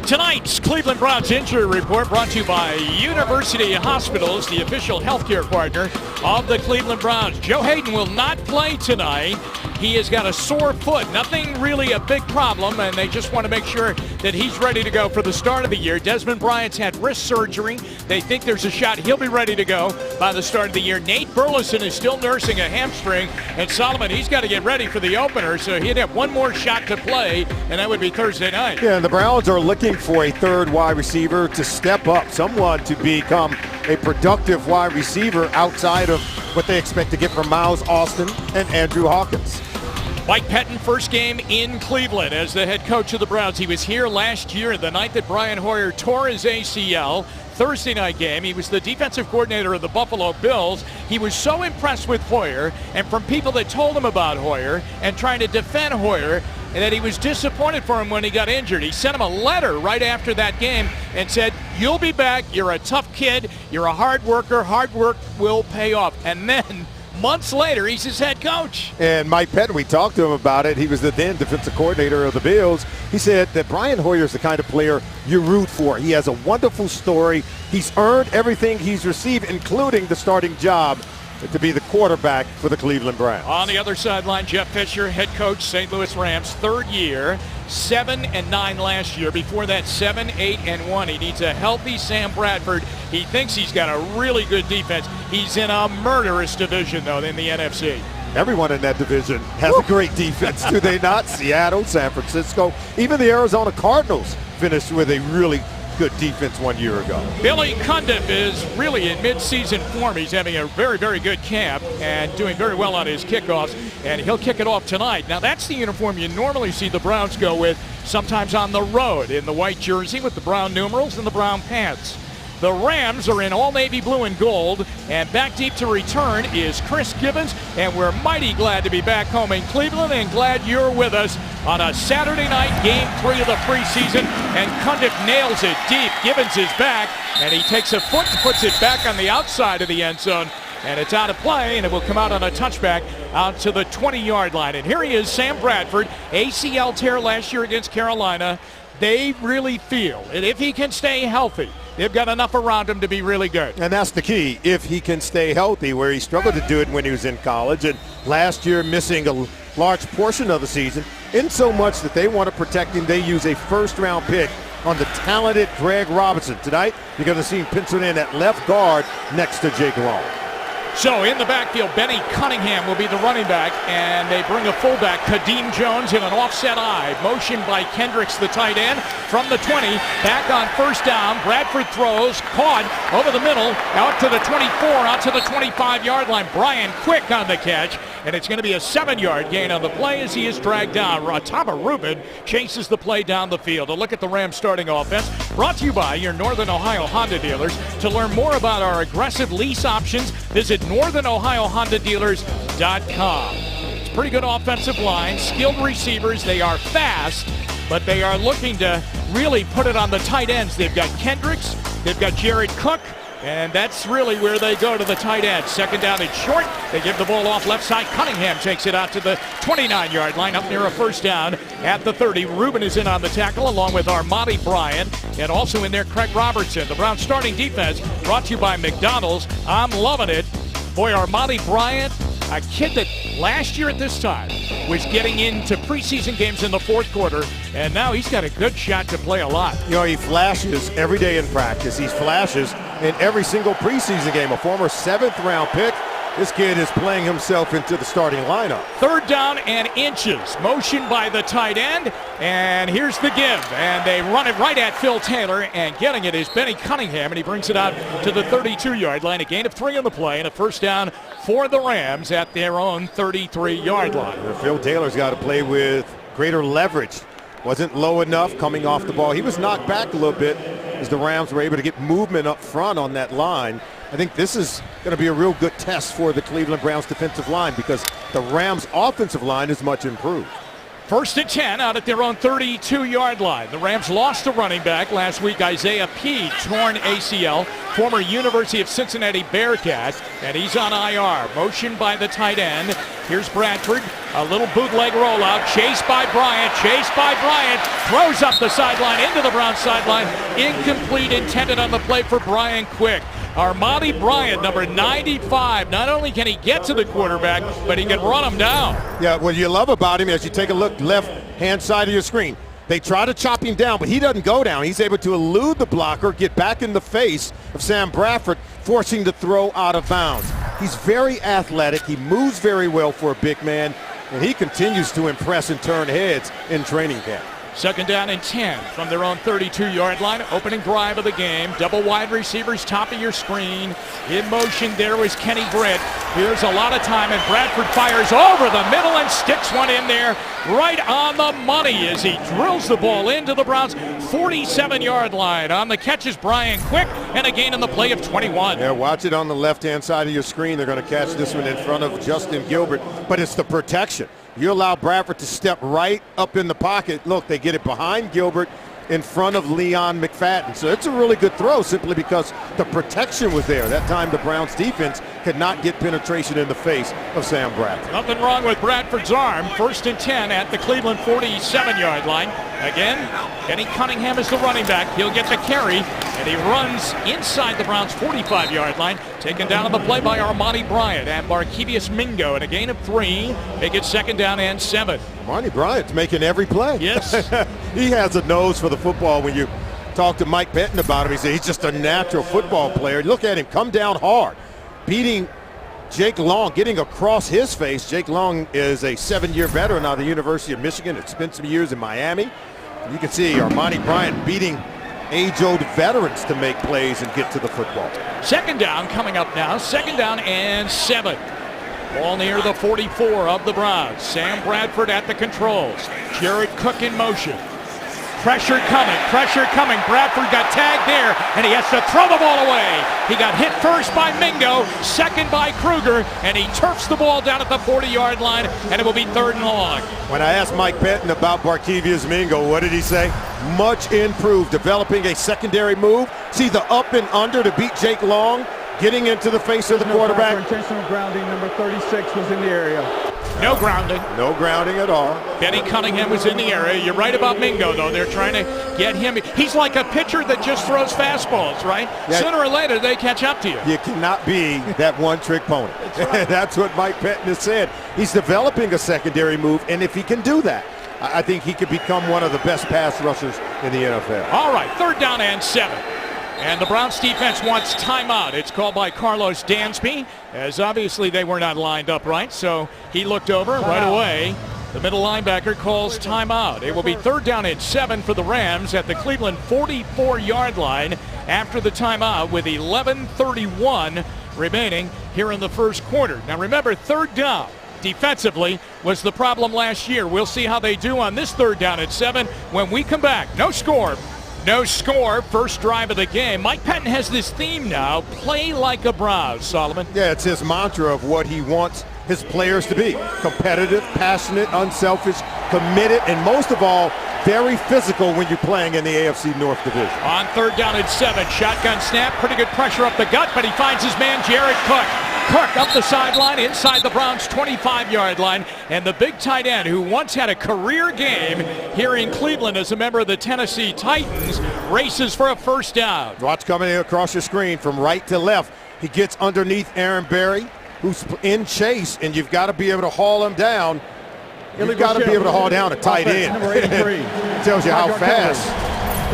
Tonight's Cleveland Browns injury report brought to you by University Hospitals, the official healthcare partner of the Cleveland Browns. Joe Haden will not play tonight. He has got a sore foot. Nothing really a big problem, and they just want to make sure that he's ready to go for the start of the year. Desmond Bryant's had wrist surgery. They think there's a shot he'll be ready to go by the start of the year. Nate Burleson is still nursing a hamstring, and Solomon, he's got to get ready for the opener, so he'd have one more shot to play, and that would be Thursday night. Yeah, and the Browns are looking for a third wide receiver to step up, someone to become a productive wide receiver outside of what they expect to get from Miles Austin and Andrew Hawkins. Mike Pettine, first game in Cleveland as the head coach of the Browns. He was here last year, the night that Brian Hoyer tore his ACL. Thursday night game. He was the defensive coordinator of the Buffalo Bills. He was so impressed with Hoyer, and from people that told him about Hoyer and trying to defend Hoyer, that he was disappointed for him when he got injured. He sent him a letter right after that game and said, "You'll be back. You're a tough kid. You're a hard worker. Hard work will pay off." And then months later, he's his head coach. And Mike Pettine, we talked to him about it. He was the then defensive coordinator of the Bills. He said that Brian Hoyer is the kind of player you root for. He has a wonderful story. He's earned everything he's received, including the starting job to be the quarterback for the Cleveland Browns. On the other sideline, Jeff Fisher, head coach, St. Louis Rams, third year, 7-9 last year. Before that, 7-8-1. He needs a healthy Sam Bradford. He thinks he's got a really good defense. He's in a murderous division, though, in the NFC. Everyone in that division has a great defense, do they not? Seattle, San Francisco, even the Arizona Cardinals finished with a really good defense 1 year ago. Billy Cundiff is really in mid-season form. He's having a very, very good camp and doing very well on his kickoffs, and he'll kick it off tonight. Now, that's the uniform you normally see the Browns go with, sometimes on the road, in the white jersey with the brown numerals and the brown pants. The Rams are in all navy blue and gold, and back deep to return is Chris Gibbons, and we're mighty glad to be back home in Cleveland and glad you're with us on a Saturday night, game 3 of the preseason, and Cundiff nails it deep. Gibbons is back, and he takes a foot and puts it back on the outside of the end zone, and it's out of play, and it will come out on a touchback out to the 20-yard line. And here he is, Sam Bradford, ACL tear last year against Carolina. They really feel that if he can stay healthy, they've got enough around him to be really good. And that's the key, if he can stay healthy, where he struggled to do it when he was in college, and last year missing a large portion of the season, in so much that they want to protect him, they use a first-round pick on the talented Greg Robinson. Tonight, you're going to see him penciled in at left guard next to Jake Long. So in the backfield, Benny Cunningham will be the running back, and they bring a fullback, Kadeem Jones, in an offset eye. Motion by Kendricks, the tight end, from the 20, back on first down. Bradford throws, caught over the middle, out to the 24, out to the 25-yard line. Brian Quick on the catch, and it's going to be a 7-yard gain on the play as he is dragged down. Rataba Rubin chases the play down the field. A look at the Rams starting offense, brought to you by your Northern Ohio Honda dealers. To learn more about our aggressive lease options, visit NorthernOhioHondaDealers.com. It's a pretty good offensive line, skilled receivers. They are fast, but they are looking to really put it on the tight ends. They've got Kendricks, they've got Jared Cook, and that's really where they go to the tight end. Second down and short. They give the ball off left side. Cunningham takes it out to the 29-yard line, up near a first down at the 30. Rubin is in on the tackle along with Armani Bryant, and also in there Craig Robertson. The Browns starting defense brought to you by McDonald's. I'm loving it. Boy, Armani Bryant, a kid that last year at this time was getting into preseason games in the fourth quarter, and now he's got a good shot to play a lot. You know, he flashes every day in practice. He flashes in every single preseason game. A former 7th-round pick. This kid is playing himself into the starting lineup. Third down and inches. Motion by the tight end, and here's the give. And they run it right at Phil Taylor, and getting it is Benny Cunningham, and he brings it out to the 32-yard line. A gain of 3 on the play, and a first down for the Rams at their own 33-yard line. Phil Taylor's got to play with greater leverage. Wasn't low enough coming off the ball. He was knocked back a little bit as the Rams were able to get movement up front on that line. I think this is going to be a real good test for the Cleveland Browns defensive line because the Rams offensive line is much improved. First and 10 out at their own 32-yard line. The Rams lost a running back last week, Isaiah P., torn ACL, former University of Cincinnati Bearcat, and he's on IR. Motion by the tight end. Here's Bradford. A little bootleg rollout, chased by Bryant, throws up the sideline into the Browns sideline. Incomplete, intended on the play for Brian Quick. Armani Bryant, number 95, not only can he get to the quarterback, but he can run him down. Yeah, what you love about him, as you take a look left-hand side of your screen, they try to chop him down, but he doesn't go down. He's able to elude the blocker, get back in the face of Sam Bradford, forcing the throw out of bounds. He's very athletic. He moves very well for a big man, and he continues to impress and turn heads in training camp. Second down and 10 from their own 32-yard line. Opening drive of the game. Double wide receivers, top of your screen. In motion there was Kenny Britt. Here's a lot of time, and Bradford fires over the middle and sticks one in there right on the money as he drills the ball into the Browns' 47-yard line. On the catch is Brian Quick, and a gain on the play of 21. Yeah, watch it on the left-hand side of your screen. They're going to catch this one in front of Justin Gilbert, but it's the protection. You allow Bradford to step right up in the pocket. Look, they get it behind Gilbert in front of Leon McFadden. So it's a really good throw simply because the protection was there. That time the Browns defense could not get penetration in the face of Sam Bradford. Nothing wrong with Bradford's arm. First and 10 at the Cleveland 47-yard line. Again, Kenny Cunningham is the running back. He'll get the carry, and he runs inside the Browns' 45-yard line. Taken down on the play by Armani Bryant and Barkevius Mingo, and a gain of 3. Make it second down and 7. Armani Bryant's making every play. Yes. He has a nose for the football. When you talk to Mike Benton about him, he said he's just a natural football player. Look at him come down hard, beating Jake Long, getting across his face. Jake Long is a 7-year veteran out of the University of Michigan. It's spent some years in Miami. You can see Armani Bryant beating age-old veterans to make plays and get to the football. Second down coming up now. Second down and 7. Ball near the 44 of the Browns. Sam Bradford at the controls. Jared Cook in motion. Pressure coming. Bradford got tagged there, and he has to throw the ball away. He got hit first by Mingo, second by Kruger, and he turfs the ball down at the 40-yard line, and it will be 3rd and long. When I asked Mike Benton about Barkevius Mingo, what did he say? Much improved, developing a secondary move. See the up and under to beat Jake Long, getting into the face of the quarterback. Intentional grounding, number 36 was in the area. No grounding. No grounding at all. Benny Cunningham was in the area. You're right about Mingo, though. They're trying to get him. He's like a pitcher that just throws fastballs, right? Yeah. Sooner or later, they catch up to you. You cannot be that one-trick pony. That's, right. That's what Mike Benton has said. He's developing a secondary move, and if he can do that, I think he could become one of the best pass rushers in the NFL. All right, 3rd down and 7. And the Browns defense wants timeout. It's called by Carlos Dansby, as obviously they were not lined up right, so he looked over right away. The middle linebacker calls timeout. It will be 3rd down and 7 for the Rams at the Cleveland 44-yard line after the timeout with 11:31 remaining here in the first quarter. Now remember, 3rd down defensively was the problem last year. We'll see how they do on this 3rd down and 7 when we come back. No score, first drive of the game. Mike Pettin has this theme now, play like a Browns, Solomon. Yeah, it's his mantra of what he wants his players to be. Competitive, passionate, unselfish, committed, and most of all, very physical when you're playing in the AFC North Division. On 3rd down and 7, shotgun snap, pretty good pressure up the gut, but he finds his man Jared Cook. Cook up the sideline inside the Browns' 25-yard line, and the big tight end who once had a career game here in Cleveland as a member of the Tennessee Titans races for a first down. Watch coming across your screen from right to left. He gets underneath Aaron Berry, who's in chase, and you've got to be able to haul him down. You've got to be able to haul down a tight end. Tells you how fast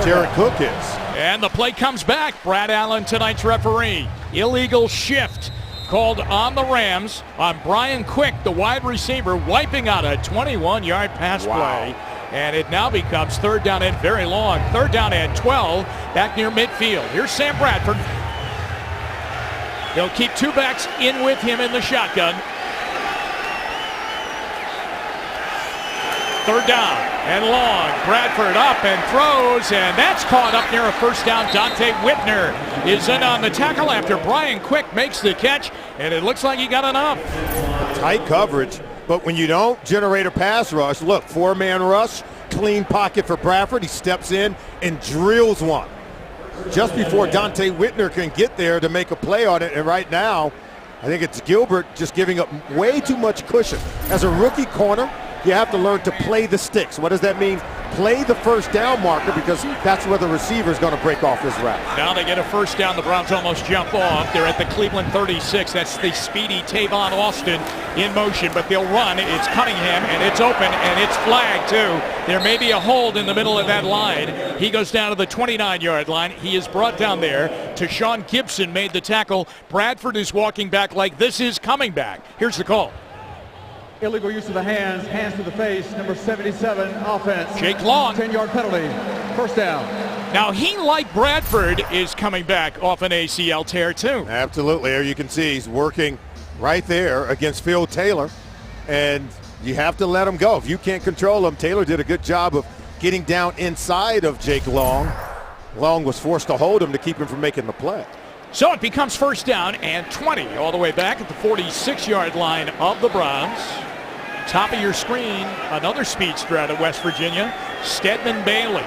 Jared Cook is. And the play comes back. Brad Allen, tonight's referee. Illegal shift called on the Rams on Brian Quick, the wide receiver, wiping out a 21-yard pass play. And it now becomes 3rd down and very long. 3rd down and 12 back near midfield. Here's Sam Bradford. He'll keep 2 backs in with him in the shotgun. 3rd down and long. Bradford up and throws, and that's caught up near a first down. Dante Whitner is in on the tackle after Brian Quick makes the catch, and it looks like he got enough. Tight coverage, but when you don't generate a pass rush, look, 4-man rush, clean pocket for Bradford. He steps in and drills one just before Dante Whitner can get there to make a play on it, and right now I think it's Gilbert just giving up way too much cushion. As a rookie corner, you have to learn to play the sticks. What does that mean? Play the first down marker, because that's where the receiver is going to break off his route. Now they get a first down. The Browns almost jump off. They're at the Cleveland 36. That's the speedy Tavon Austin in motion, but they'll run. It's Cunningham, and it's open, and it's flagged too. There may be a hold in the middle of that line. He goes down to the 29-yard line. He is brought down there. Tashawn Gibson made the tackle. Bradford is walking back like this is coming back. Here's the call. Illegal use of the hands, hands to the face, number 77, offense. Jake Long. 10-yard penalty, first down. Now he, like Bradford, is coming back off an ACL tear too. Absolutely. There you can see he's working right there against Phil Taylor, and you have to let him go. If you can't control him, Taylor did a good job of getting down inside of Jake Long. Long was forced to hold him to keep him from making the play. So it becomes first down and 20 all the way back at the 46-yard line of the Browns. Top of your screen, another speedster out of West Virginia, Stedman Bailey.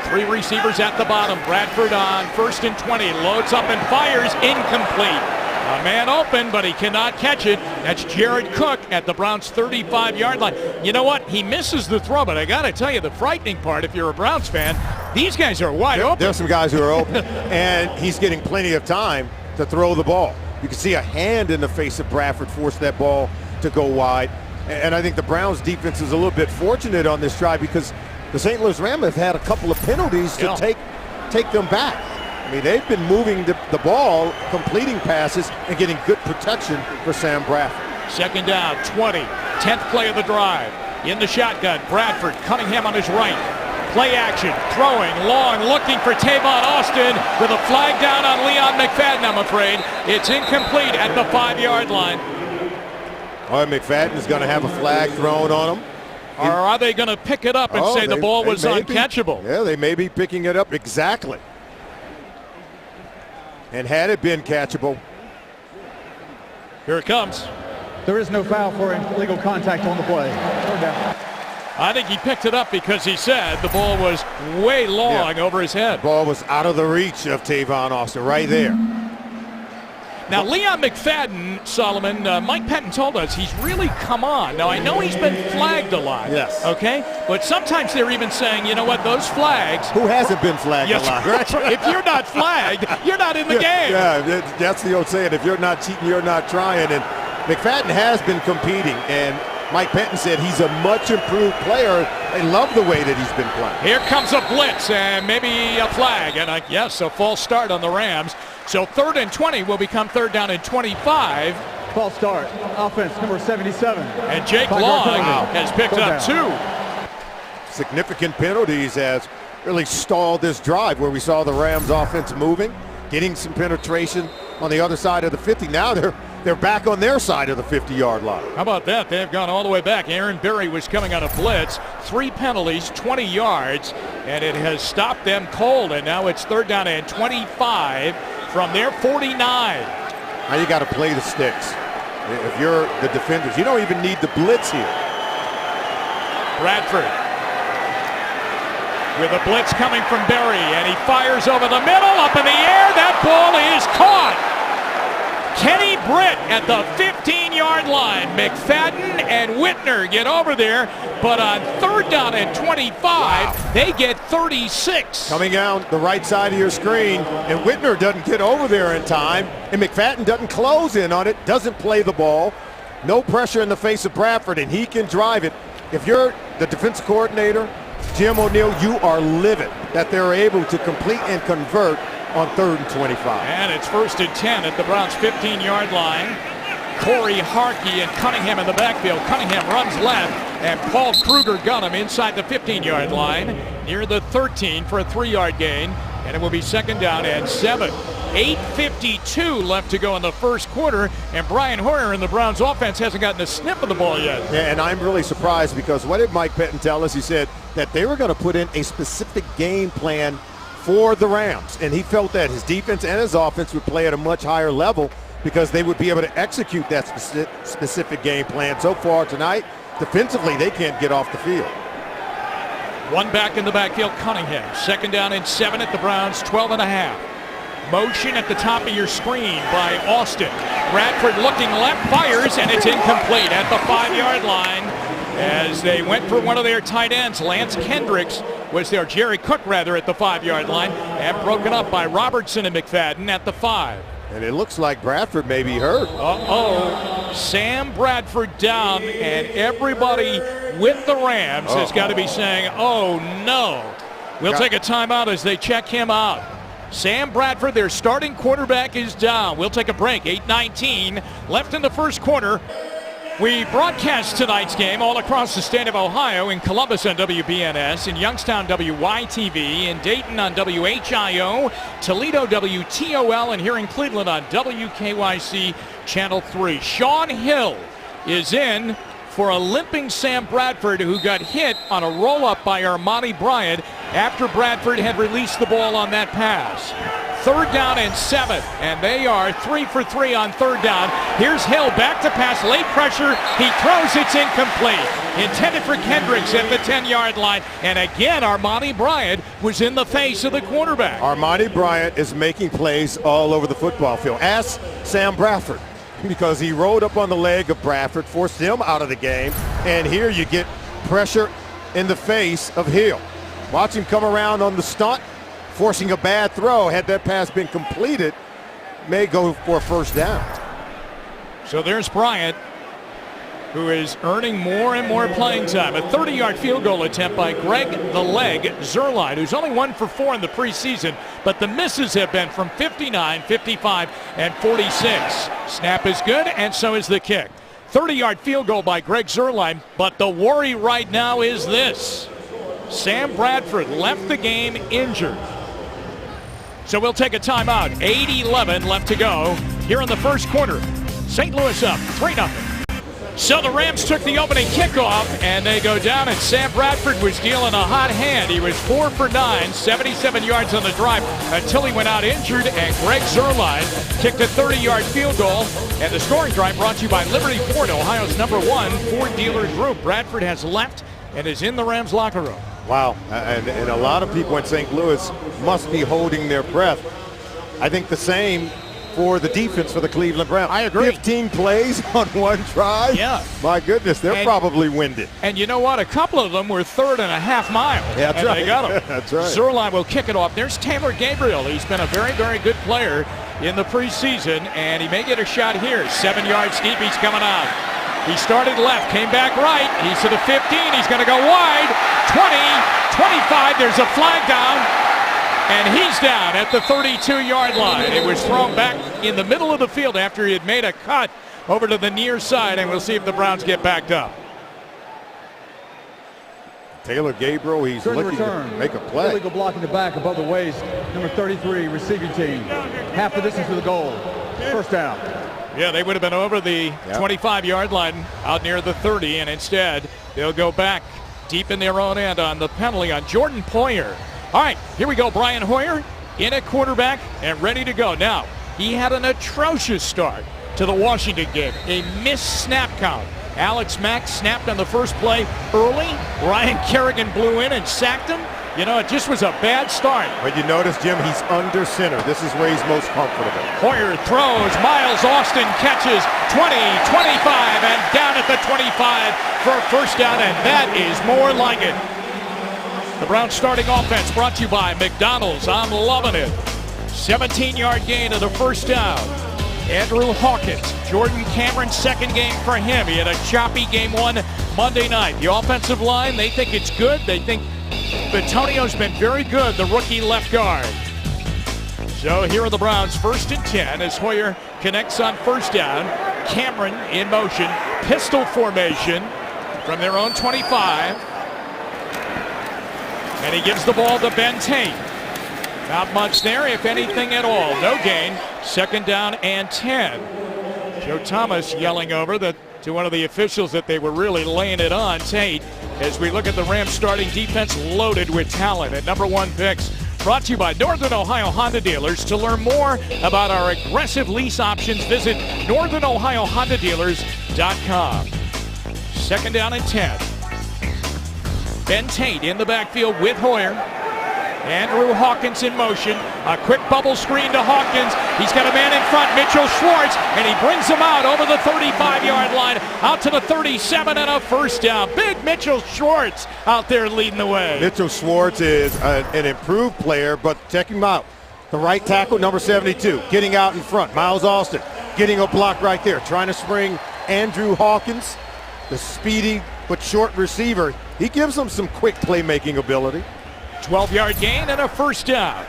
3 receivers at the bottom. Bradford on 1st and 20, loads up and fires, incomplete. A man open, but he cannot catch it. That's Jared Cook at the Browns' 35-yard line. You know what? He misses the throw, but I got to tell you, the frightening part, if you're a Browns fan, these guys are wide open. There's some guys who are open, and he's getting plenty of time to throw the ball. You can see a hand in the face of Bradford force that ball to go wide. And I think the Browns defense is a little bit fortunate on this drive, because the St. Louis Rams have had a couple of penalties to take them back. I mean, they've been moving the ball, completing passes, and getting good protection for Sam Bradford. Second down, 20, 10th play of the drive. In the shotgun, Bradford, Cunningham on his right. Play action, throwing, long, looking for Tavon Austin with a flag down on Leon McFadden, I'm afraid. It's incomplete at the 5-yard line. All right, McFadden is going to have a flag thrown on him. Or are they going to pick it up and say the ball was uncatchable? Yeah, they may be picking it up exactly. And had it been catchable. Here it comes. There is no foul for illegal contact on the play. I think he picked it up because he said the ball was way long over his head. The ball was out of the reach of Tavon Austin right there. Now, Leon McFadden, Solomon, Mike Pettin told us he's really come on. Now, I know he's been flagged a lot. Yes. Okay? But sometimes they're even saying, you know what, those flags. Who hasn't been flagged a lot, right? If you're not flagged, you're not in the game. Yeah, that's the old saying. If you're not cheating, you're not trying. And McFadden has been competing. And Mike Pettin said he's a much improved player. They love the way that he's been playing. Here comes a blitz and maybe a flag. And yes, a false start on the Rams. So 3rd and 20 will become 3rd down and 25. False start. Offense number 77. And Jake Long has picked up 2. Significant penalties has really stalled this drive, where we saw the Rams offense moving, getting some penetration on the other side of the 50. Now they're back on their side of the 50-yard line. How about that? They've gone all the way back. Aaron Berry was coming on a blitz. 3 penalties, 20 yards, and it has stopped them cold. And now it's 3rd down and 25 from their 49. Now you got to play the sticks. If you're the defenders, you don't even need the blitz here. Bradford with a blitz coming from Berry, and he fires over the middle, up in the air. That ball is caught. Kenny Britt at the 15-yard line. McFadden and Whitner get over there, but on 3rd down and 25, they get 36. Coming down the right side of your screen, and Whitner doesn't get over there in time, and McFadden doesn't close in on it, doesn't play the ball. No pressure in the face of Bradford, and he can drive it. If you're the defensive coordinator, Jim O'Neill, you are livid that they're able to complete and convert on 3rd and 25. And it's 1st and 10 at the Browns' 15-yard line. Corey Harkey and Cunningham in the backfield. Cunningham runs left, and Paul Kruger got him inside the 15-yard line near the 13 for a 3-yard gain, and it will be 2nd down and 7. 8:52 left to go in the first quarter, and Brian Hoyer in the Browns offense hasn't gotten a sniff of the ball yet. Yeah, and I'm really surprised, because what did Mike Pettin tell us? He said that they were going to put in a specific game plan for the Rams, and he felt that his defense and his offense would play at a much higher level because they would be able to execute that specific game plan. So far tonight, defensively, they can't get off the field. 1 back in the backfield, Cunningham. 2nd down and 7 at the Browns, 12 and a half. Motion at the top of your screen by Austin. Bradford looking left, fires, and it's incomplete at the 5-yard line as they went for one of their tight ends. Lance Kendricks was there, Jerry Cook rather, at the 5-yard line, and broken up by Robertson and McFadden at the 5. And it looks like Bradford may be hurt. Sam Bradford down, and everybody with the Rams has got to be saying, oh no. We'll take a timeout as they check him out. Sam Bradford, their starting quarterback, is down. We'll take a break. 8:19 left in the first quarter. We broadcast tonight's game all across the state of Ohio, in Columbus on WBNS, in Youngstown WYTV, in Dayton on WHIO, Toledo WTOL, and here in Cleveland on WKYC Channel 3. Sean Hill is in for a limping Sam Bradford, who got hit on a roll-up by Armani Bryant after Bradford had released the ball on that pass. 3rd down and 7, and they are 3 for 3 on 3rd down. Here's Hill back to pass, late pressure, he throws, it's incomplete. Intended for Kendricks at the 10-yard line, and again Armani Bryant was in the face of the quarterback. Armani Bryant is making plays all over the football field. Ask Sam Bradford, because he rolled up on the leg of Bradford, forced him out of the game, and here you get pressure in the face of Hill. Watch him come around on the stunt, forcing a bad throw. Had that pass been completed, may go for a 1st down. So there's Bryant, who is earning more and more playing time. A 30-yard field goal attempt by Greg the Leg Zuerlein, who's only 1 for 4 in the preseason, but the misses have been from 59, 55, and 46. Snap is good, and so is the kick. 30-yard field goal by Greg Zuerlein, but the worry right now is this. Sam Bradford left the game injured. So we'll take a timeout. 8:11 left to go here in the first quarter. St. Louis up 3-0. So the Rams took the opening kickoff, and they go down, and Sam Bradford was dealing a hot hand. He was 4 for 9, 77 yards on the drive until he went out injured, and Greg Zuerlein kicked a 30-yard field goal. And the scoring drive brought to you by Liberty Ford, Ohio's #1 Ford dealer group. Bradford has left and is in the Rams locker room. Wow, and a lot of people in St. Louis must be holding their breath. I think the same for the defense for the Cleveland Browns. I agree. 15 plays on one drive? Yeah. My goodness, they're probably winded. And you know what? A couple of them were 3rd and a half mile. Yeah, that's and right. They got him. That's right. Zuerlein will kick it off. There's Taylor Gabriel. He's been a very, very good player in the preseason, and he may get a shot here. 7 yards deep, he's coming out. He started left, came back right. He's to the 15. He's going to go wide. 20, 25. There's a flag down. And he's down at the 32-yard line. It was thrown back in the middle of the field after he had made a cut over to the near side, and we'll see if the Browns get backed up. Taylor Gabriel, he's looking to make a play. Illegal blocking the back above the waist. Number 33, receiving team. Half the distance to the goal. 1st down. Yeah, they would have been over the 25-yard line out near the 30, and instead they'll go back deep in their own end on the penalty on Jordan Poyer. All right, here we go. Brian Hoyer in at quarterback and ready to go. Now, he had an atrocious start to the Washington game. A missed snap count. Alex Mack snapped on the first play early. Ryan Kerrigan blew in and sacked him. You know, it just was a bad start. But you notice, Jim, he's under center. This is where he's most comfortable. Hoyer throws. Miles Austin catches 20, 25, and down at the 25 for a 1st down, and that is more like it. The Browns starting offense brought to you by McDonald's. I'm loving it. 17-yard gain of the 1st down. Andrew Hawkins, Jordan Cameron's 2nd game for him. He had a choppy game 1 Monday night. The offensive line, they think it's good. They think Bitonio's been very good, the rookie left guard. So here are the Browns, 1st and 10 as Hoyer connects on 1st down. Cameron in motion, pistol formation from their own 25. And he gives the ball to Ben Tate. Not much there, if anything at all. No gain. 2nd down and 10. Joe Thomas yelling over to one of the officials that they were really laying it on Tate as we look at the Rams starting defense loaded with talent at #1 picks. Brought to you by Northern Ohio Honda Dealers. To learn more about our aggressive lease options, visit northernohiohondadealers.com. 2nd down and 10. Ben Tate in the backfield with Hoyer. Andrew Hawkins in motion. A quick bubble screen to Hawkins. He's got a man in front, Mitchell Schwartz, and he brings him out over the 35-yard line, out to the 37 and a first down. Big Mitchell Schwartz out there leading the way. Mitchell Schwartz is an improved player, but check him out. The right tackle, number 72, getting out in front. Miles Austin getting a block right there, trying to spring Andrew Hawkins, the speedy but short receiver. He gives them some quick playmaking ability. 12-yard gain and a first down.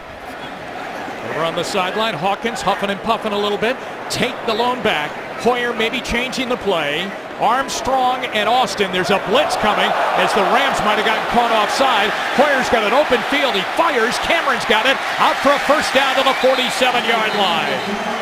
Over on the sideline, Hawkins huffing and puffing a little bit. Take the lone back. Hoyer maybe changing the play. Armstrong and Austin. There's a blitz coming as the Rams might have gotten caught offside. Hoyer's got an open field. He fires. Cameron's got it. Out for a first down to the 47-yard line.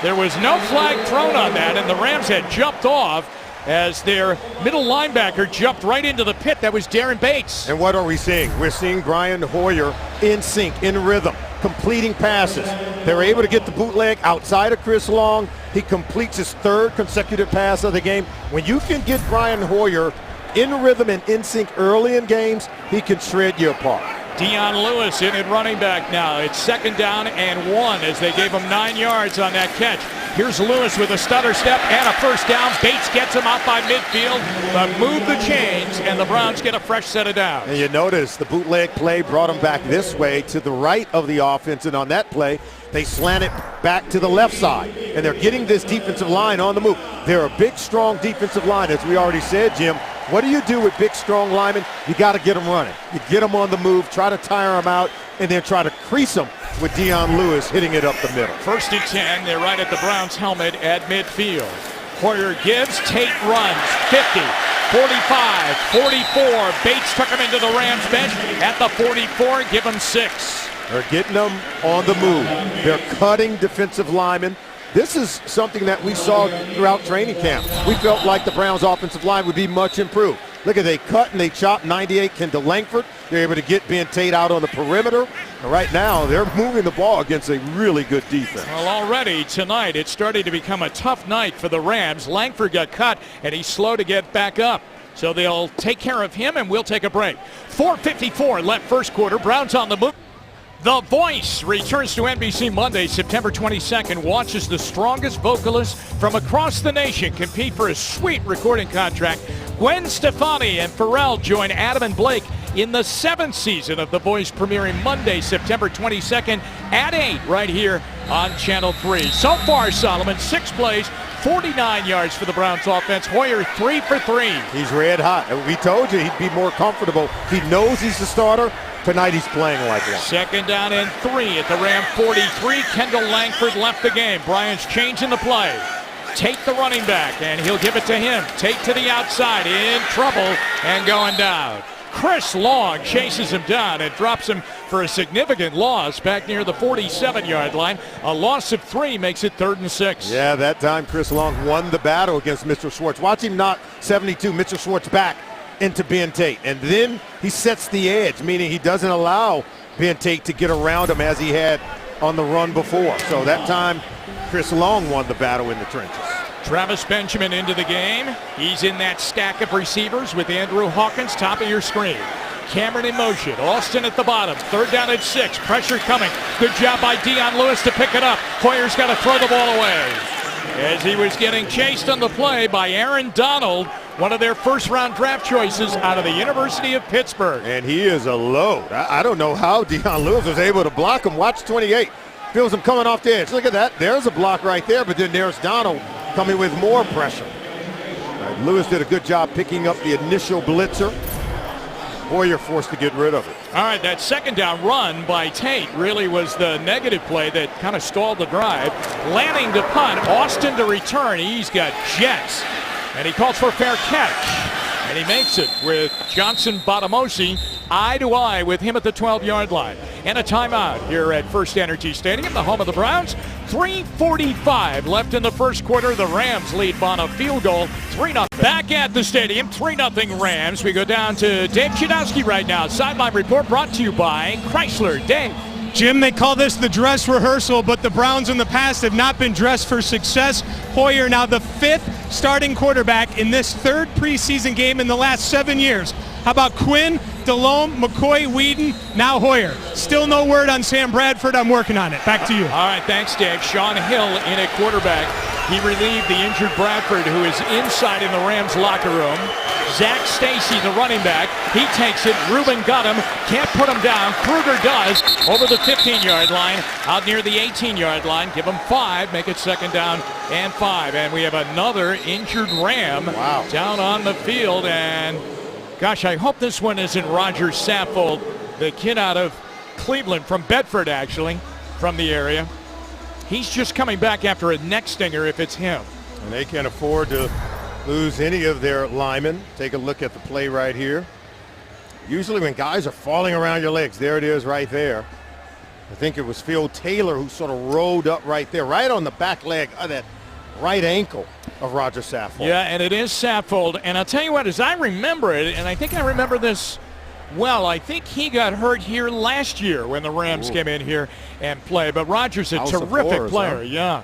There was no flag thrown on that, and the Rams had jumped off as their middle linebacker jumped right into the pit. That was Darren Bates. And what are we seeing? We're seeing Brian Hoyer in sync, in rhythm, completing passes. They're able to get the bootleg outside of Chris Long. He completes his third consecutive pass of the game. When you can get Brian Hoyer in rhythm and in sync early in games, he can shred you apart. Dion Lewis in at running back now. It's second down and 1 as they gave him 9 yards on that catch. Here's Lewis with a stutter step and a first down. Bates gets him out by midfield. But move the chains, and the Browns get a fresh set of downs. And you notice the bootleg play brought him back this way to the right of the offense, and on that play, they slant it back to the left side. And they're getting this defensive line on the move. They're a big, strong defensive line, as we already said, Jim. What do you do with big, strong linemen? You got to get them running. You get them on the move, try to tire them out, and then try to crease them with Dion Lewis hitting it up the middle. First and 10, they're right at the Browns' helmet at midfield. Hoyer gives, Tate runs, 50, 45, 44. Bates took him into the Rams bench at the 44, give him 6. They're getting them on the move. They're cutting defensive linemen. This is something that we saw throughout training camp. We felt like the Browns' offensive line would be much improved. Look at, they cut and they chop 98 Kendall Langford. They're able to get Ben Tate out on the perimeter. And right now, they're moving the ball against a really good defense. Well, already tonight, it's starting to become a tough night for the Rams. Langford got cut, and he's slow to get back up. So they'll take care of him, and we'll take a break. 4:54 left first quarter. Browns on the move. The Voice returns to NBC Monday, September 22nd. Watch as the strongest vocalists from across the nation compete for a sweet recording contract. Gwen Stefani and Pharrell join Adam and Blake in the 7th season of The Voice, premiering Monday, September 22nd at 8 right here on Channel 3. So far, Solomon, 6 plays, 49 yards for the Browns offense. Hoyer 3 for 3. He's red hot. We told you he'd be more comfortable. He knows he's the starter. Tonight he's playing like one. Second down and 3 at the Ram 43. Kendall Langford left the game. Bryant's changing the play. Tate the running back, and he'll give it to him. Tate to the outside, in trouble and going down. Chris Long chases him down and drops him for a significant loss back near the 47-yard line. A loss of 3 makes it 3rd and 6. Yeah, that time Chris Long won the battle against Mitchell Schwartz. Watch him knock 72 Mitchell Schwartz back into Ben Tate, and then he sets the edge, meaning he doesn't allow Ben Tate to get around him as he had on the run before. So that time Chris Long won the battle in the trenches. Travis Benjamin into the game. He's in that stack of receivers with Andrew Hawkins, top of your screen. Cameron in motion. Austin at the bottom. 3rd down and 6. Pressure coming. Good job by Dion Lewis to pick it up. Hoyer's got to throw the ball away as he was getting chased on the play by Aaron Donald, one of their first-round draft choices out of the University of Pittsburgh. And he is a load. I don't know how Dion Lewis was able to block him. Watch 28. Feels him coming off the edge. Look at that. There's a block right there, but then there's Donald coming with more pressure. Lewis did a good job picking up the initial blitzer. Hoyer forced to get rid of it. All right, that second down run by Tate really was the negative play that kind of stalled the drive. Lanning to punt, Austin to return. He's got jets, and he calls for a fair catch. And he makes it with Johnson Botamosi eye to eye with him at the 12-yard line. And a timeout here at First Energy Stadium, the home of the Browns. 3:45 left in the first quarter. The Rams lead on a field goal, 3-0. Back at the stadium, 3-0 Rams. We go down to Dave Chudowski right now. Sideline report brought to you by Chrysler. Dave. Jim, they call this the dress rehearsal, but the Browns in the past have not been dressed for success. Hoyer now the 5th starting quarterback in this 3rd preseason game in the last 7 years. How about Quinn, Delhomme, McCoy, Whedon, now Hoyer? Still no word on Sam Bradford. I'm working on it. Back to you. All right, thanks, Dave. Sean Hill in at quarterback. He relieved the injured Bradford, who is inside in the Rams locker room. Zach Stacy, the running back. He takes it. Ruben got him. Can't put him down. Kruger does. Over the 15-yard line. Out near the 18-yard line. Give him 5. Make it 2nd down and 5. And we have another injured Ram down on the field. And, gosh, I hope this one isn't Roger Saffold, the kid out of Cleveland, from Bedford, actually, from the area. He's just coming back after a neck stinger if it's him. And they can't afford to lose any of their linemen. Take a look at the play right here. Usually when guys are falling around your legs, there it is right there. I think it was Phil Taylor who sort of rolled up right there, right on the back leg of that right ankle of Roger Saffold. Yeah, and it is Saffold. And I'll tell you what, as I remember it, and I think I remember this well, I think he got hurt here last year when the Rams came in here and played. But Roger's a terrific player, yeah.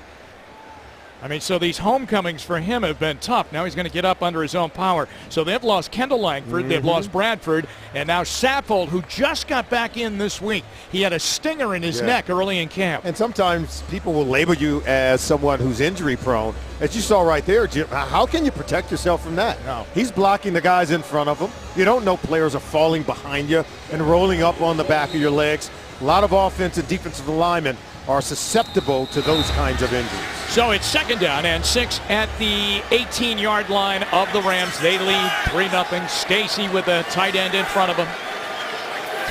I mean, so these homecomings for him have been tough. Now he's going to get up under his own power. So they've lost Kendall Langford, they've lost Bradford, and now Saffold, who just got back in this week. He had a stinger in his neck early in camp. And sometimes people will label you as someone who's injury prone. As you saw right there, Jim, how can you protect yourself from that? No. He's blocking the guys in front of him. You don't know players are falling behind you and rolling up on the back of your legs. A lot of offensive, defensive linemen are susceptible to those kinds of injuries. So it's 2nd down and 6 at the 18-yard line of the Rams. They lead 3-0. Stacy with a tight end in front of him.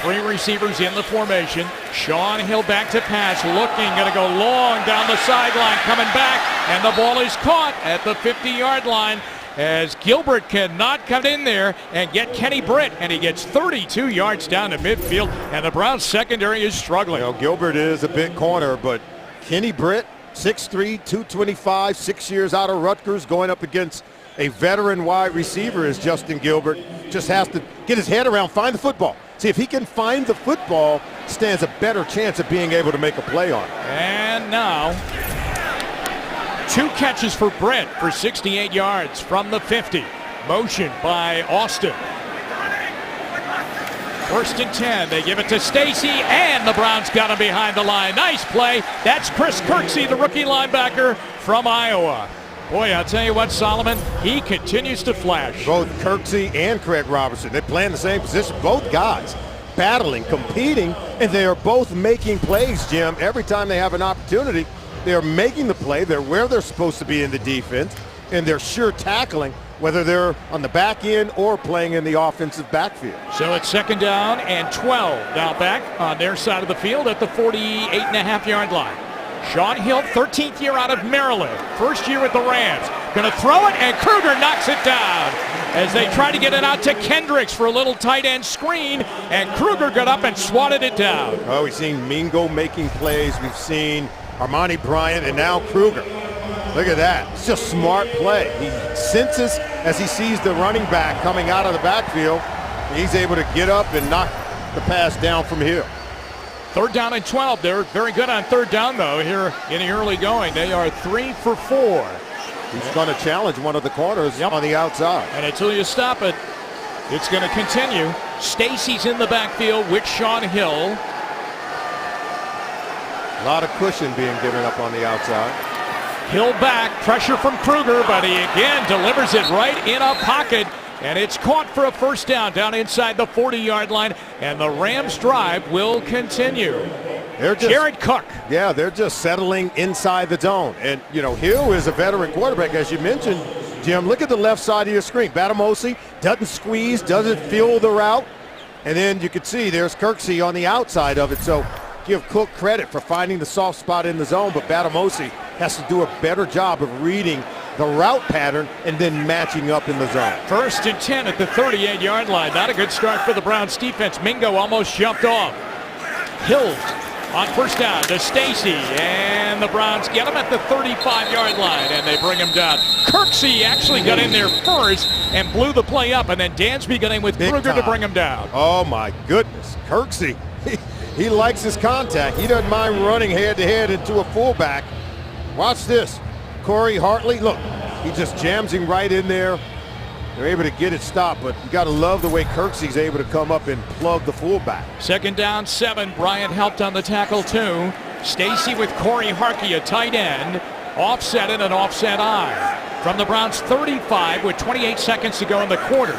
3 receivers in the formation. Sean Hill back to pass, looking, going to go long down the sideline, coming back, and the ball is caught at the 50-yard line as Gilbert cannot come in there and get Kenny Britt, and he gets 32 yards down to midfield, and the Browns secondary is struggling. You know, Gilbert is a big corner, but Kenny Britt, 6'3", 225, 6 years out of Rutgers, going up against a veteran wide receiver as Justin Gilbert. Just has to get his head around, find the football. See, if he can find the football, stands a better chance of being able to make a play on it. And now, 2 catches for Britt for 68 yards from the 50. Motion by Austin. 1st and 10. They give it to Stacy, and the Browns got him behind the line. Nice play. That's Chris Kirksey, the rookie linebacker from Iowa. Boy, I'll tell you what, Solomon, he continues to flash. Both Kirksey and Craig Robertson, they play in the same position. Both guys battling, competing, and they are both making plays, Jim. Every time they have an opportunity, they're making the play. They're where they're supposed to be in the defense, and they're sure tackling, whether they're on the back end or playing in the offensive backfield. So it's 2nd down and 12. Now back on their side of the field at the 48.5-yard line. Sean Hill, 13th year out of Maryland. 1st year with the Rams. Going to throw it, and Kruger knocks it down as they try to get it out to Kendricks for a little tight end screen, and Kruger got up and swatted it down. Oh, we've seen Mingo making plays. We've seen Armani Bryant, and now Kruger. Look at that. It's just smart play. He senses as he sees the running back coming out of the backfield. He's able to get up and knock the pass down from here. 3rd down and 12. They're very good on 3rd down, though, here in the early going. They are 3 for 4. He's going to challenge one of the corners on the outside. And until you stop it, it's going to continue. Stacy's in the backfield with Sean Hill. A lot of cushion being given up on the outside. Hill back, pressure from Kruger, but he again delivers it right in a pocket. And it's caught for a 1st down inside the 40-yard line. And the Rams drive will continue. Jared Cook. Yeah, they're just settling inside the zone. And, you know, Hill is a veteran quarterback, as you mentioned, Jim. Look at the left side of your screen. Batamosi doesn't squeeze, doesn't feel the route. And then you can see there's Kirksey on the outside of it. So give Cook credit for finding the soft spot in the zone, but Batamosi has to do a better job of reading the route pattern and then matching up in the zone. 1st and 10 at the 38-yard line. Not a good start for the Browns defense. Mingo almost jumped off. Hill on 1st down to Stacy, and the Browns get him at the 35-yard line, and they bring him down. Kirksey actually got in there first and blew the play up, and then Dansby got in with Kruger to bring him down. Oh, my goodness. Kirksey, he likes his contact. He doesn't mind running head-to-head into a fullback. Watch this. Corey Hartley, look, he just jams him right in there. They're able to get it stopped, but you got to love the way Kirksey's able to come up and plug the fullback. 2nd down, 7. Bryant helped on the tackle, too. Stacy with Corey Harkey, a tight end. Offset and an offset eye. From the Browns 35 with 28 seconds to go in the quarter.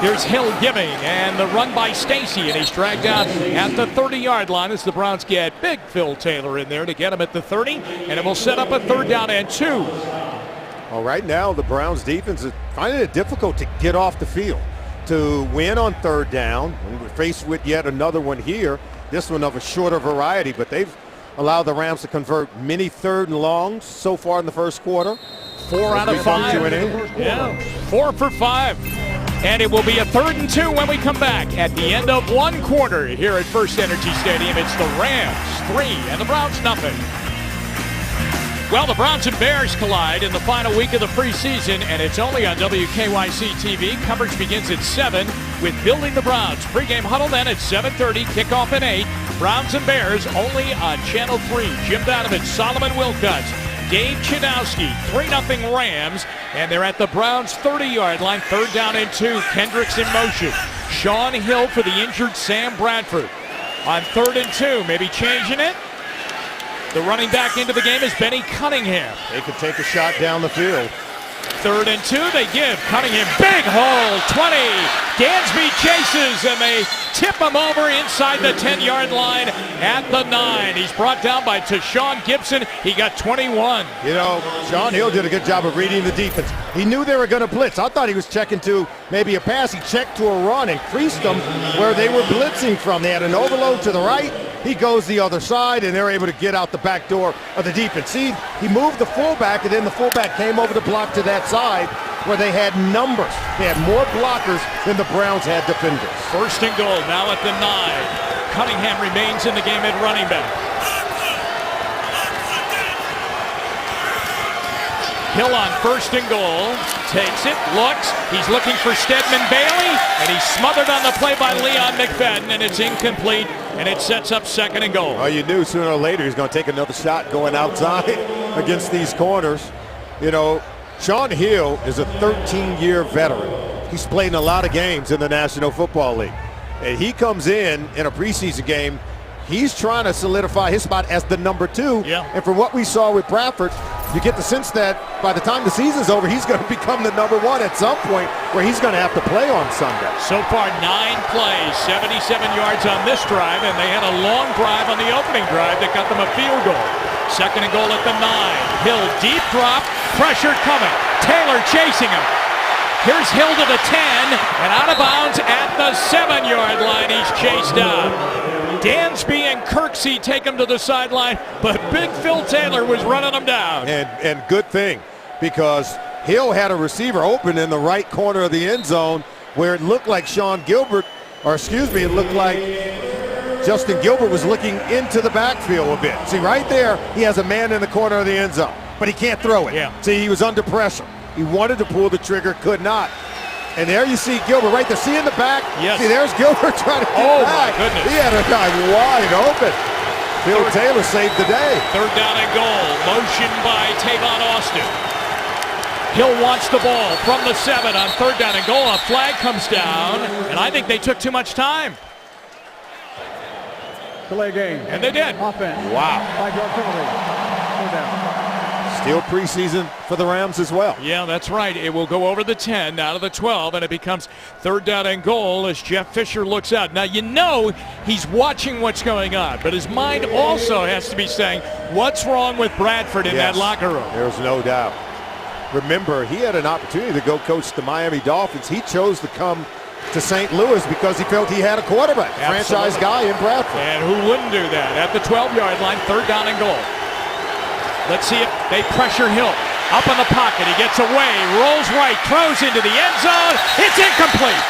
Here's Hill giving, and the run by Stacy, and he's dragged down at the 30-yard line as the Browns get big Phil Taylor in there to get him at the 30, and it will set up a 3rd down and 2. Well, right now, the Browns defense is finding it difficult to get off the field. To win on 3rd down, and we're faced with yet another one here, this one of a shorter variety, but they've allowed the Rams to convert many 3rd and longs so far in the first quarter. 4 out of 5. Yeah, 4 for 5. And it will be a 3rd and 2 when we come back at the end of 1 quarter here at First Energy Stadium. It's the Rams 3 and the Browns nothing. Well, the Browns and Bears collide in the final week of the preseason, and it's only on WKYC TV. Coverage begins at 7 with Building the Browns. Pre-game huddle then at 7:30, kickoff at 8. Browns and Bears only on Channel 3. Jim Donovan, Solomon Wilcots, Dave Chudowski, 3-0 Rams, and they're at the Browns 30-yard line, 3rd down and 2. Kendricks in motion. Sean Hill for the injured Sam Bradford. On 3rd and 2, maybe changing it. The running back into the game is Benny Cunningham. They could take a shot down the field. 3rd and 2, they give Cunningham big hole, 20. Dansby chases, and they tip him over inside the 10-yard line at the 9. He's brought down by Tashawn Gibson. He got 21. You know, Sean Hill did a good job of reading the defense. He knew they were going to blitz. I thought he was checking to maybe a pass. He checked to a run and creased them where they were blitzing from. They had an overload to the right. He goes the other side, and they're able to get out the back door of the defense. See, he moved the fullback, and then the fullback came over to block to that side where they had numbers. They had more blockers than the Browns had defenders. 1st and goal, now at the 9. Cunningham remains in the game at running back. Hill on 1st and goal, takes it, looks, he's looking for Stedman Bailey, and he's smothered on the play by Leon McFadden, and it's incomplete, and it sets up 2nd and goal. Well, you knew sooner or later he's going to take another shot going outside against these corners. You know, Sean Hill is a 13-year veteran. He's played in a lot of games in the National Football League. And he comes in a preseason game, he's trying to solidify his spot as the number 2. Yeah. And from what we saw with Bradford, you get the sense that by the time the season's over, he's going to become the number 1 at some point where he's going to have to play on Sunday. So far, 9 plays, 77 yards on this drive, and they had a long drive on the opening drive that got them a field goal. 2nd and goal at the 9. Hill deep drop, pressure coming. Taylor chasing him. Here's Hill to the 10, and out of bounds at the 7-yard line. He's chased down. Dansby and Kirksey take him to the sideline, but big Phil Taylor was running him down. And good thing, because Hill had a receiver open in the right corner of the end zone where it looked like it looked like Justin Gilbert was looking into the backfield a bit. See, right there, he has a man in the corner of the end zone, but he can't throw it. Yeah. See, he was under pressure. He wanted to pull the trigger, could not. And there you see Gilbert right there. See in the back? Yes. See, there's Gilbert trying to get My back. goodness. He had a guy wide open. Phil Taylor saved the day. 3rd down and goal. Motion by Tavon Austin. Hill wants the ball from the 7 on 3rd down and goal. A flag comes down, and I think they took too much time. Delay game. And they did. Offense. Wow. 5-yard penalty. 3rd down. Still preseason for the Rams as well. Yeah, that's right. It will go over the 10, out of the 12, and it becomes 3rd down and goal as Jeff Fisher looks out. Now, you know he's watching what's going on, but his mind also has to be saying, what's wrong with Bradford in that locker room? There's no doubt. Remember, he had an opportunity to go coach the Miami Dolphins. He chose to come to St. Louis because he felt he had a quarterback, franchise guy in Bradford. And who wouldn't do that? At the 12-yard line, 3rd down and goal. Let's see if they pressure Hill. Up in the pocket, he gets away, rolls right, throws into the end zone. It's incomplete.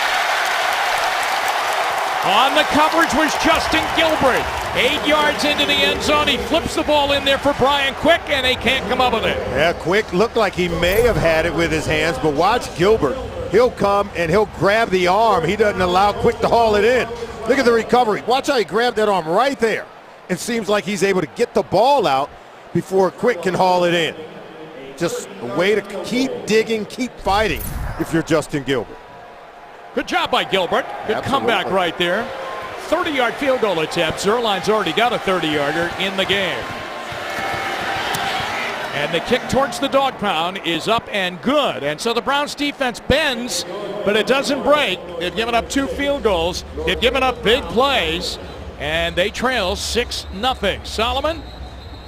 On the coverage was Justin Gilbert. 8 yards into the end zone. He flips the ball in there for Brian Quick, and they can't come up with it. Yeah, Quick looked like he may have had it with his hands, but watch Gilbert. He'll come and he'll grab the arm. He doesn't allow Quick to haul it in. Look at the recovery. Watch how he grabbed that arm right there. It seems like he's able to get the ball out before Quick can haul it in. Just a way to keep digging, keep fighting. if you're Justin Gilbert. Good job by Gilbert. Good Absolutely. comeback right there. 30-yard field goal attempt. Zuerlein's already got a 30-yarder in the game. And the kick towards the dog pound is up and good. And so the Browns defense bends, but it doesn't break. They've given up 2 field goals. They've given up big plays, and they trail 6-0. Solomon,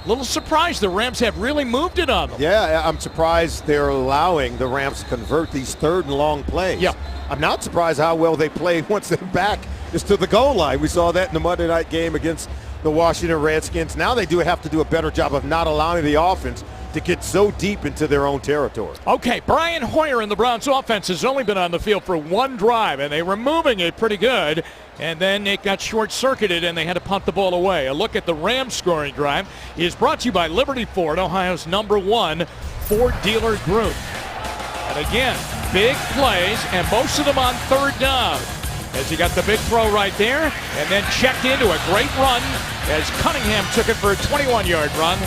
a little surprised the Rams have really moved it on them. Yeah, I'm surprised they're allowing the Rams to convert these 3rd and long plays. Yeah. I'm not surprised how well they played once they're back is to the goal line. We saw that in the Monday night game against the Washington Redskins. Now they do have to do a better job of not allowing the offense to get so deep into their own territory. Okay, Brian Hoyer and the Browns offense has only been on the field for 1 drive, and they were moving it pretty good, and then it got short-circuited and they had to punt the ball away. A look at the Rams scoring drive is brought to you by Liberty Ford, Ohio's #1 Ford dealer group. And again, big plays, and most of them on 3rd down. As you got the big throw right there, and then checked into a great run as Cunningham took it for a 21-yard run.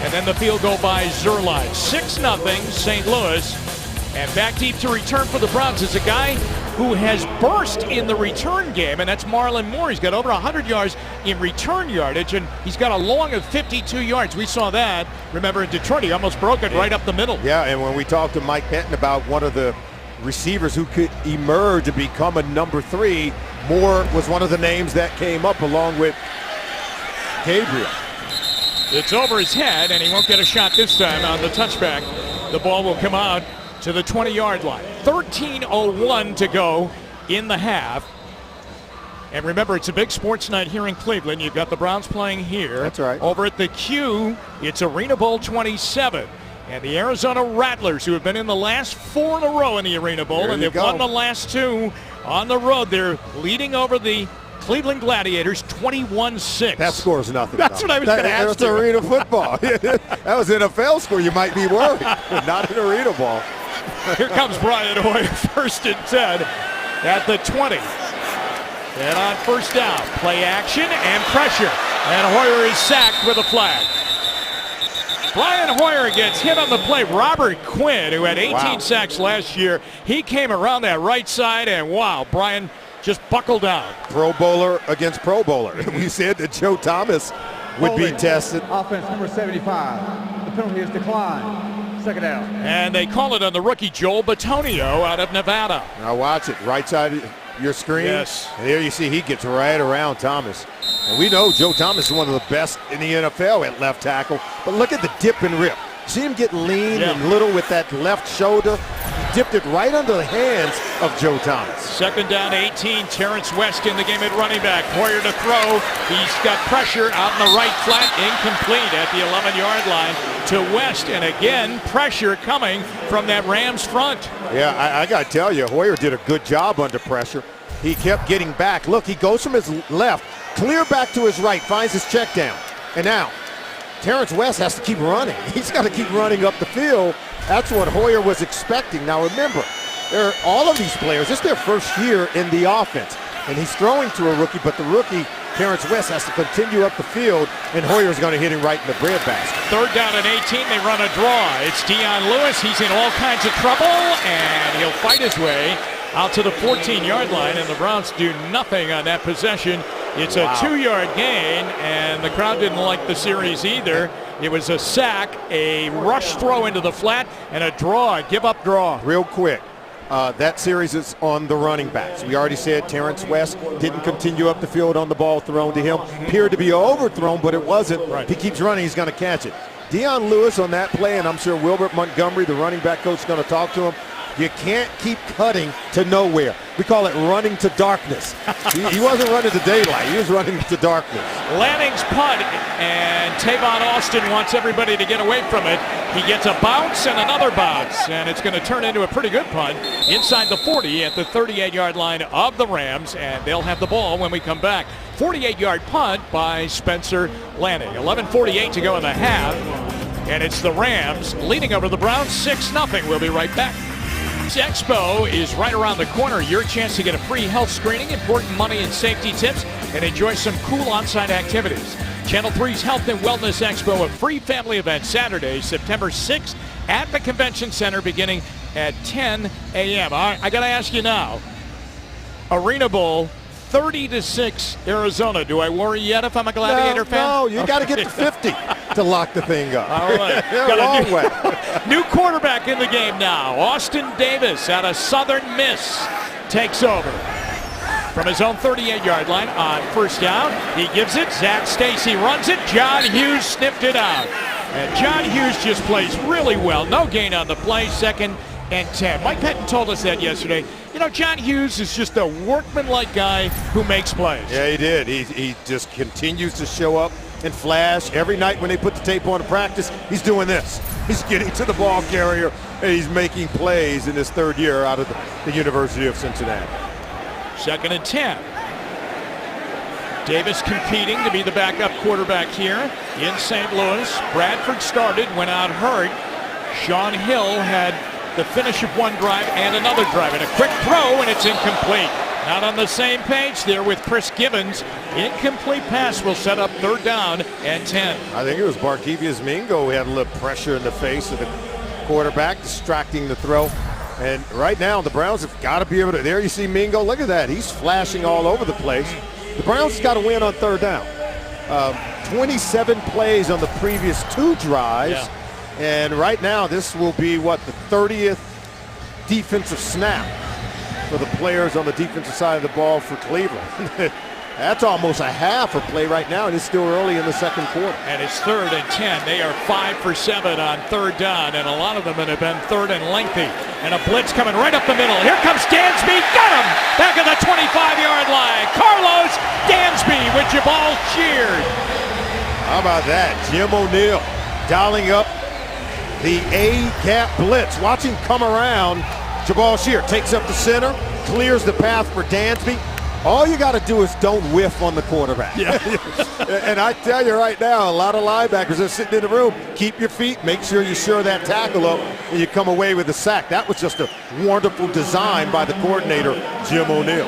And then the field goal by Zuerlein. 6-0 St. Louis. And back deep to return for the Browns is a guy who has burst in the return game, and that's Marlon Moore. He's got over 100 yards in return yardage, and he's got a long of 52 yards. We saw that, remember, in Detroit. He almost broke it right up the middle. Yeah, and when we talked to Mike Benton about one of the receivers who could emerge and become a number 3, Moore was one of the names that came up along with Gabriel. It's over his head, and he won't get a shot this time on the touchback. The ball will come out to the 20-yard line. 13:01 to go in the half. And remember, it's a big sports night here in Cleveland. You've got the Browns playing here. That's right. Over at the Q, it's Arena Bowl 27. And the Arizona Rattlers, who have been in the last 4 in a row in the Arena Bowl, There and you they've go. won the last 2 on the road. They're leading over the Cleveland Gladiators 21-6. That score's nothing. That's what I was gonna ask That's you. arena football. That was NFL score. You might be worried. Not an arena ball. Here comes Brian Hoyer, 1st and 10 at the 20. And on 1st down, play action and pressure. And Hoyer is sacked with a flag. Brian Hoyer gets hit on the play. Robert Quinn, who had 18 Wow. sacks last year, he came around that right side, and wow, Brian just buckled down. Pro Bowler against Pro Bowler. We said that Joe Thomas would be Holding. tested. Offense number 75. The penalty is declined. 2nd down. And they call it on the rookie Joel Bitonio out of Nevada. Now watch it. Right side of your screen. Yes. And there you see he gets right around Thomas. And we know Joe Thomas is one of the best in the NFL at left tackle. But look at the dip and rip. See him get lean Yeah. and little with that left shoulder. He dipped it right under the hands of Joe Thomas. 2nd down, 18. Terrence West in the game at running back. Hoyer to throw. He's got pressure out in the right flat. Incomplete at the 11-yard line to West. And again, pressure coming from that Rams front. Yeah, I got to tell you, Hoyer did a good job under pressure. He kept getting back. Look, he goes from his left, clear back to his right, finds his check down. And now, Terrence West has to keep running. He's got to keep running up the field. That's what Hoyer was expecting. Now remember, all of these players, it's their first year in the offense. And he's throwing to a rookie, but the rookie, Terrence West, has to continue up the field, and Hoyer's going to hit him right in the breadbasket. 3rd down and 18. They run a draw. It's Dion Lewis. He's in all kinds of trouble, and he'll fight his way out to the 14-yard line, and the Browns do nothing on that possession. It's a 2-yard gain, and the crowd didn't like the series either. It was a sack, a rush throw into the flat, and a draw, a give-up draw. Real quick, that series is on the running backs. We already said Terrence West didn't continue up the field on the ball thrown to him. Appeared to be overthrown, but it wasn't. Right. He keeps running, he's going to catch it. Dion Lewis on that play, and I'm sure Wilbert Montgomery, the running back coach, is going to talk to him. You can't keep cutting to nowhere. We call it running to darkness. He wasn't running to daylight. He was running to darkness. Lanning's punt, and Tavon Austin wants everybody to get away from it. He gets a bounce and another bounce, and it's going to turn into a pretty good punt inside the 40 at the 38-yard line of the Rams, and they'll have the ball when we come back. 48-yard punt by Spencer Lanning. 11:48 to go in the half, and it's the Rams leading over the Browns 6-0. We'll be right back. Expo is right around the corner. Your chance to get a free health screening, important money and safety tips, and enjoy some cool on-site activities. Channel 3's Health and Wellness Expo, a free family event Saturday, September 6th at the Convention Center beginning at 10 a.m. All right, I got to ask you now. Arena Bowl, 30-6 Arizona. Do I worry yet if I'm a Gladiator fan? No, you got to get to 50 to lock the thing up. All right. Got a long way. New quarterback in the game now. Austin Davis out of Southern Miss takes over from his own 38-yard line on first down. He gives it. Zach Stacy runs it. John Hughes sniffed it out. And John Hughes just plays really well. No gain on the play. 2nd and 10. Mike Pettin told us that yesterday. You know, John Hughes is just a workman-like guy who makes plays. Yeah, he did. He just continues to show up and flash. Every night when they put the tape on in practice, he's doing this. He's getting to the ball carrier, and he's making plays in his 3rd year out of the University of Cincinnati. 2nd and 10. Davis competing to be the backup quarterback here in St. Louis. Bradford started, went out hurt. Sean Hill had the finish of one drive and another drive, and a quick throw, and it's incomplete. Not on the same page there with Chris Gibbons. Incomplete pass will set up 3rd down and 10. I think it was Barkevius Mingo who had a little pressure in the face of the quarterback, distracting the throw. And right now, the Browns have got to be able to. There you see Mingo. Look at that. He's flashing all over the place. The Browns got to win on 3rd down. 27 plays on the previous 2 drives. Yeah. And right now, this will be, the 30th defensive snap for the players on the defensive side of the ball for Cleveland. That's almost a half a play right now, and it's still early in the 2nd quarter. And it's 3rd and 10. They are 5 for 7 on 3rd down, and a lot of them have been 3rd and lengthy. And a blitz coming right up the middle. Here comes Dansby. Got him! Back at the 25-yard line. Carlos Dansby with Jabal Sheard. How about that? Jim O'Neill dialing up the A-gap blitz. Watch him come around. Jabal Sheard takes up the center, clears the path for Dansby. All you got to do is don't whiff on the quarterback. Yeah. And I tell you right now, a lot of linebackers are sitting in the room. Keep your feet, make sure you shore that tackle up, and you come away with a sack. That was just a wonderful design by the coordinator, Jim O'Neill.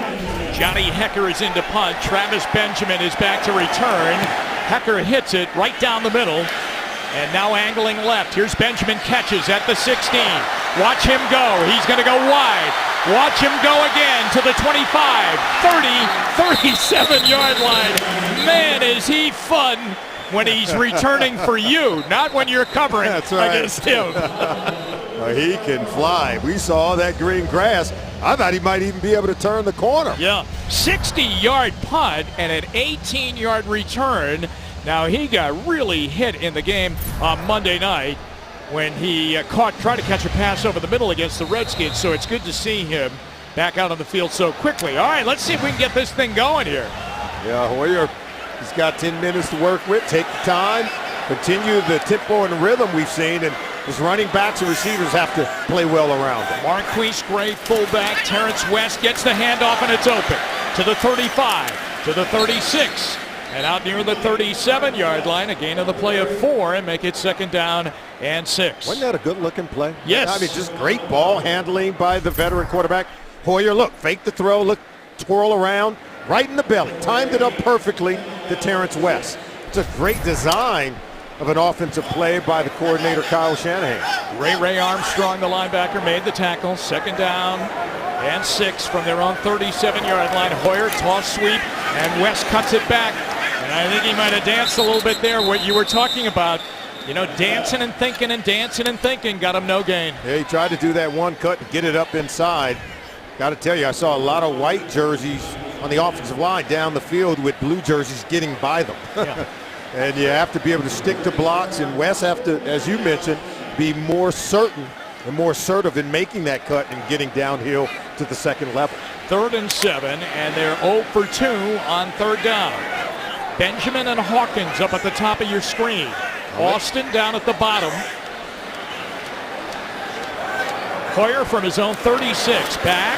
Johnny Hekker is in to punt. Travis Benjamin is back to return. Hekker hits it right down the middle. And now angling left. Here's Benjamin, catches at the 16. Watch him go. He's going to go wide. Watch him go again to the 25, 30, 37-yard line. Man, is he fun when he's returning for you, not when you're covering against him. He can fly. We saw that green grass. I thought he might even be able to turn the corner. Yeah, 60-yard punt and an 18-yard return. Now, he got really hit in the game on Monday night when he tried to catch a pass over the middle against the Redskins, so it's good to see him back out on the field so quickly. All right, let's see if we can get this thing going here. Yeah, Hoyer, he's got 10 minutes to work with. Take the time, continue the tempo and rhythm we've seen, and his running backs and receivers have to play well around him. Marquise Gray, fullback. Terrence West gets the handoff, and it's open to the 35, to the 36. And out near the 37-yard line, a gain of the play of 4, and make it 2nd down and 6. Wasn't that a good-looking play? Yes. I mean, just great ball handling by the veteran quarterback. Hoyer, look, fake the throw, look, twirl around, right in the belly. Timed it up perfectly to Terrence West. It's a great design of an offensive play by the coordinator, Kyle Shanahan. Ray Armstrong, the linebacker, made the tackle. 2nd down and 6 from their own 37-yard line. Hoyer, toss sweep, and West cuts it back. And I think he might have danced a little bit there, what you were talking about. You know, dancing and thinking and dancing and thinking, got him no gain. Yeah, he tried to do that one cut and get it up inside. Got to tell you, I saw a lot of white jerseys on the offensive line down the field with blue jerseys getting by them. Yeah. And you have to be able to stick to blocks, and West have to, as you mentioned, be more certain and more assertive in making that cut and getting downhill to the 2nd level. 3rd and 7, and they're 0 for 2 on 3rd down. Benjamin and Hawkins up at the top of your screen. Austin down at the bottom. Hoyer from his own 36. Back,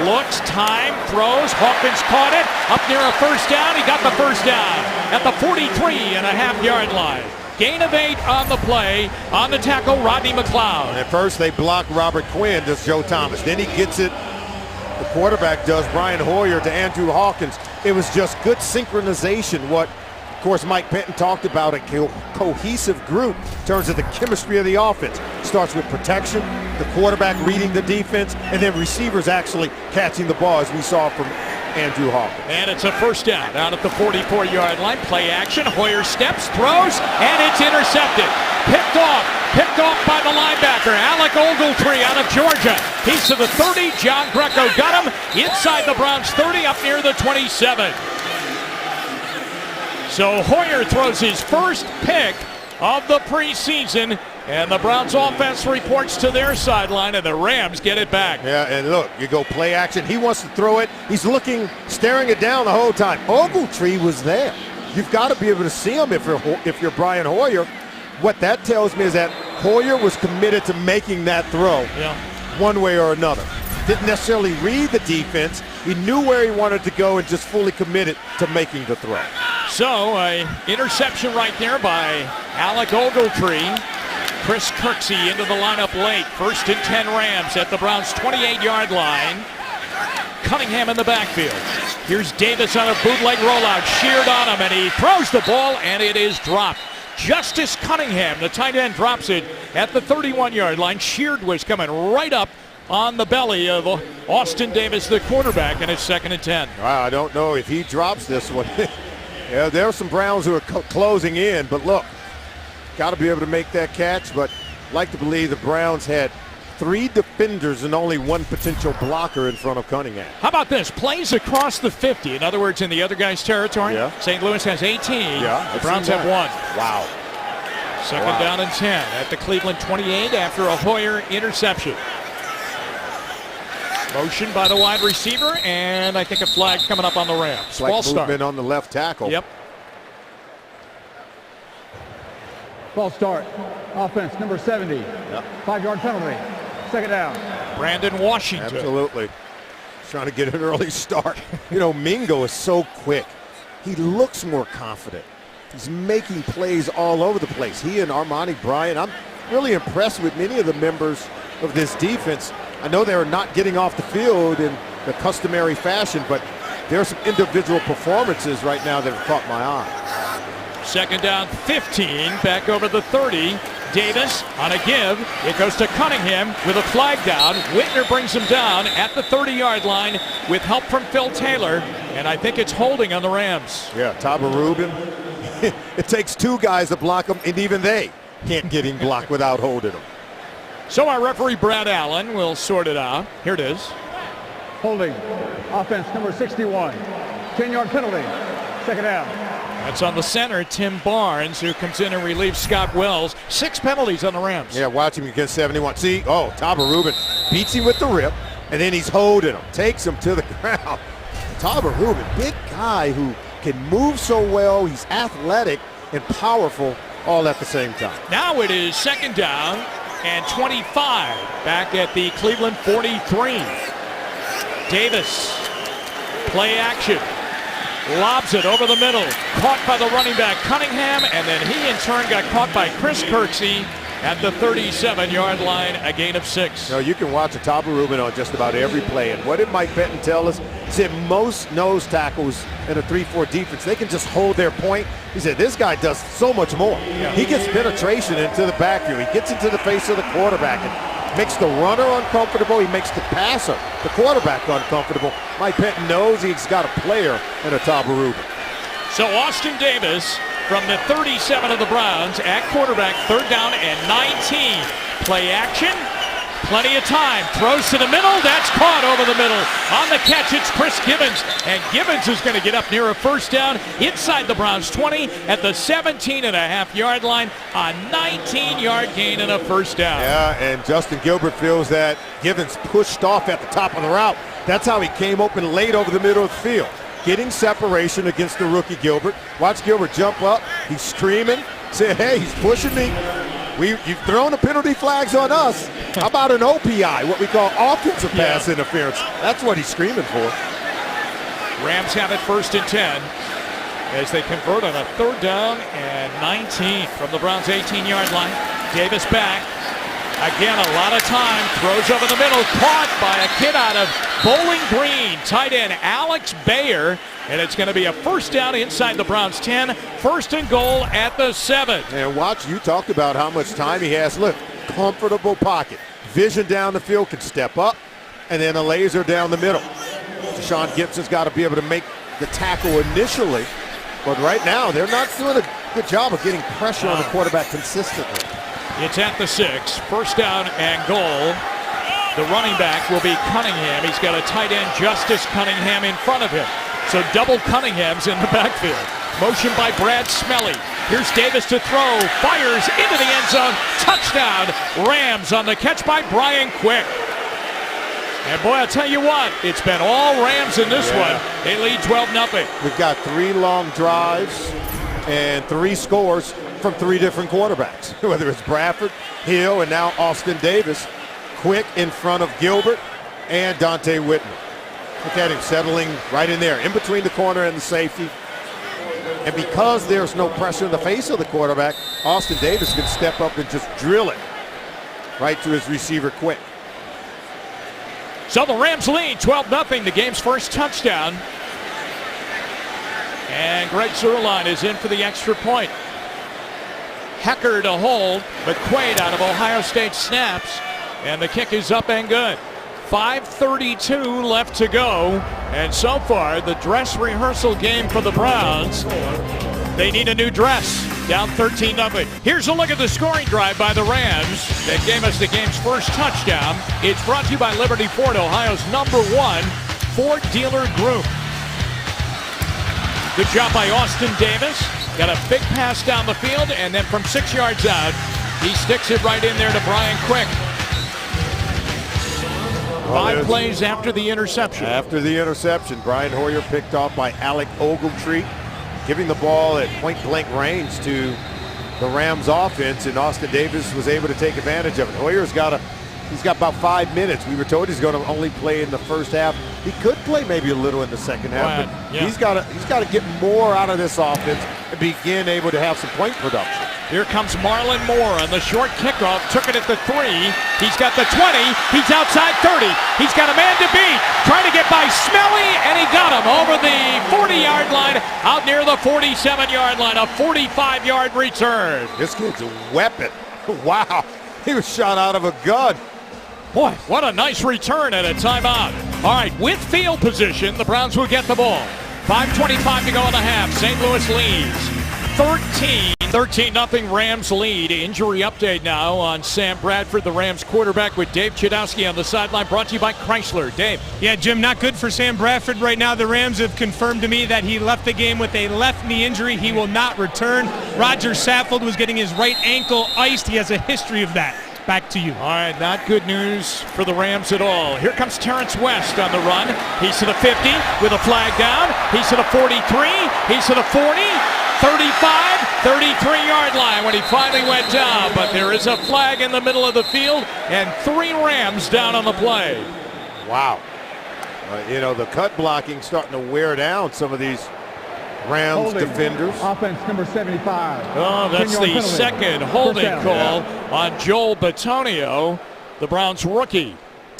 looks, time, throws. Hawkins caught it. Up near a 1st down. He got the 1st down at the 43.5-yard line. Gain of 8 on the play. On the tackle, Rodney McLeod. And at first they block Robert Quinn, does Joe Thomas. Then he gets it, the quarterback does, Brian Hoyer to Andrew Hawkins. It was just good synchronization. What, of course, Mike Pettin talked about, a cohesive group in terms of the chemistry of the offense. starts with protection, the quarterback reading the defense, and then receivers actually catching the ball, as we saw from Andrew Hawkins. And it's a first down out at the 44-yard line. Play action. Hoyer steps, throws, and it's intercepted. Picked off by the linebacker, Alec Ogletree out of Georgia. He's to the 30. John Greco got him inside the Browns 30, up near the 27. So Hoyer throws his first pick of the preseason, and the Browns offense reports to their sideline, and the Rams get it back. Yeah, and look, you go play action. He wants to throw it. He's looking, staring it down the whole time. Ogletree was there. You've got to be able to see him if you're Brian Hoyer. What that tells me is that Hoyer was committed to making that throw one way or another. Didn't necessarily read the defense. He knew where he wanted to go and just fully committed to making the throw. So, an interception right there by Alec Ogletree. Chris Kirksey into the lineup late. 1st and 10 Rams at the Browns' 28-yard line. Cunningham in the backfield. Here's Davis on a bootleg rollout. Sheared on him, and he throws the ball, and it is dropped. Justice Cunningham, the tight end, drops it at the 31-yard line. Sheared was coming right up on the belly of Austin Davis, the quarterback, and it's 2nd and 10. Wow, I don't know if he drops this one. Yeah, there are some Browns who are closing in, but look, got to be able to make that catch. But I'd like to believe the Browns had 3 defenders and only 1 potential blocker in front of Cunningham. How about this? Plays across the 50. In other words, in the other guy's territory. Yeah. St. Louis has 18. Yeah, The Browns have 1. Wow. 2nd down and 10 at the Cleveland 28 after a Hoyer interception. Motion by the wide receiver, and I think a flag coming up on the Rams. Like False start. movement on the left tackle. Yep. False start. Offense, number 70. 5-yard penalty. 2nd down. Brandon Washington. Absolutely. Trying to get an early start. You know, Mingo is so quick. He looks more confident. He's making plays all over the place. He and Armani Bryant, I'm really impressed with many of the members of this defense. I know they're not getting off the field in the customary fashion, but there are some individual performances right now that have caught my eye. 2nd down, 15, back over the 30. Davis on a give. It goes to Cunningham with a flag down. Whitner brings him down at the 30-yard line with help from Phil Taylor, and I think it's holding on the Rams. Yeah, Taba Rubin. It takes 2 guys to block him, and even they can't get him blocked without holding him. So our referee, Brad Allen, will sort it out. Here it is. Holding. Offense, number 61. 10-yard penalty. 2nd down. That's on the center, Tim Barnes, who comes in and relieves Scott Wells. 6 penalties on the Rams. Yeah, watch him against 71. See, Taba Rubin beats him with the rip, and then he's holding him, takes him to the ground. Taba Rubin, big guy who can move so well. He's athletic and powerful all at the same time. Now it is 2nd down and 25 back at the Cleveland 43. Davis, play action. Lobs it over the middle. Caught by the running back Cunningham, and then he in turn got caught by Chris Kirksey at the 37-yard line, a gain of 6. You can watch a Taba Rubin on just about every play. And what did Mike Benton tell us? He said most nose tackles in a 3-4 defense, they can just hold their point. He said this guy does so much more. Yeah. He gets penetration into the backfield. He gets into the face of the quarterback and makes the runner uncomfortable. He makes the passer, the quarterback, uncomfortable. Mike Benton knows he's got a player in a Taba Rubin. So Austin Davis from the 37 of the Browns at quarterback, 3rd down and 19. Play action, plenty of time. Throws to the middle, that's caught over the middle. On the catch, it's Chris Gibbons, and Gibbons is going to get up near a 1st down inside the Browns 20 at the 17.5-yard line. A 19-yard gain and a 1st down. Yeah, and Justin Gilbert feels that Gibbons pushed off at the top of the route. That's how he came open late over the middle of the field. Getting separation against the rookie Gilbert. Watch Gilbert jump up. He's screaming. Say, hey, he's pushing me. You've thrown the penalty flags on us. How about an OPI, what we call offensive pass interference? That's what he's screaming for. Rams have it 1st and 10 as they convert on a 3rd down and 19 from the Browns' 18-yard line. Davis back. Again, a lot of time. Throws over the middle. Caught by a kid out of Bowling Green. Tight end Alex Bayer. And it's going to be a 1st down inside the Browns 10. 1st and goal at the 7. And watch, you talked about how much time he has. Look, comfortable pocket. Vision down the field, can step up, and then a laser down the middle. Deshaun Gibson's got to be able to make the tackle initially, but right now they're not doing a good job of getting pressure on the quarterback consistently. It's at the 6, first down and goal. The running back will be Cunningham. He's got a tight end, Justice Cunningham, in front of him. So double Cunningham's in the backfield. Motion by Brad Smelly. Here's Davis to throw. Fires into the end zone. Touchdown. Rams on the catch by Brian Quick. And boy, I'll tell you what, it's been all Rams in this one. They lead 12-0. We've got 3 long drives and 3 scores from 3 different quarterbacks, whether it's Bradford, Hill, and now Austin Davis. Quick in front of Gilbert and Dante Whitman. Look at him settling right in there, in between the corner and the safety. And because there's no pressure in the face of the quarterback, Austin Davis can step up and just drill it right to his receiver Quick. So the Rams lead 12-0, the game's first touchdown. And Greg Zuerlein is in for the extra point. Hecker to hold, McQuaid out of Ohio State snaps, and the kick is up and good. 5:32 left to go, and so far the dress rehearsal game for the Browns. They need a new dress. Down 13-0. Here's a look at the scoring drive by the Rams that gave us the game's first touchdown. It's brought to you by Liberty Ford, Ohio's #1 Ford dealer group. Good job by Austin Davis. Got a big pass down the field, and then from 6 yards out, he sticks it right in there to Brian Quick. 5 plays after the interception. After the interception, Brian Hoyer picked off by Alec Ogletree, giving the ball at point-blank range to the Rams offense, and Austin Davis was able to take advantage of it. Hoyer's got about 5 minutes. We were told he's going to only play in the first half. He could play maybe a little in the second half, but he's got to get more out of this offense and begin able to have some point production. Here comes Marlon Moore on the short kickoff. Took it at the 3. He's got the 20. He's outside 30. He's got a man to beat. Trying to get by Smelly, and he got him over the 40-yard line, out near the 47-yard line. A 45-yard return. This kid's a weapon. Wow. He was shot out of a gun. Boy, what a nice return at a timeout. All right, with field position, the Browns will get the ball. 5:25 to go in the half. St. Louis leads 13-0 Rams lead. Injury update now on Sam Bradford, the Rams quarterback, with Dave Chudowski on the sideline, brought to you by Chrysler. Dave. Yeah, Jim, not good for Sam Bradford right now. The Rams have confirmed to me that he left the game with a left knee injury. He will not return. Roger Saffold was getting his right ankle iced. He has a history of that. Back to you. All right, not good news for the Rams at all. Here comes Terrence West on the run. He's to the 50 with a flag down. He's to the 43. He's to the 40. 35, 33-yard line when he finally went down. But there is a flag in the middle of the field, and 3 Rams down on the play. Wow. The cut blocking starting to wear down some of these Rams defenders. Offense number 75. Oh, that's the second holding call on Joel Bitonio, the Browns rookie.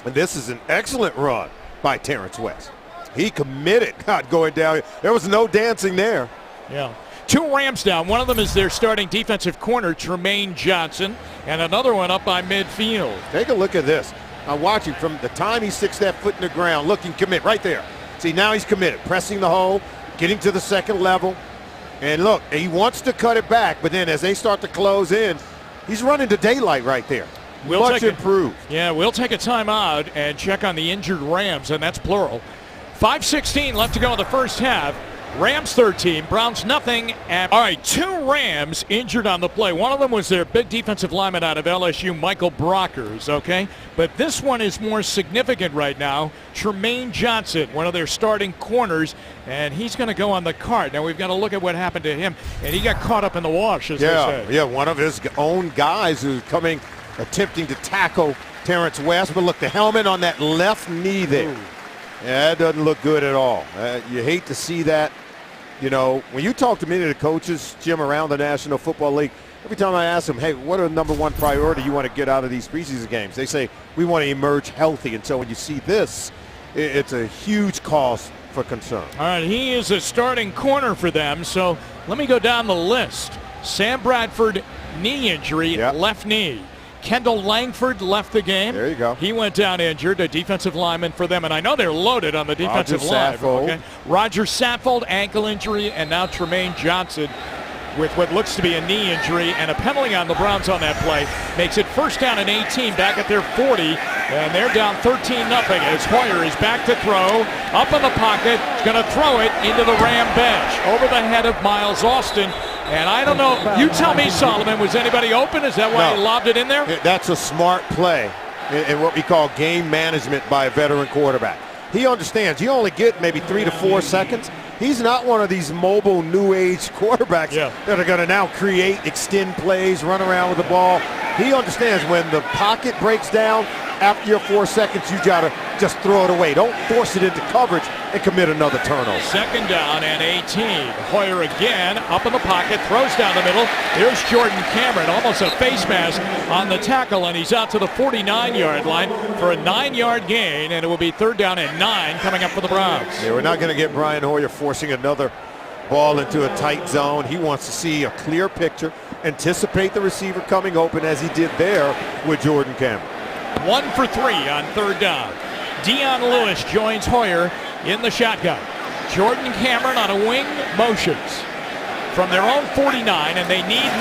And this is an excellent run by Terrence West. He committed, not going down. There was no dancing there. Yeah. 2 Rams down. One of them is their starting defensive corner, Tremaine Johnson, and another one up by midfield. Take a look at this. Now watch him from the time he sticks that foot in the ground. Look, he commit right there. See, now he's committed, pressing the hole, getting to the second level. And look, he wants to cut it back, but then as they start to close in, he's running to daylight right there. Much improved. We'll take a timeout and check on the injured Rams, and that's plural. 5:16 left to go in the first half. Rams 13, Browns nothing. All right, 2 Rams injured on the play. One of them was their big defensive lineman out of LSU, Michael Brockers, okay? But this one is more significant right now. Tremaine Johnson, one of their starting corners, and he's going to go on the cart. Now, we've got to look at what happened to him, and he got caught up in the wash, as they say. Yeah, one of his own guys who's coming, attempting to tackle Terrence West. But look, the helmet on that left knee there. Ooh. Yeah, that doesn't look good at all. You hate to see that. When you talk to many of the coaches, Jim, around the National Football League, every time I ask them, hey, what are the #1 priority you want to get out of these preseason games? They say, we want to emerge healthy. And so when you see this, it's a huge cause for concern. All right, he is a starting corner for them. So let me go down the list. Sam Bradford, knee injury, left knee. Kendall Langford left the game. There you go. He went down injured, a defensive lineman for them, and I know they're loaded on the defensive line. Saffold. Roger Saffold, ankle injury, and now Tremaine Johnson with what looks to be a knee injury, and a penalty on the Browns on that play makes it first down and 18 back at their 40, and they're down 13-0 as Hoyer is back to throw, up in the pocket, going to throw it into the Ram bench, over the head of Miles Austin. And I don't know, you tell me, Solomon, was anybody open? Is that why he lobbed it in there? That's a smart play in what we call game management by a veteran quarterback. He understands you only get maybe 3 to 4 seconds. He's not one of these mobile new age quarterbacks that are going to now create, extend plays, run around with the ball. He understands when the pocket breaks down, after your 4 seconds, you got to just throw it away. Don't force it into coverage and commit another turnover. Second down and 18. Hoyer again up in the pocket, throws down the middle. Here's Jordan Cameron, almost a face mask on the tackle, and he's out to the 49-yard line for a 9-yard gain, and it will be third down and 9 coming up for the Browns. Yeah, we're not going to get Brian Hoyer forcing another ball into a tight zone. He wants to see a clear picture, anticipate the receiver coming open as he did there with Jordan Cameron. 1 for 3 on third down. Dion Lewis joins Hoyer in the shotgun. Jordan Cameron on a wing motions from their own 49, and they need 9.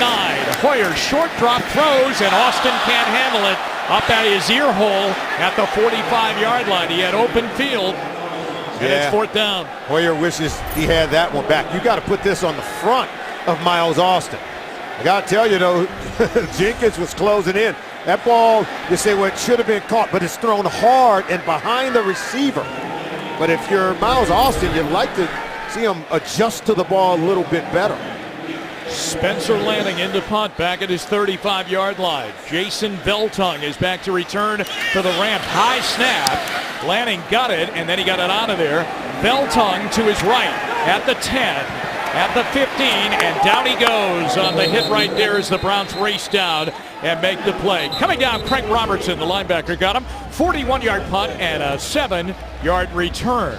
Hoyer short drop throws, and Austin can't handle it up at his ear hole at the 45-yard line. He had open field, and it's fourth down. Hoyer wishes he had that one back. You got to put this on the front of Miles Austin. I got to tell you, though, Jenkins was closing in. That ball, you say, well, it should have been caught, but it's thrown hard and behind the receiver. But if you're Miles Austin, you'd like to see him adjust to the ball a little bit better. Spencer Lanning into punt back at his 35-yard line. Jason Beltung is back to return for the ramp. High snap. Lanning got it, and then he got it out of there. Beltung to his right at the 10. At the 15, and down he goes on the hit right there as the Browns race down and make the play. Coming down, Craig Robertson, the linebacker, got him. 41-yard punt and a 7-yard return.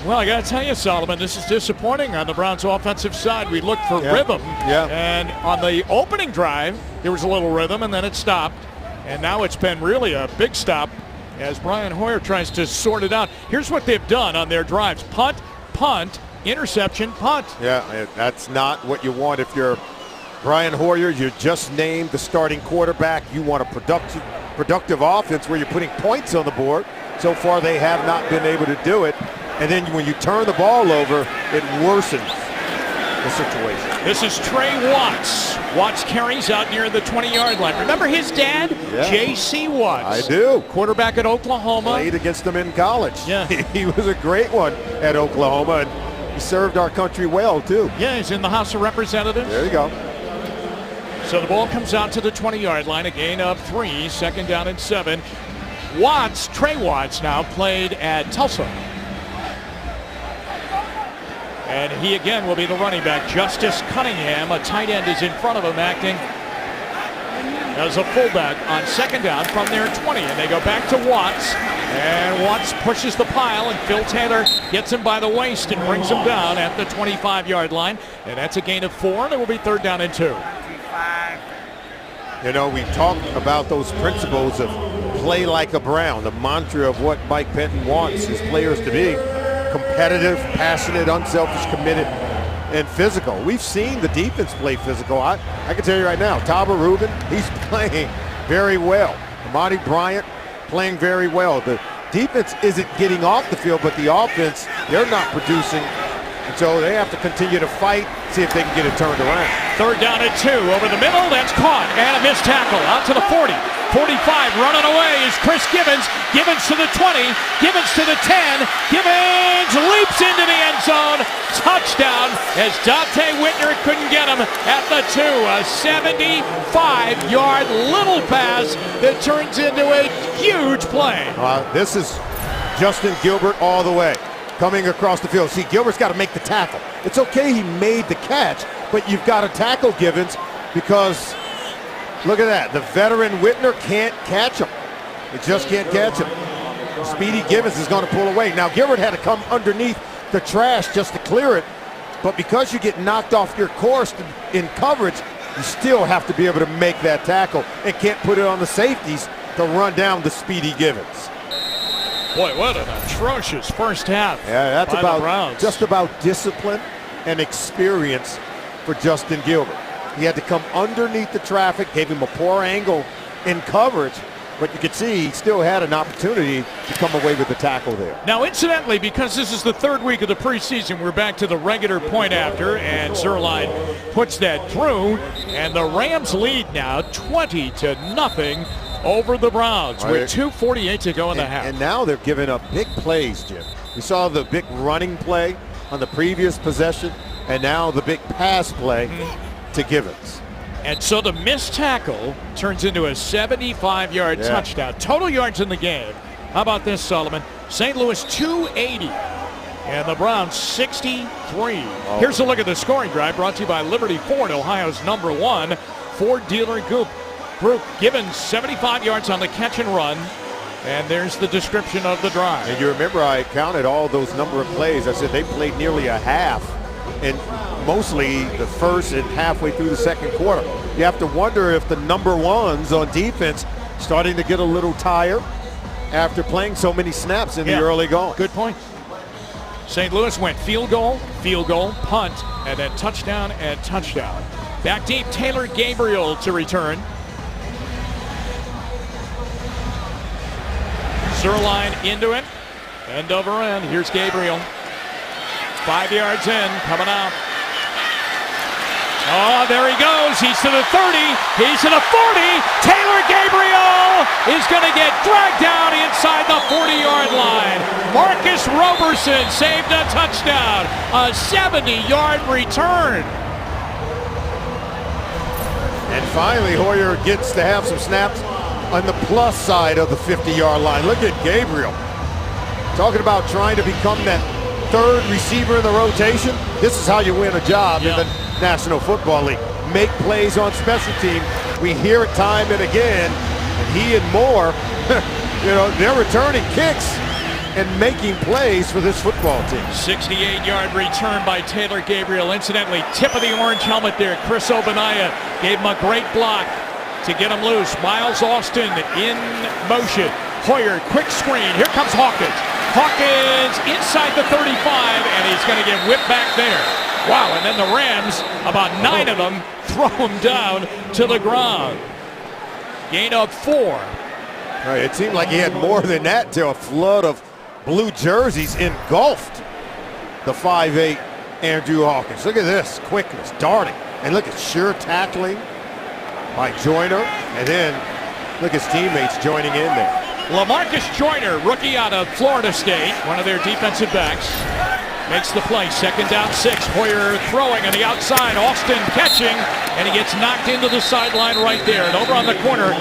Well, I got to tell you, Solomon, this is disappointing on the Browns' offensive side. We looked for rhythm, and on the opening drive, there was a little rhythm, and then it stopped. And now it's been really a big stop as Brian Hoyer tries to sort it out. Here's what they've done on their drives. Punt, punt, interception, punt. Yeah, that's not what you want if you're Brian Hoyer. You're just named the starting quarterback. You want a productive offense where you're putting points on the board. So far, they have not been able to do it. And then when you turn the ball over, it worsens the situation. This is Trey Watts. Watts carries out near the 20-yard line. Remember his dad? J.C. Watts. I do. Quarterback at Oklahoma. Played against him in college. Yeah. He was a great one at Oklahoma. And he served our country well, too. Yeah, he's in the House of Representatives. There you go. So the ball comes out to the 20-yard line, a gain of 3, second down and 7. Watts, Trey Watts now played at Tulsa. And he again will be the running back. Justice Cunningham, a tight end, is in front of him acting as a fullback on second down from their 20. And they go back to Watts. And Watts pushes the pile, and Phil Taylor gets him by the waist and brings him down at the 25-yard line. And that's a gain of 4, and it will be third down and 2. You know, we talked about those principles of play like a Brown, the mantra of what Mike Penton wants his players to be. Competitive, passionate, unselfish, committed, and physical. We've seen the defense play physical. I can tell you right now, Taba Rubin, he's playing very well. Amani Bryant playing very well. The defense isn't getting off the field, but the offense, they're not producing. And so they have to continue to fight, see if they can get it turned around. Third down and 2 over the middle. That's caught, and a missed tackle out to the 40. 45 running away is Chris Gibbons. Gibbons to the 20. Gibbons to the 10. Gibbons leaps into the end zone. Touchdown as Dante Whitner couldn't get him at the 2. A 75-yard little pass that turns into a huge play. This is Justin Gilbert all the way. Coming across the field. See, Gilbert's got to make the tackle. It's okay he made the catch, but you've got to tackle Gibbons because look at that. The veteran Whitner can't catch him. He just can't catch him. Speedy Gibbons is going to pull away. Now, Gilbert had to come underneath the trash just to clear it, but because you get knocked off your course in coverage, you still have to be able to make that tackle and can't put it on the safeties to run down the speedy Givens. Boy, what an atrocious first half. Yeah, that's by the Browns. about just about discipline and experience for Justin Gilbert. He had to come underneath the traffic, gave him a poor angle in coverage, but you could see he still had an opportunity to come away with the tackle there. Now, incidentally, because this is the third week of the preseason, we're back to the regular point after, and Zuerlein puts that through, and the Rams lead now 20-0 over the Browns with 2:48 to go in the half. And now they're giving up big plays, Jim. We saw the big running play on the previous possession, and now the big pass play to Givens. And so the missed tackle turns into a 75-yard touchdown. Total yards in the game. How about this, Solomon? St. Louis 280 and the Browns 63. Oh. Here's a look at the scoring drive brought to you by Liberty Ford, Ohio's #1 Ford dealer group. Givens 75 yards on the catch and run. And there's the description of the drive. And you remember I counted all those number of plays. I said they played nearly a half, and mostly the first and halfway through the second quarter. You have to wonder if the number ones on defense starting to get a little tired after playing so many snaps in the early going. Good point. St. Louis went field goal, punt, and then touchdown and touchdown. Back deep, Taylor Gabriel to return. Zuerlein into it, end over end. Here's Gabriel. 5 yards in, coming out. Oh, there he goes. He's to the 30. He's to the 40. Taylor Gabriel is going to get dragged down inside the 40-yard line. Marcus Roberson saved a touchdown. A 70-yard return. And finally, Hoyer gets to have some snaps on the plus side of the 50-yard line. Look at Gabriel. Talking about trying to become that third receiver in the rotation. This is how you win a job in the National Football League. Make plays on special team. We hear it time and again. And he and Moore, they're returning kicks and making plays for this football team. 68-yard return by Taylor Gabriel. Incidentally, tip of the orange helmet there. Chris Ogbonnaya gave him a great block to get him loose. Miles Austin in motion. Hoyer, quick screen. Here comes Hawkins. Hawkins inside the 35, and he's going to get whipped back there. Wow, and then the Rams, about 9 of them, throw him down to the ground. Gain of 4. Right, it seemed like he had more than that till a flood of blue jerseys engulfed the 5'8" Andrew Hawkins. Look at this, quickness, darting, and look at sure tackling by Joyner, and then look at his teammates joining in there. LaMarcus Joyner, rookie out of Florida State, one of their defensive backs, makes the play. 2nd down 6. Hoyer throwing on the outside. Austin catching, and he gets knocked into the sideline right there. And over on the corner,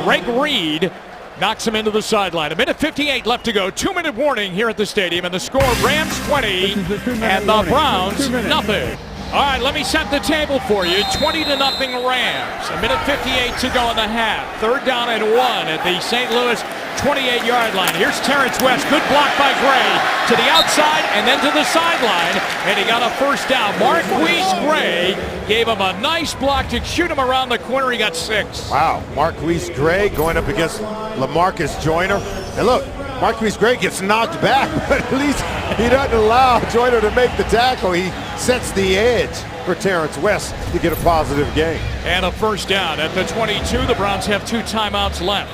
Greg Reed knocks him into the sideline. 1:58 left to go. 2-minute warning here at the stadium, and the score: Rams 20 and the Browns nothing. All right, let me set the table for you. 20-0 Rams. 1:58 to go in the half. 3rd down and 1 at the St. Louis 28-yard line. Here's Terrence West. Good block by Gray to the outside and then to the sideline. And he got a 1st down. Marquise Gray gave him a nice block to shoot him around the corner. He got 6. Wow, Marquise Gray going up against LaMarcus Joyner. And look, Marquise Gray gets knocked back, but at least he doesn't allow Joyner to make the tackle. He sets the edge for Terrence West to get a positive gain. And a 1st down at the 22. The Browns have 2 timeouts left.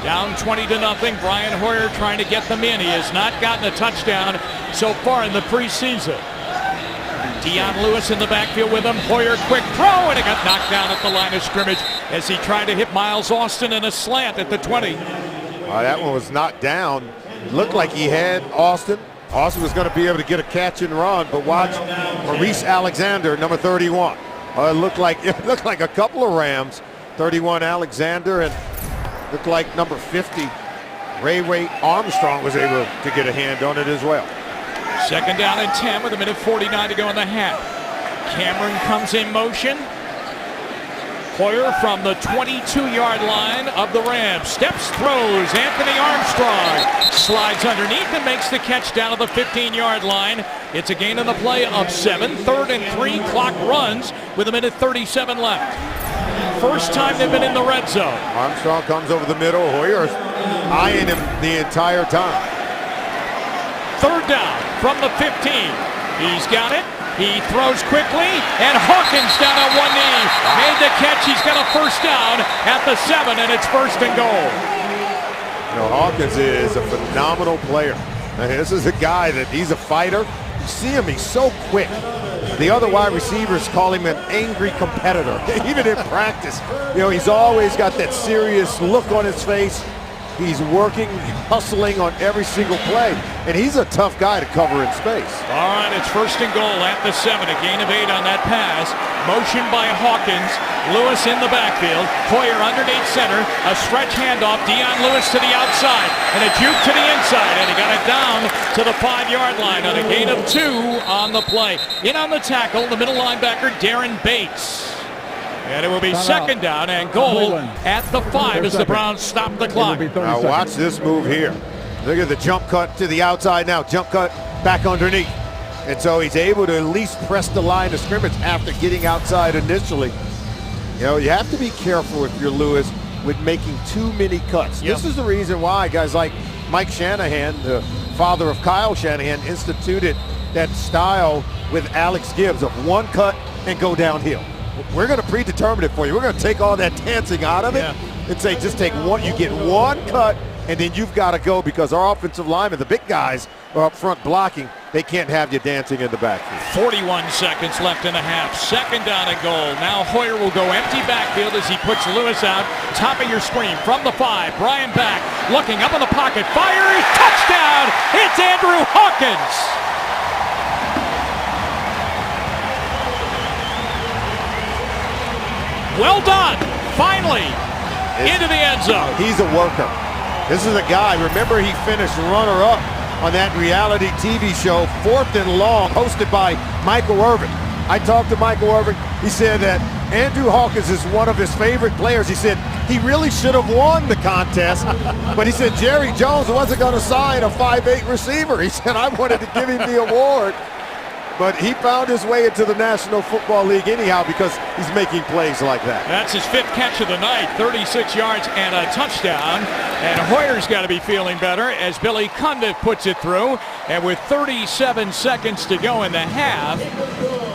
Down 20-0. Brian Hoyer trying to get them in. He has not gotten a touchdown so far in the preseason. Dion Lewis in the backfield with him. Hoyer, quick throw, and it got knocked down at the line of scrimmage as he tried to hit Miles Austin in a slant at the 20. That one was knocked down. Looked like he had Austin. Austin was going to be able to get a catch and run, but watch Maurice Alexander, number 31. It looked like a couple of Rams. 31 Alexander, and looked like number 50 Ray Armstrong was able to get a hand on it as well. 2nd down and 10 with 1:49 to go in the half. Cameron comes in motion. Hoyer from the 22-yard line of the Rams. Steps, throws. Anthony Armstrong slides underneath and makes the catch down to the 15-yard line. It's a gain on the play of 7. 3rd and 3. Clock runs with 1:37 left. First time they've been in the red zone. Armstrong comes over the middle. Hoyer eyeing him the entire time. 3rd down from the 15. He's got it. He throws quickly, and Hawkins down on one knee. Made the catch. He's got a first down at the 7, and it's 1st and goal. You know, Hawkins is a phenomenal player. And this is a guy that he's a fighter. You see him, he's so quick. The other wide receivers call him an angry competitor. Even in practice, you know, he's always got that serious look on his face. He's working, hustling on every single play, and he's a tough guy to cover in space. All right, it's 1st and goal at the 7. A gain of 8 on that pass. Motion by Hawkins. Lewis in the backfield. Hoyer underneath center. A stretch handoff. Dion Lewis to the outside, and a juke to the inside, and he got it down to the 5-yard line on a gain of 2 on the play. In on the tackle, the middle linebacker, Darren Bates. And it will be 2nd down and goal at the 5 as the Browns stop the clock. Now watch this move here. Look at the jump cut to the outside now. Jump cut back underneath. And so he's able to at least press the line of scrimmage after getting outside initially. You know, you have to be careful if you're Lewis with making too many cuts. Yep. This is the reason why guys like Mike Shanahan, the father of Kyle Shanahan, instituted that style with Alex Gibbs of one cut and go downhill. We're going to predetermine it for you. We're going to take all that dancing out of it and say just take one. You get one cut, and then you've got to go because our offensive linemen, the big guys, are up front blocking. They can't have you dancing in the backfield. 41 seconds left in the half. 2nd down and goal. Now Hoyer will go empty backfield as he puts Lewis out. Top of your screen from the 5. Brian back, looking up in the pocket. Fire! Touchdown! It's Andrew Hawkins! Well done. Finally into the end zone. He's a worker. This is a guy, remember he finished runner-up on that reality TV show, 4th and Long, hosted by Michael Irvin. I talked to Michael Irvin. He said that Andrew Hawkins is one of his favorite players. He said he really should have won the contest, but he said Jerry Jones wasn't going to sign a 5'8" receiver. He said, I wanted to give him the award. But he found his way into the National Football League anyhow because he's making plays like that. That's his 5th catch of the night, 36 yards and a touchdown. And Hoyer's got to be feeling better as Billy Cundiff puts it through. And with 37 seconds to go in the half,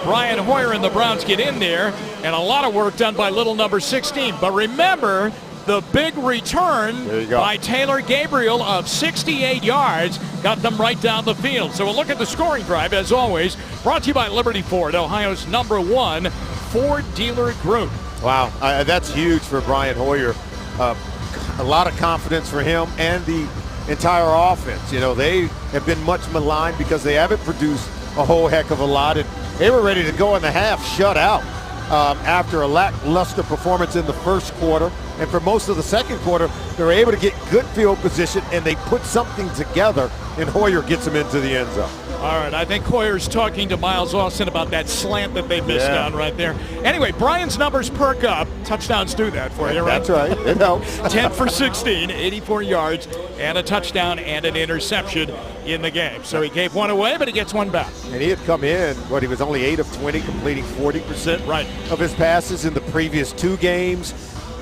Brian Hoyer and the Browns get in there, and a lot of work done by little number 16. But remember, the big return by Taylor Gabriel of 68 yards got them right down the field. So we'll look at the scoring drive, as always, brought to you by Liberty Ford, Ohio's #1 Ford dealer group. Wow, that's huge for Brian Hoyer. A lot of confidence for him and the entire offense. You know, they have been much maligned because they haven't produced a whole heck of a lot, and they were ready to go in the half, shut out. After a lackluster performance in the first quarter. And for most of the second quarter, they were able to get good field position, and they put something together, and Hoyer gets them into the end zone. All right, I think Hoyer's talking to Miles Austin about that slant that they missed on right there. Anyway, Brian's numbers perk up. Touchdowns do that for you, right? That's right. It helps. 10 for 16, 84 yards, and a touchdown and an interception in the game. So he gave one away, but he gets one back. And he had come in, he was only 8 of 20, completing 40% of his passes in the previous 2 games.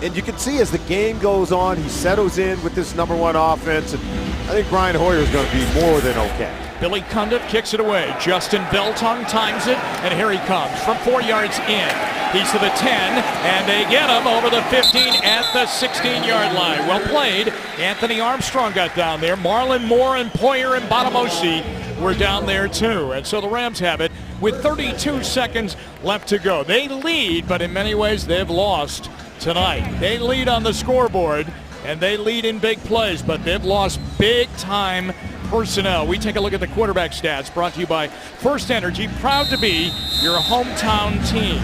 And you can see as the game goes on, he settles in with this #1 offense, and I think Brian Hoyer is going to be more than okay. Billy Cundiff kicks it away. Justin Beltung times it, and here he comes from 4 yards in. He's to the 10, and they get him over the 15 at the 16-yard line. Well played. Anthony Armstrong got down there. Marlon Moore and Poyer and Bonamosi were down there too. And so the Rams have it with 32 seconds left to go. They lead, but in many ways they've lost tonight. They lead on the scoreboard, and they lead in big plays, but they've lost big-time personnel. We take a look at the quarterback stats brought to you by First Energy, proud to be your hometown team.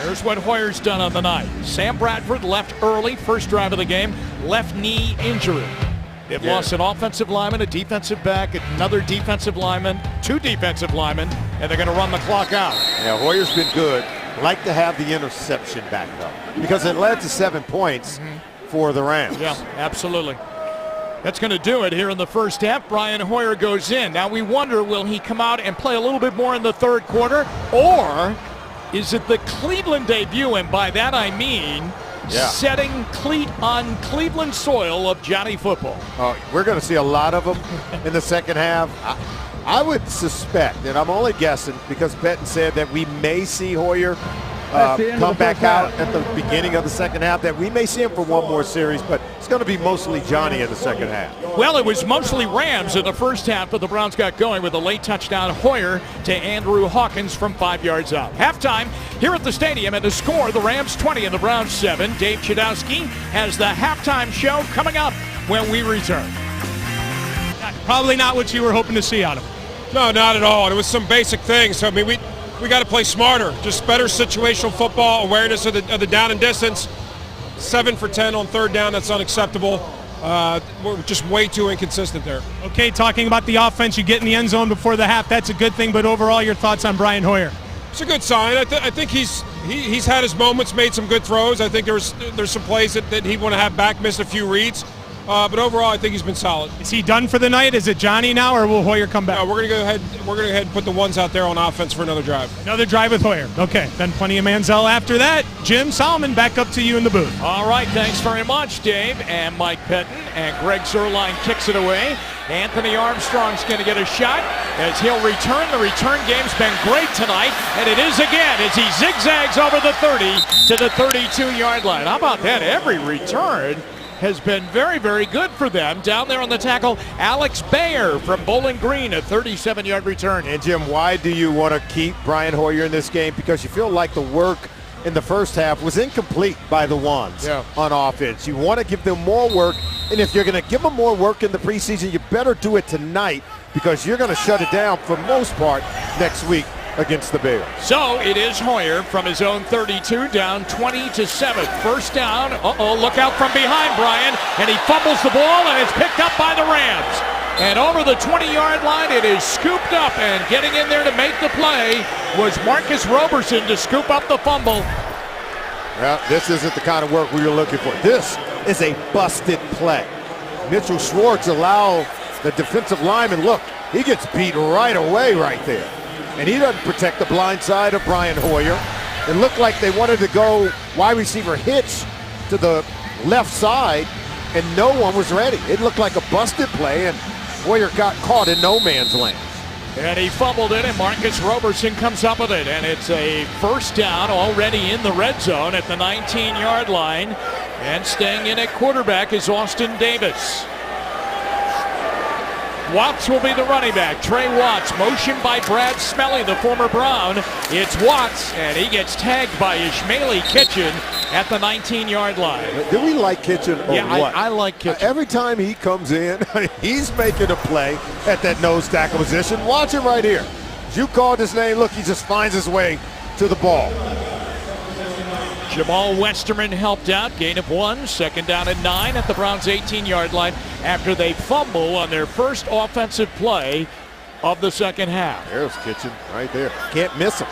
Here's what Hoyer's done on the night. Sam Bradford left early, first drive of the game, left knee injury. They've lost an offensive lineman, a defensive back, another defensive lineman, 2 defensive linemen, and they're going to run the clock out. Yeah, Hoyer's been good. Like to have the interception back though, because it led to 7 points for the Rams. Yeah, absolutely. That's going to do it here in the first half. Brian Hoyer goes in. Now we wonder, will he come out and play a little bit more in the third quarter? Or is it the Cleveland debut? And by that I mean setting cleat on Cleveland soil of Johnny football. We're going to see a lot of them in the second half. I would suspect, and I'm only guessing because Pettine said that we may see Hoyer come back out at the beginning of the second half, that we may see him for one more series, but it's going to be mostly Johnny in the second half. Well, it was mostly Rams in the first half, but the Browns got going with a late touchdown Hoyer to Andrew Hawkins from 5 yards out. Halftime here at the stadium, and the score, the Rams 20 and the Browns 7. Dave Chudowski has the halftime show coming up when we return. Probably not what you were hoping to see out of him. No, not at all. It was some basic things. I mean, we got to play smarter, just better situational football, awareness of the down and distance. 7 for 10 on third down, that's unacceptable. We're just way too inconsistent there. Okay, talking about the offense, you get in the end zone before the half, that's a good thing, but overall your thoughts on Brian Hoyer? It's a good sign. I think he's had his moments, made some good throws. I think there's some plays that he'd want to have back, missed a few reads. But overall, I think he's been solid. Is he done for the night? Is it Johnny now, or will Hoyer come back? No, we're gonna go ahead and put the ones out there on offense for another drive. Another drive with Hoyer. Okay, then plenty of Manziel after that. Jim Solomon, back up to you in the booth. All right, thanks very much, Dave and Mike Pettine. And Greg Zuerlein kicks it away. Anthony Armstrong's going to get a shot as he'll return. The return game's been great tonight, and it is again as he zigzags over the 30 to the 32-yard line. How about that? Every return has been very, very good for them. Down there on the tackle, Alex Bayer from Bowling Green, a 37-yard return. And Jim, why do you want to keep Brian Hoyer in this game? Because you feel like the work in the first half was incomplete by the ones on offense. You want to give them more work, and if you're going to give them more work in the preseason, you better do it tonight because you're going to shut it down for most part next week against the Bears. So it is Hoyer from his own 32, down 20-7. First down. Look out from behind, Brian. And he fumbles the ball, and it's picked up by the Rams. And over the 20-yard line, it is scooped up, and getting in there to make the play was Marcus Roberson to scoop up the fumble. Well, this isn't the kind of work we were looking for. This is a busted play. Mitchell Schwartz allowed the defensive lineman, look, he gets beat right away right there. And he doesn't protect the blind side of Brian Hoyer. It looked like they wanted to go wide receiver hitch to the left side, and no one was ready. It looked like a busted play, and Hoyer got caught in no man's land. And he fumbled it, and Marcus Roberson comes up with it. And it's a first down already in the red zone at the 19-yard line. And staying in at quarterback is Austin Davis. Watts will be the running back. Trey Watts, motioned by Brad Smelly, the former Brown. It's Watts, and he gets tagged by Ishmaeli Kitchen at the 19-yard line. Do we like Kitchen or what? I like Kitchen. Every time he comes in, he's making a play at that nose tackle position. Watch him right here. As you called his name, look, he just finds his way to the ball. Jamal Westerman helped out, gain of 1, second down and 9 at the Browns' 18-yard line after they fumble on their first offensive play of the second half. There's Kitchen right there. Can't miss him.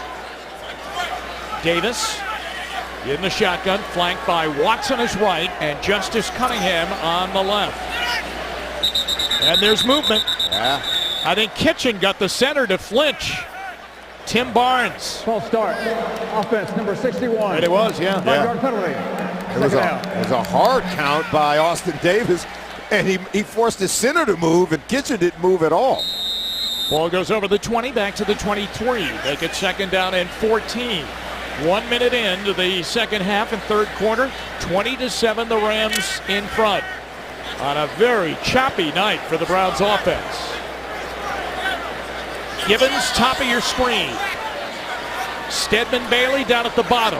Davis in the shotgun, flanked by Watts on his right and Justice Cunningham on the left. And there's movement. I think Kitchen got the center to flinch. Tim Barnes. False start. Offense number 61. And it was, 5-yard penalty. It was a hard count by Austin Davis, and he forced his center to move, and Kitchen didn't move at all. Ball goes over the 20, back to the 23. They get second down and 14. 1 minute into the second half and third quarter. 20-7, the Rams in front on a very choppy night for the Browns offense. Gibbons, top of your screen. Stedman Bailey down at the bottom.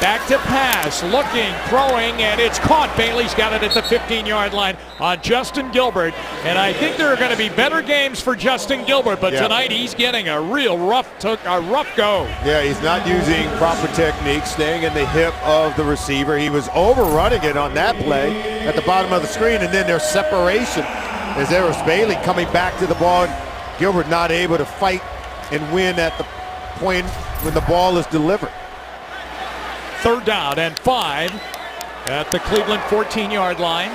Back to pass, looking, throwing, and it's caught. Bailey's got it at the 15-yard line on Justin Gilbert. And I think there are going to be better games for Justin Gilbert, but tonight he's getting a real rough go. Yeah, he's not using proper technique, staying in the hip of the receiver. He was overrunning it on that play at the bottom of the screen, and then there's separation as there was Bailey coming back to the ball. Gilbert not able to fight and win at the point when the ball is delivered. Third down and 5 at the Cleveland 14-yard line.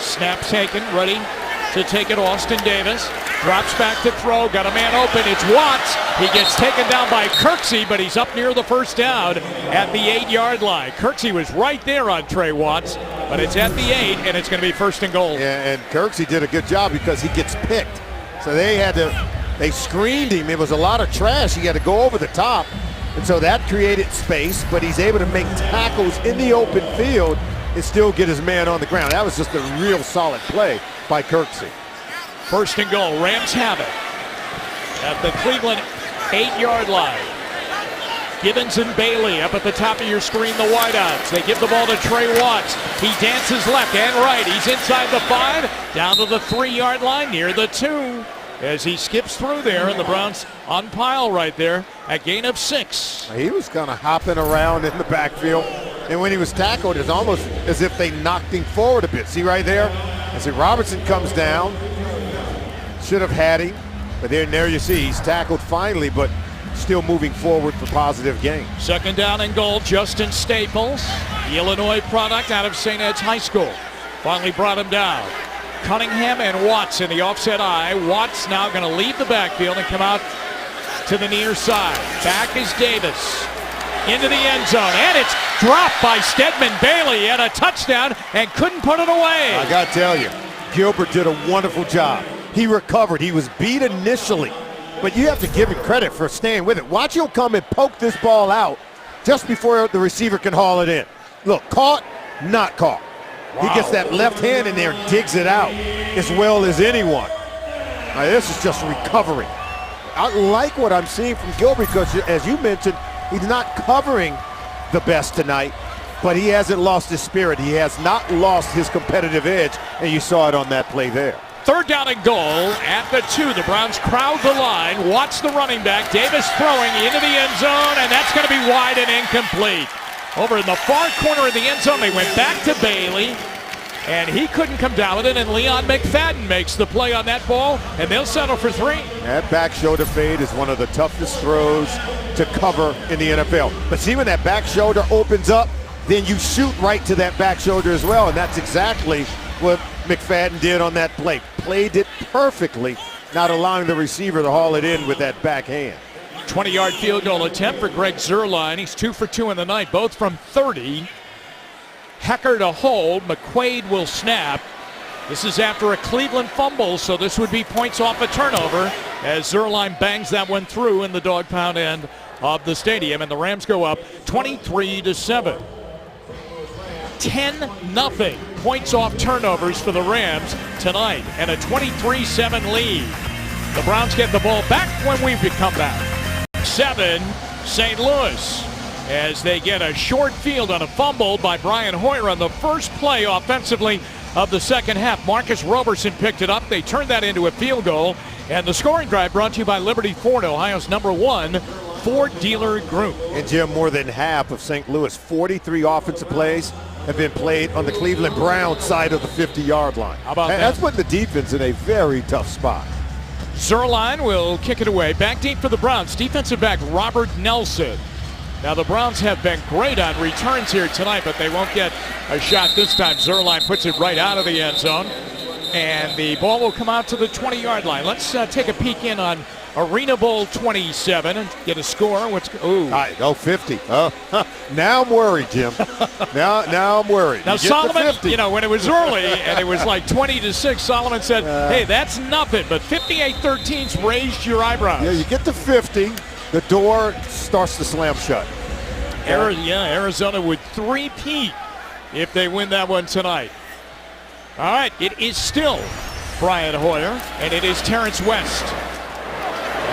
Snap taken, ready to take it. Austin Davis drops back to throw, got a man open. It's Watts. He gets taken down by Kirksey, but he's up near the first down at the 8-yard line. Kirksey was right there on Trey Watts, but it's at the 8, and it's going to be first and goal. Yeah, and Kirksey did a good job because he gets picked. So they screened him. It was a lot of trash. He had to go over the top, and so that created space, but he's able to make tackles in the open field and still get his man on the ground. That was just a real solid play by Kirksey. First and goal, Rams have it at the Cleveland 8-yard line. Gibbons and Bailey up at the top of your screen, the wideouts. They give the ball to Trey Watts. He dances left and right. He's inside the 5, down to the 3-yard line, near the 2. As he skips through there, and the Browns on pile right there, a gain of 6. He was kind of hopping around in the backfield, and when he was tackled, it's almost as if they knocked him forward a bit. See right there? As Robertson comes down, should have had him, but there you see, he's tackled finally, but still moving forward for positive gain. Second down and goal, Justin Staples, the Illinois product out of St. Ed's High School. Finally brought him down. Cunningham and Watts in the offset eye. Watts now going to leave the backfield and come out to the near side. Back is Davis into the end zone, and it's dropped by Stedman Bailey at a touchdown and couldn't put it away. I got to tell you, Gilbert did a wonderful job. He recovered. He was beat initially, but you have to give him credit for staying with it. Watch him come and poke this ball out just before the receiver can haul it in. Look, caught, not caught. Wow. He gets that left hand in there and digs it out as well as anyone. Now, this is just recovery. I like what I'm seeing from Gilbert because, as you mentioned, he's not covering the best tonight, but he hasn't lost his spirit. He has not lost his competitive edge, and you saw it on that play there. Third down and goal at the 2. The Browns crowd the line. Watch the running back. Davis throwing into the end zone, and that's going to be wide and incomplete. Over in the far corner of the end zone, they went back to Bailey, and he couldn't come down with it, and Leon McFadden makes the play on that ball, and they'll settle for 3. That back shoulder fade is one of the toughest throws to cover in the NFL. But see, when that back shoulder opens up, then you shoot right to that back shoulder as well, and that's exactly what McFadden did on that play. Played it perfectly, not allowing the receiver to haul it in with that back hand. 20-yard field goal attempt for Greg Zuerlein. He's 2 for 2 in the night, both from 30. Hecker to hold. McQuaid will snap. This is after a Cleveland fumble, so this would be points off a turnover as Zuerlein bangs that one through in the dog pound end of the stadium, and the Rams go up 23-7. 10-0 points off turnovers for the Rams tonight, and a 23-7 lead. The Browns get the ball back when we come back. 7, St. Louis, as they get a short field on a fumble by Brian Hoyer on the first play offensively of the second half. Marcus Roberson picked it up. They turned that into a field goal, and the scoring drive brought to you by Liberty Ford, Ohio's #1 Ford dealer group. And Jim, more than half of St. Louis, 43 offensive plays have been played on the Cleveland Browns side of the 50-yard line. How about that? That's putting the defense in a very tough spot. Zuerlein will kick it away. Back deep for the Browns, defensive back Robert Nelson. Now the Browns have been great on returns here tonight, but they won't get a shot this time. Zuerlein puts it right out of the end zone, and the ball will come out to the 20-yard line. Let's take a peek in on Arena Bowl 27 and get a score. Oh, 50. Now I'm worried, Jim. now I'm worried. Now Solomon, when it was early and it was like 20-6, Solomon said, hey, that's nothing, but 58-13's raised your eyebrows. Yeah, you get to 50, the door starts to slam shut. Arizona would three-peat if they win that one tonight. All right, it is still Brian Hoyer, and it is Terrence West.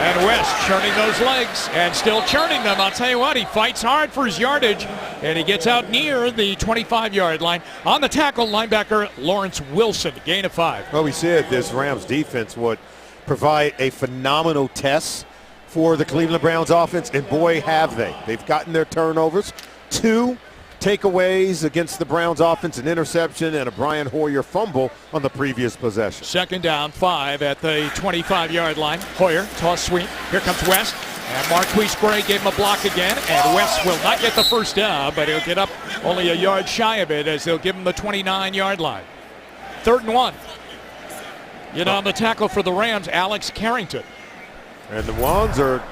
And West churning those legs and still churning them. I'll tell you what, he fights hard for his yardage, and he gets out near the 25-yard line. On the tackle, linebacker Lawrence Wilson, gain of 5. Well, we said this Rams defense would provide a phenomenal test for the Cleveland Browns offense, and boy, have they. They've gotten their turnovers. 2 takeaways against the Browns offense, an interception and a Brian Hoyer fumble on the previous possession. Second down, 5 at the 25-yard line. Hoyer, toss sweep. Here comes West. And Marquise Gray gave him a block again, and West will not get the first down, but he'll get up only a yard shy of it as they'll give him the 29-yard line. 3rd and 1. On the tackle for the Rams, Alex Carrington. And the ones are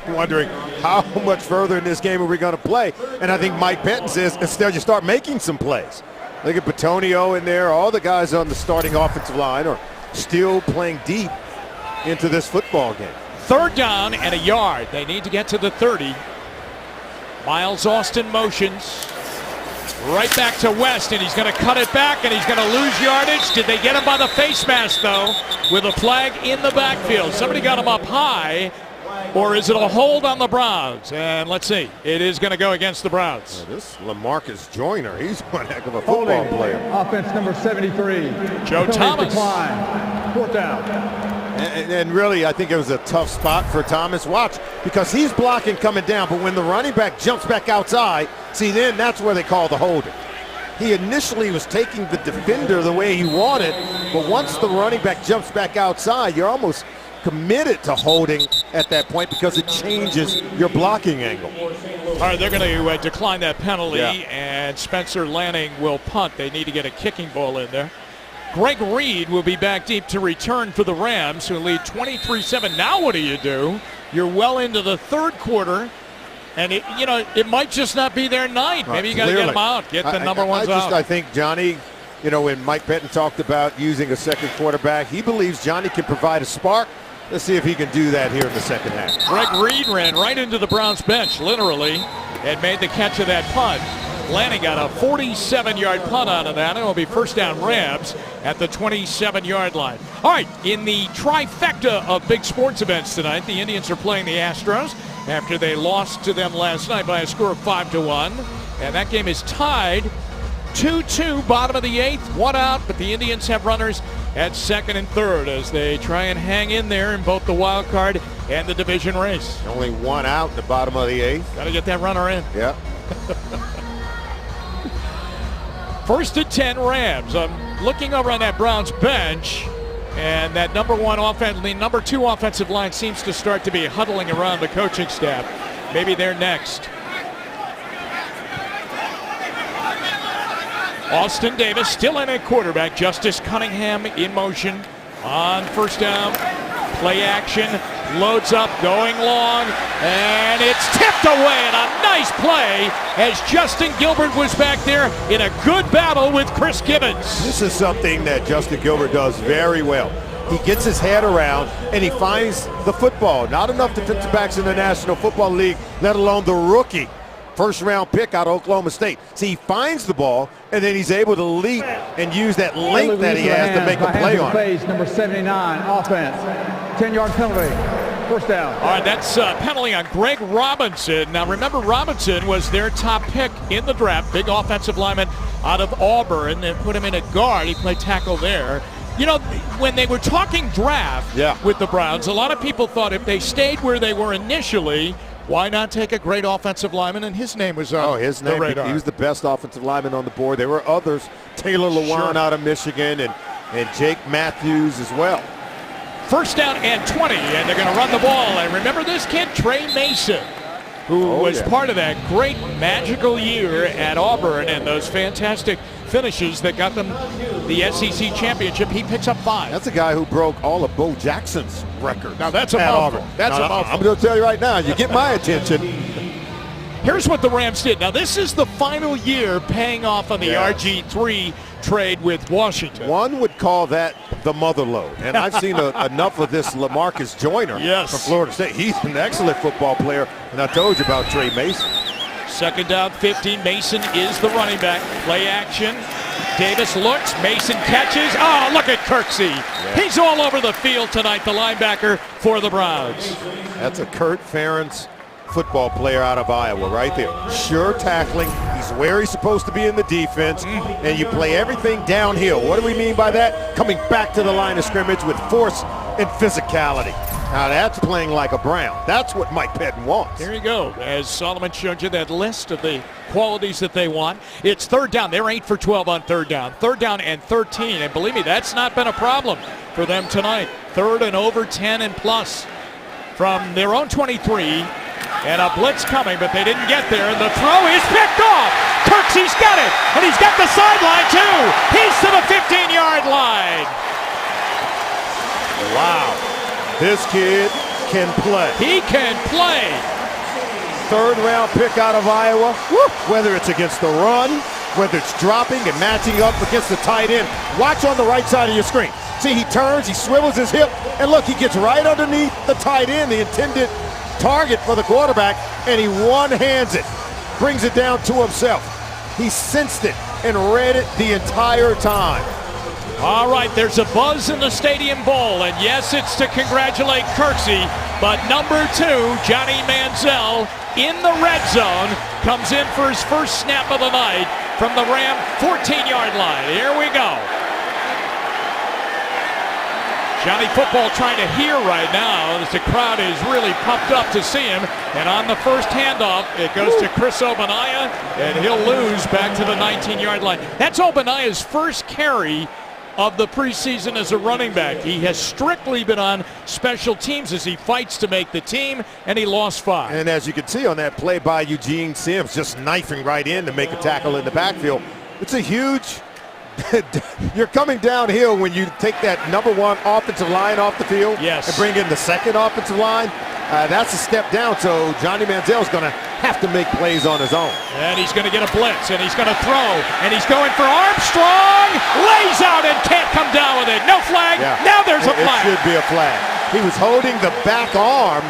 wondering how much further in this game are we going to play. And I think Mike Pettin says instead you start making some plays. Look at Batonio in there. All the guys on the starting offensive line are still playing deep into this football game. 3rd down and a yard. They need to get to the 30. Miles Austin motions. Right back to West, and he's going to cut it back, and he's going to lose yardage. Did they get him by the face mask, though, with a flag in the backfield? Somebody got him up high, or is it a hold on the Browns? And let's see. It is going to go against the Browns. This Lamarcus Joyner, he's one heck of a football player. Offense number 73. Joe Thomas. Decline. 4th down. And really, I think it was a tough spot for Thomas. Watch, because he's blocking coming down, but when the running back jumps back outside, see, then that's where they call the holding. He initially was taking the defender the way he wanted, but once the running back jumps back outside, you're almost committed to holding at that point because it changes your blocking angle. All right, they're going to decline that penalty, Yeah. and Spencer Lanning will punt. They need to get a kicking ball in there. Greg Reed will be back deep to return for the Rams, who lead 23-7. Now what do? You're well into the 3rd quarter, and it might just not be their night. Maybe you got to get them out, get the number ones out. I think Johnny, when Mike Pettin talked about using a second quarterback, he believes Johnny can provide a spark. Let's see if he can do that here in the second half. Greg Reed ran right into the Browns bench, literally, and made the catch of that punt. Lanning got a 47-yard punt out of that. It will be 1st down Rams at the 27-yard line. All right, in the trifecta of big sports events tonight, the Indians are playing the Astros after they lost to them last night by a score of 5-1. And that game is tied 2-2, bottom of the 8th, 1 out, but the Indians have runners at 2nd and 3rd as they try and hang in there in both the wild card and the division race. Only 1 out in the bottom of the 8th. Got to get that runner in. Yeah. 1st and 10 Rams. I'm looking over on that Browns bench, and that number 2 offensive line seems to start to be huddling around the coaching staff. Maybe they're next. Austin Davis still in at quarterback. Justice Cunningham in motion on 1st down. Play action, loads up, going long, and it's tipped away, and a nice play as Justin Gilbert was back there in a good battle with Chris Gibbons. This is something that Justin Gilbert does very well. He gets his head around, and he finds the football. Not enough defensive backs in the National Football League, let alone the rookie. 1st-round pick out of Oklahoma State. See, he finds the ball, and then he's able to leap and use that length that he has to make a play on it. Number 79, offense. 10-yard penalty. 1st down. All right, that's penalty on Greg Robinson. Now, remember, Robinson was their top pick in the draft, big offensive lineman out of Auburn. They put him in at guard. He played tackle there. When they were talking draft with the Browns, a lot of people thought if they stayed where they were initially, why not take a great offensive lineman? And his name was on the radar. He was the best offensive lineman on the board. There were others, Taylor Lewan out of Michigan and Jake Matthews as well. 1st down and 20, and they're going to run the ball. And remember this kid, Trey Mason, who was part of that great magical year at Auburn and those fantastic finishes that got them the SEC championship. He picks up 5. That's a guy who broke all of Bo Jackson's records. Now that's a mouthful. I'm going to tell you right now, you get my attention. Here's what the Rams did. Now this is the final year paying off on the RG3 trade with Washington. One would call that the mother load. And I've seen enough of this Lamarcus Joyner from Florida State. He's an excellent football player, and I told you about Trey Mason. 2nd down, 15. Mason is the running back. Play action. Davis looks. Mason catches. Oh, look at Kirksey. He's all over the field tonight, the linebacker for the Browns. That's a Kurt Ferentz football player out of Iowa right there. Sure tackling. He's where he's supposed to be in the defense, and you play everything downhill. What do we mean by that? Coming back to the line of scrimmage with force and physicality. Now that's playing like a Brown. That's what Mike Pettin wants. There you go. As Solomon showed you that list of the qualities that they want. It's 3rd down. They're 8 for 12 on 3rd down. 3rd down and 13. And believe me, that's not been a problem for them tonight. 3rd and over 10 and plus from their own 23. And a blitz coming, but they didn't get there. And the throw is picked off. Kirksey's got it, and he's got the sideline too. He's to the 15-yard line. Wow. This kid can play. He can play. Third-round pick out of Iowa. Woo. Whether it's against the run, whether it's dropping and matching up against the tight end. Watch on the right side of your screen. See, he turns, he swivels his hip, and look, he gets right underneath the tight end, the intended target for the quarterback, and he one-hands it, brings it down to himself. He sensed it and read it the entire time. All right, there's a buzz in the Stadium Bowl, and yes, it's to congratulate Kirksey, but number 2, Johnny Manziel, in the red zone, comes in for his first snap of the night from the Ram 14-yard line. Here we go. Johnny Football trying to hear right now as the crowd is really pumped up to see him. And on the first handoff, it goes to Chris Ogbonnaya, and he'll lose back to the 19-yard line. That's Ogbonnia's first carry of the preseason as a running back. He has strictly been on special teams as he fights to make the team, and he lost 5. And as you can see on that play by Eugene Sims, just knifing right in to make a tackle in the backfield. It's a huge... You're coming downhill when you take that number 1 offensive line off the field, yes, and bring in the second offensive line. That's a step down, so Johnny Manziel is going to have to make plays on his own. And he's going to get a blitz, and he's going to throw, and he's going for Armstrong, lays out and can't come down with it. No flag. Yeah. Now there's a flag. It should be a flag. He was holding the back arm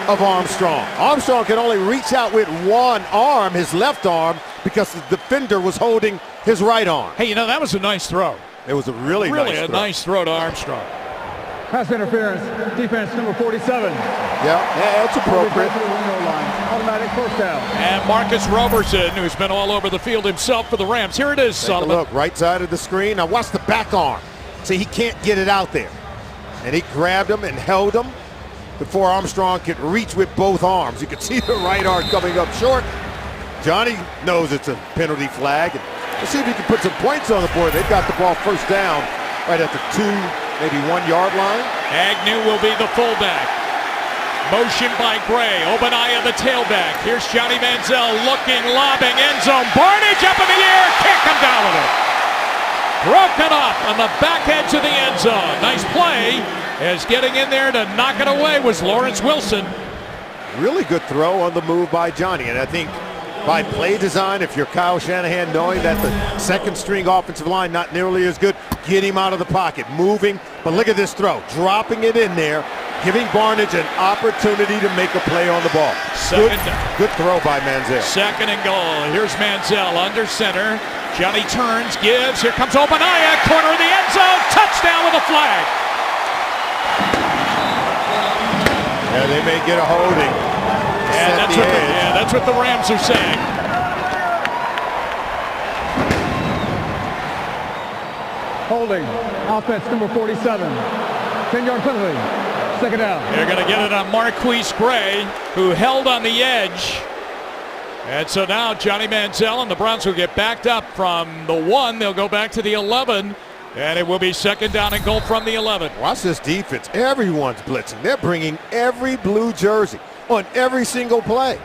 of Armstrong. Armstrong can only reach out with one arm, his left arm, because the defender was holding his right arm. Hey, you know, that was a nice throw. It was a really nice throw to Armstrong. Pass interference, defense number 47. Yeah, that's appropriate. Automatic first down. And Marcus Roberson, who's been all over the field himself for the Rams. Here it is, Sullivan. Look, right side of the screen. Now watch the back arm. See, he can't get it out there. And he grabbed him and held him before Armstrong could reach with both arms. You can see the right arm coming up short. Johnny knows it's a penalty flag. Let's see if he can put some points on the board. They've got the ball first down right at the 2, maybe 1 yard line. Agnew will be the fullback. Motion by Gray. Ogbonnaya the tailback. Here's Johnny Manziel looking, lobbing, end zone. Barnidge up in the air. Can't come down with it. Broken up on the back edge of the end zone. Nice play, as getting in there to knock it away was Lawrence Wilson. Really good throw on the move by Johnny. And I think by play design, if you're Kyle Shanahan, knowing that the second string offensive line not nearly as good, get him out of the pocket, moving. But look at this throw, dropping it in there, giving Barnidge an opportunity to make a play on the ball. Good throw by Manziel. Second and goal. Here's Manziel under center. Johnny turns, gives. Here comes Ogbonnaya, corner of the end zone. Touchdown with a flag. Yeah, they may get a holding. And that's what the Rams are saying. Holding. Offense number 47. 10-yard penalty. Second down. They're going to get it on Marquise Gray, who held on the edge. And so now Johnny Manziel and the Browns will get backed up from the 1. They'll go back to the 11. And it will be second down and goal from the 11. Watch this defense. Everyone's blitzing. They're bringing every blue jersey on every single play.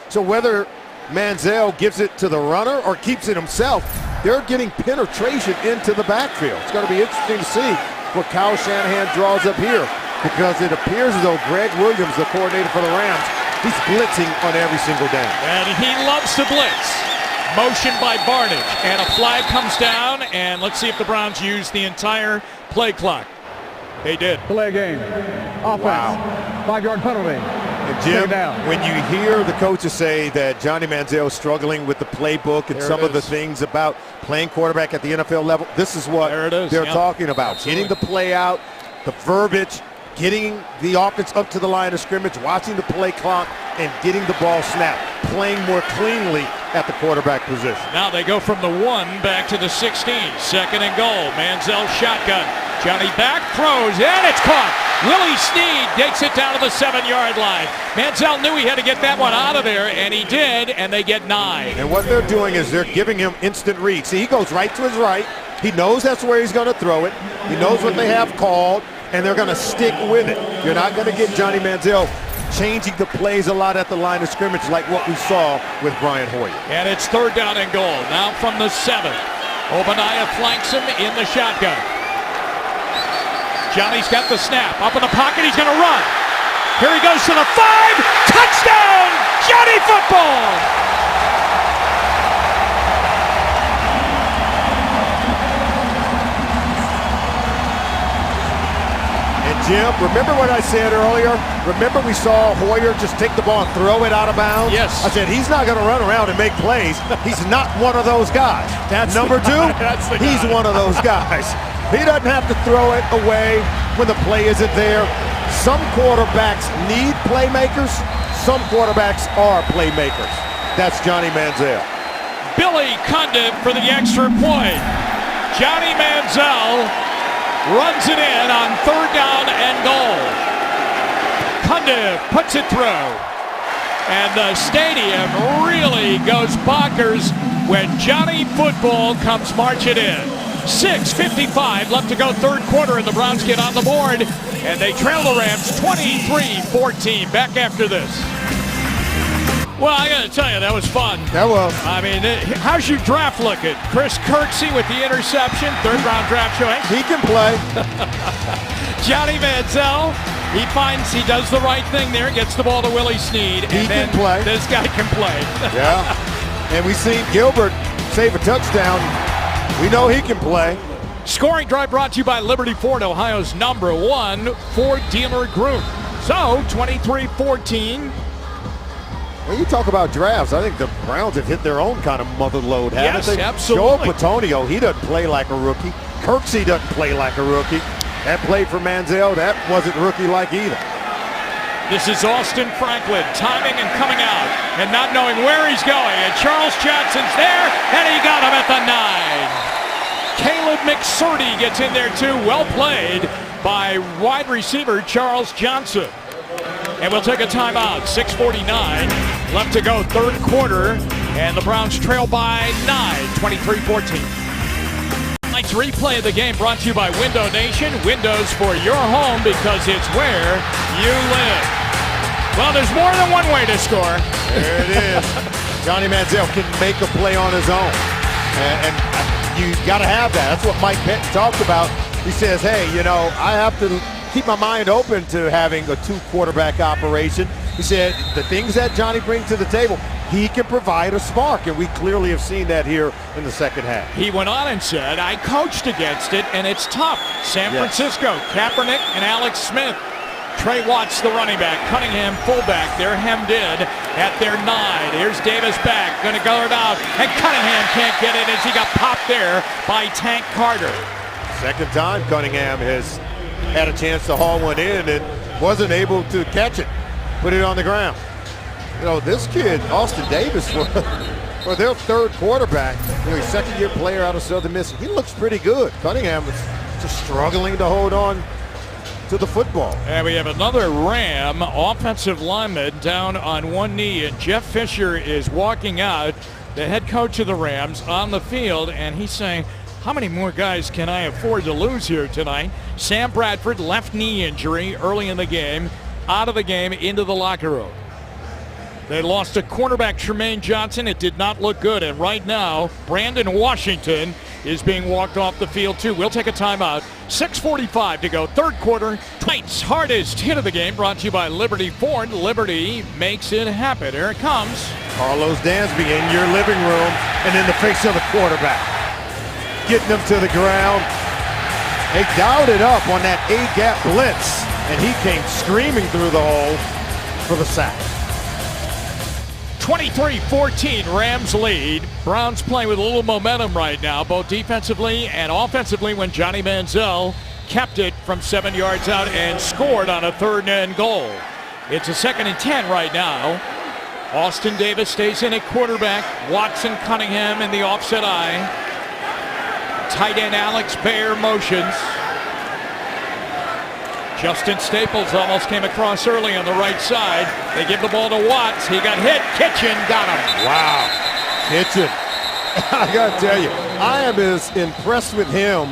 So whether Manziel gives it to the runner or keeps it himself, they're getting penetration into the backfield. It's going to be interesting to see what Kyle Shanahan draws up here, because it appears as though Greg Williams, the coordinator for the Rams, he's blitzing on every single down. And he loves to blitz. Motion by Barnidge, and a flag comes down, and let's see if the Browns use the entire play clock. They did. Delay game. Offense. Wow. 5-yard penalty. And Jim, when you hear the coaches say that Johnny Manziel is struggling with the playbook and some of the things about playing quarterback at the NFL level, this is what they're talking about. Absolutely. Getting the play out, the verbiage, getting the offense up to the line of scrimmage, watching the play clock, and getting the ball snapped, playing more cleanly at the quarterback position. Now they go from the 1 back to the 16. Second and goal. Manziel shotgun. Johnny back, throws, and it's caught. Willie Snead takes it down to the 7-yard line. Manziel knew he had to get that one out of there, and he did, and they get 9. And what they're doing is they're giving him instant read. See, he goes right to his right. He knows that's where he's going to throw it. He knows what they have called, and they're going to stick with it. You're not going to get Johnny Manziel changing the plays a lot at the line of scrimmage like what we saw with Brian Hoyer. And it's 3rd down and goal. Now from the 7. Obadiah flanks him in the shotgun. Johnny's got the snap. Up in the pocket, he's going to run. Here he goes to the 5. Touchdown! Johnny Football! Jim, remember what I said earlier? Remember we saw Hoyer just take the ball and throw it out of bounds? Yes. I said he's not going to run around and make plays. He's not one of those guys. That's number 2. He's one of those guys. He doesn't have to throw it away when the play isn't there. Some quarterbacks need playmakers. Some quarterbacks are playmakers. That's Johnny Manziel. Billy Cundiff for the extra point. Johnny Manziel runs it in on 3rd down and goal. Cundiff puts it through. And the stadium really goes bonkers when Johnny Football comes marching in. 6:55 left to go, 3rd quarter, and the Browns get on the board. And they trail the Rams 23-14. Back after this. Well, I got to tell you, that was fun. That was. I mean, how's your draft looking? Chris Kirksey with the interception, 3rd round draft choice. He can play. Johnny Manziel, he does the right thing there, gets the ball to Willie Snead. He can play. This guy can play. Yeah. And we've seen Gilbert save a touchdown. We know he can play. Scoring drive brought to you by Liberty Ford, Ohio's #1 Ford dealer group. So, 23-14. When you talk about drafts, I think the Browns have hit their own kind of mother load, haven't they? Yes, absolutely. Joel Bitonio, he doesn't play like a rookie. Kirksey doesn't play like a rookie. That play for Manziel, that wasn't rookie-like either. This is Austin Franklin, timing and coming out, and not knowing where he's going. And Charles Johnson's there, and he got him at the 9. Caleb McSurdy gets in there too. Well played by wide receiver Charles Johnson. And we'll take a timeout. 6:49 left to go, 3rd quarter, and the Browns trail by 9, 23-14. Tonight's replay of the game brought to you by Window Nation. Windows for your home because it's where you live. Well, there's more than one way to score. There it is. Johnny Manziel can make a play on his own. And you got to have that. That's what Mike Pettin talked about. He says, hey, I have to keep my mind open to having a 2-quarterback operation. He said the things that Johnny brings to the table, he can provide a spark, and we clearly have seen that here in the second half. He went on and said, I coached against it, and it's tough. San Francisco, Kaepernick and Alex Smith. Trey Watts, the running back. Cunningham, fullback. They're hemmed in at their 9. Here's Davis back, going to guard out, and Cunningham can't get it as he got popped there by Tank Carter. Second time Cunningham has had a chance to haul one in and wasn't able to catch it, put it on the ground. This kid, Austin Davis, for their 3rd quarterback, he's second-year player out of Southern Miss. He looks pretty good. Cunningham was just struggling to hold on to the football. And we have another Ram offensive lineman down on one knee, and Jeff Fisher is walking out, the head coach of the Rams, on the field, and he's saying, how many more guys can I afford to lose here tonight? Sam Bradford, left knee injury early in the game, out of the game, into the locker room. They lost to cornerback Tremaine Johnson. It did not look good. And right now, Brandon Washington is being walked off the field too. We'll take a timeout. 6:45 to go, 3rd quarter. Tonight's hardest hit of the game brought to you by Liberty Ford. Liberty makes it happen. Here it comes. Carlos Dansby in your living room and in the face of the quarterback. Getting them to the ground. They dialed it up on that A-gap blitz, and he came screaming through the hole for the sack. 23-14, Rams lead. Browns playing with a little momentum right now, both defensively and offensively, when Johnny Manziel kept it from 7 yards out and scored on a 3rd and goal. It's a 2nd and 10 right now. Austin Davis stays in at quarterback. Watson Cunningham in the offset eye. Tight end Alex Bayer motions. Justin Staples almost came across early on the right side. They give the ball to Watts. He got hit. Kitchen got him. Wow. Kitchen. I got to tell you, I am as impressed with him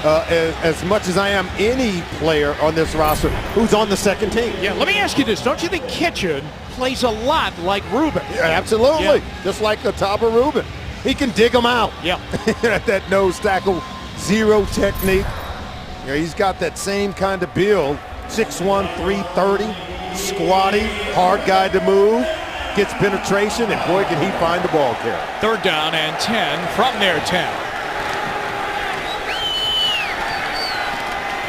as much as I am any player on this roster who's on the second team. Yeah, let me ask you this. Don't you think Kitchen plays a lot like Rubin? Yeah, absolutely. Yeah. Just like Otaba Rubin. He can dig them out. Yeah. That nose tackle zero technique. You know, he's got that same kind of build. 6'1", 330, squatty, hard guy to move, gets penetration, and boy, can he find the ball carrier. 3rd down and 10 from their 10.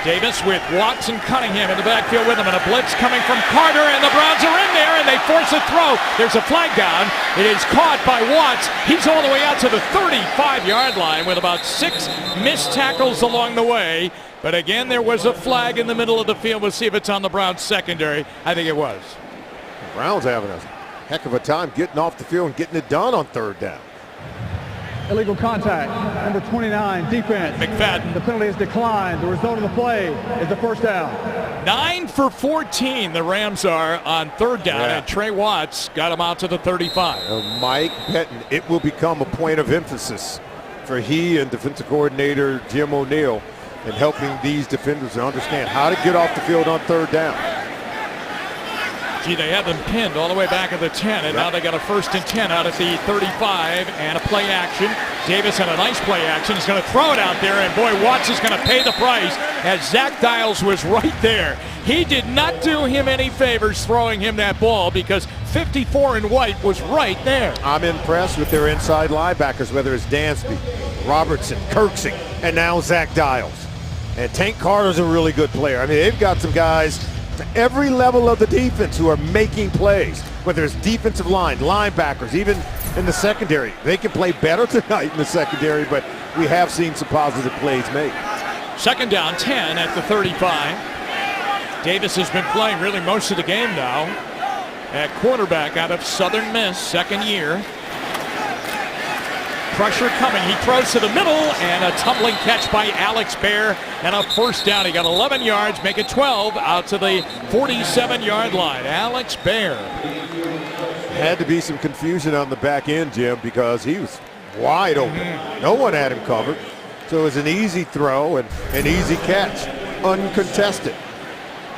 Davis with Watts and Cunningham in the backfield with him, and a blitz coming from Carter, and the Browns are in there, and they force a throw. There's a flag down. It is caught by Watts. He's all the way out to the 35-yard line with about 6 missed tackles along the way. But again, there was a flag in the middle of the field. We'll see if it's on the Browns secondary. I think it was. The Browns having a heck of a time getting off the field and getting it done on 3rd down. Illegal contact, number 29, defense. McFadden. The penalty is declined. The result of the play is the first down. 9 for 14 the Rams are on 3rd down, Yeah. and Trey Watts got him out to the 35. Mike Pettin, it will become a point of emphasis for he and defensive coordinator Jim O'Neill in helping these defenders to understand how to get off the field on 3rd down. Gee, they had them pinned all the way back at the 10, and now they got a 1st and 10 out at the 35, and a play action. Davis had a nice play action. He's going to throw it out there, and boy, Watts is going to pay the price as Zach Dials was right there. He did not do him any favors throwing him that ball because 54 in white was right there. I'm impressed with their inside linebackers, whether it's Dansby, Robertson, Kirksey, and now Zach Dials. And Tank Carter's a really good player. I mean, they've got some guys to every level of the defense who are making plays, whether it's defensive line, linebackers, even in the secondary. They can play better tonight in the secondary, but we have seen some positive plays made. 2nd down, 10 at the 35. Davis has been playing really most of the game now at quarterback out of Southern Miss, 2nd year. Pressure coming. He throws to the middle, and a tumbling catch by Alex Baer, and a 1st down. He got 11 yards, make it 12 out to the 47-yard line. Alex Baer. Had to be some confusion on the back end, Jim, because he was wide open. No one had him covered. So it was an easy throw and an easy catch, uncontested.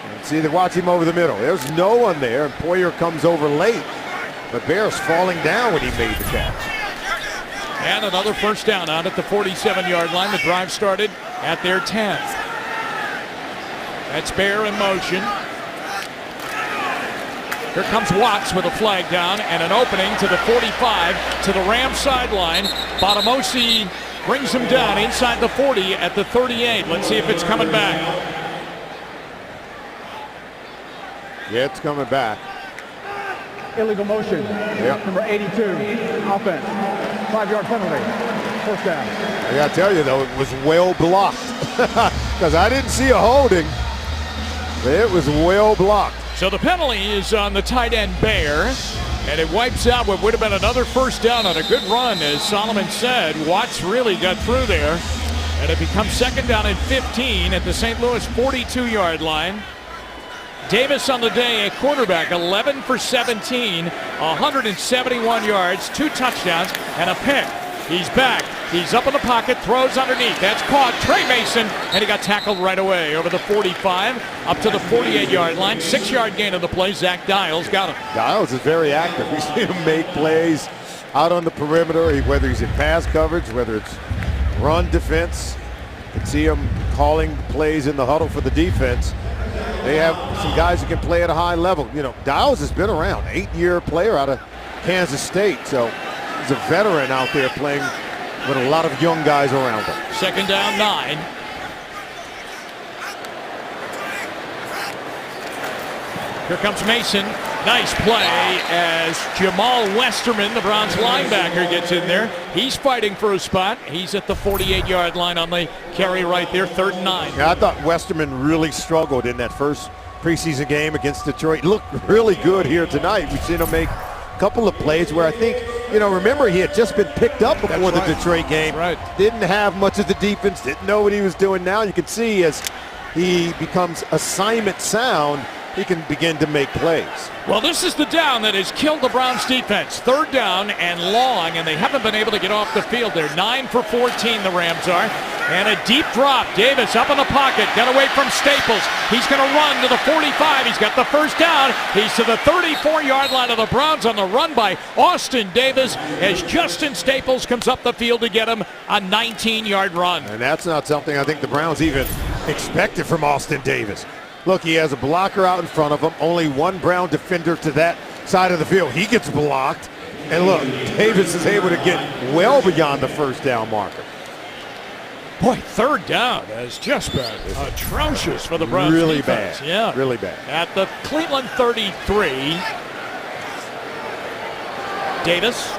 And see, they watch him over the middle. There's no one there, and Poyer comes over late. But Baer's falling down when he made the catch. And another 1st down out at the 47-yard line. The drive started at their 10. That's Baer in motion. Here comes Watts with a flag down and an opening to the 45 to the Rams sideline. Botamosi brings him down inside the 40 at the 38. Let's see if it's coming back. Yeah, it's coming back. Illegal motion. Yep. Number 82, offense. 5-yard penalty. 1st down. I got to tell you, though, it was well blocked. Because I didn't see a holding. But it was well blocked. So the penalty is on the tight end Baer, and it wipes out what would have been another 1st down on a good run. As Solomon said, Watts really got through there, and it becomes 2nd down and 15 at the St. Louis 42-yard line. Davis on the day at quarterback, 11 for 17, 171 yards, 2 touchdowns, and a pick. He's back. He's up in the pocket, throws underneath. That's caught. Trey Mason, and he got tackled right away over the 45, up to the 48-yard line. 6-yard gain of the play. Zach Dials got him. Dials is very active. We've seen him make plays out on the perimeter, whether he's in pass coverage, whether it's run defense. You can see him calling plays in the huddle for the defense. They have some guys who can play at a high level. You know, Dials has been around, 8-year player out of Kansas State. So he's a veteran out there playing with a lot of young guys around him. 2nd down, 9. Here comes Mason. Nice play as Jamal Westerman, the Browns linebacker, gets in there. He's fighting for a spot. He's at the 48-yard line on the carry right there, 3rd and 9. Yeah, I thought Westerman really struggled in that first preseason game against Detroit. He looked really good here tonight. We've seen him make a couple of plays where I think, you know, remember he had just been picked up before the Detroit game. Right. Didn't have much of the defense, didn't know what he was doing. Now you can see as he becomes assignment sound, he can begin to make plays. Well, this is the down that has killed the Browns defense. 3rd down and long, and they haven't been able to get off the field. They're 9 for 14, the Rams are. And a deep drop. Davis up in the pocket, got away from Staples. He's going to run to the 45. He's got the first down. He's to the 34-yard line of the Browns on the run by Austin Davis as Justin Staples comes up the field to get him a 19-yard run. And that's not something I think the Browns even expected from Austin Davis. Look, he has a blocker out in front of him. Only one Brown defender to that side of the field. He gets blocked. And look, Davis is able to get well beyond the first down marker. Boy, 3rd down has just been atrocious for the Browns Really defense. bad. Yeah. Really bad. At the Cleveland 33, Davis,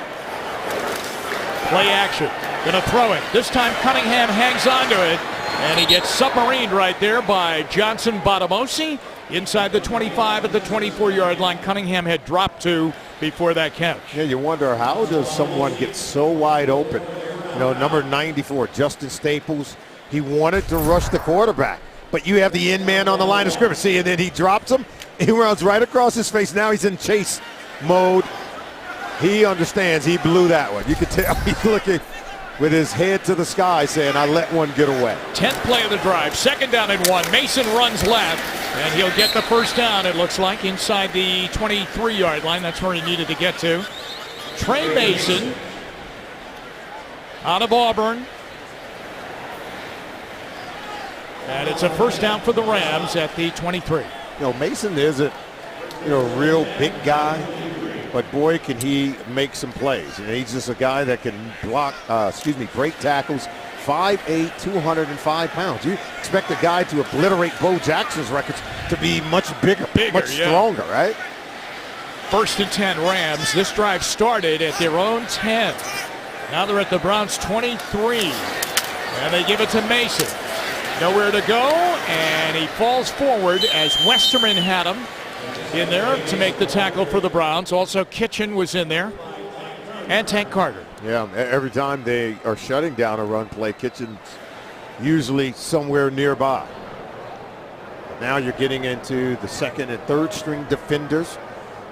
play action, gonna throw it. This time Cunningham hangs on to it, and he gets submarined right there by Johnson Botamosi inside the 25 at the 24-yard line. Cunningham had dropped to before that catch. Yeah, you wonder, how does someone get so wide open? You know, number 94, Justin Staples, he wanted to rush the quarterback, but you have the in man on the line of scrimmage. See, and then he drops him. He runs right across his face. Now he's in chase mode. He understands he blew that one. You could tell he's looking with his head to the sky saying, I let one get away. 10th play of the drive, 2nd down and 1. Mason runs left, and he'll get the first down, it looks like, inside the 23-yard line. That's where he needed to get to. Trey Mason out of Auburn. And it's a first down for the Rams at the 23. You know, Mason isn't, a real big guy, but boy, can he make some plays. And he's just a guy that can break tackles. 5'8", 205 pounds. You expect a guy to obliterate Bo Jackson's records to be much bigger much stronger, right? 1st and 10 Rams. This drive started at their own 10. Now they're at the Browns 23. And they give it to Mason. Nowhere to go, and he falls forward as Westerman had him in there to make the tackle for the Browns. Also, Kitchen was in there, and Tank Carter. Yeah, every time they are shutting down a run play, Kitchen's usually somewhere nearby. But now you're getting into the 2nd and 3rd string defenders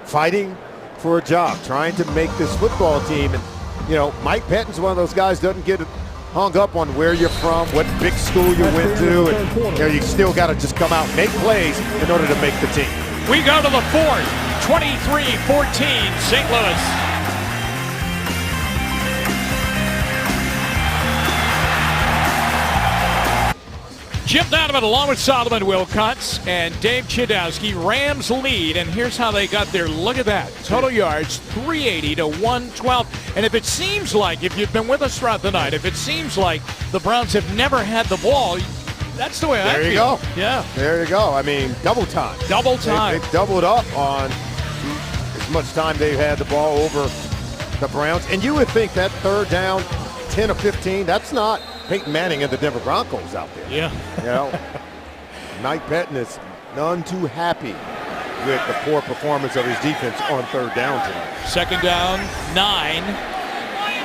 fighting for a job, trying to make this football team. And, Mike Pettine's one of those guys doesn't get hung up on where you're from, what big school you went to, and you still got to just come out and make plays in order to make the team. We go to the 4th, 23-14, St. Louis. Jim Donovan along with Solomon Wilcox and Dave Chudowski. Rams lead, and here's how they got there. Look at that. Total yards, 380 to 112. And if it seems like, if you've been with us throughout the night, if it seems like the Browns have never had the ball, that's the way I feel. There you go. Yeah. There you go. I mean, double time. Double time. They've doubled up on as much time they've had the ball over the Browns. And you would think that 3rd down, 10 or 15, that's not Peyton Manning and the Denver Broncos out there. Yeah. Mike Pettine is none too happy with the poor performance of his defense on 3rd down tonight. 2nd down, 9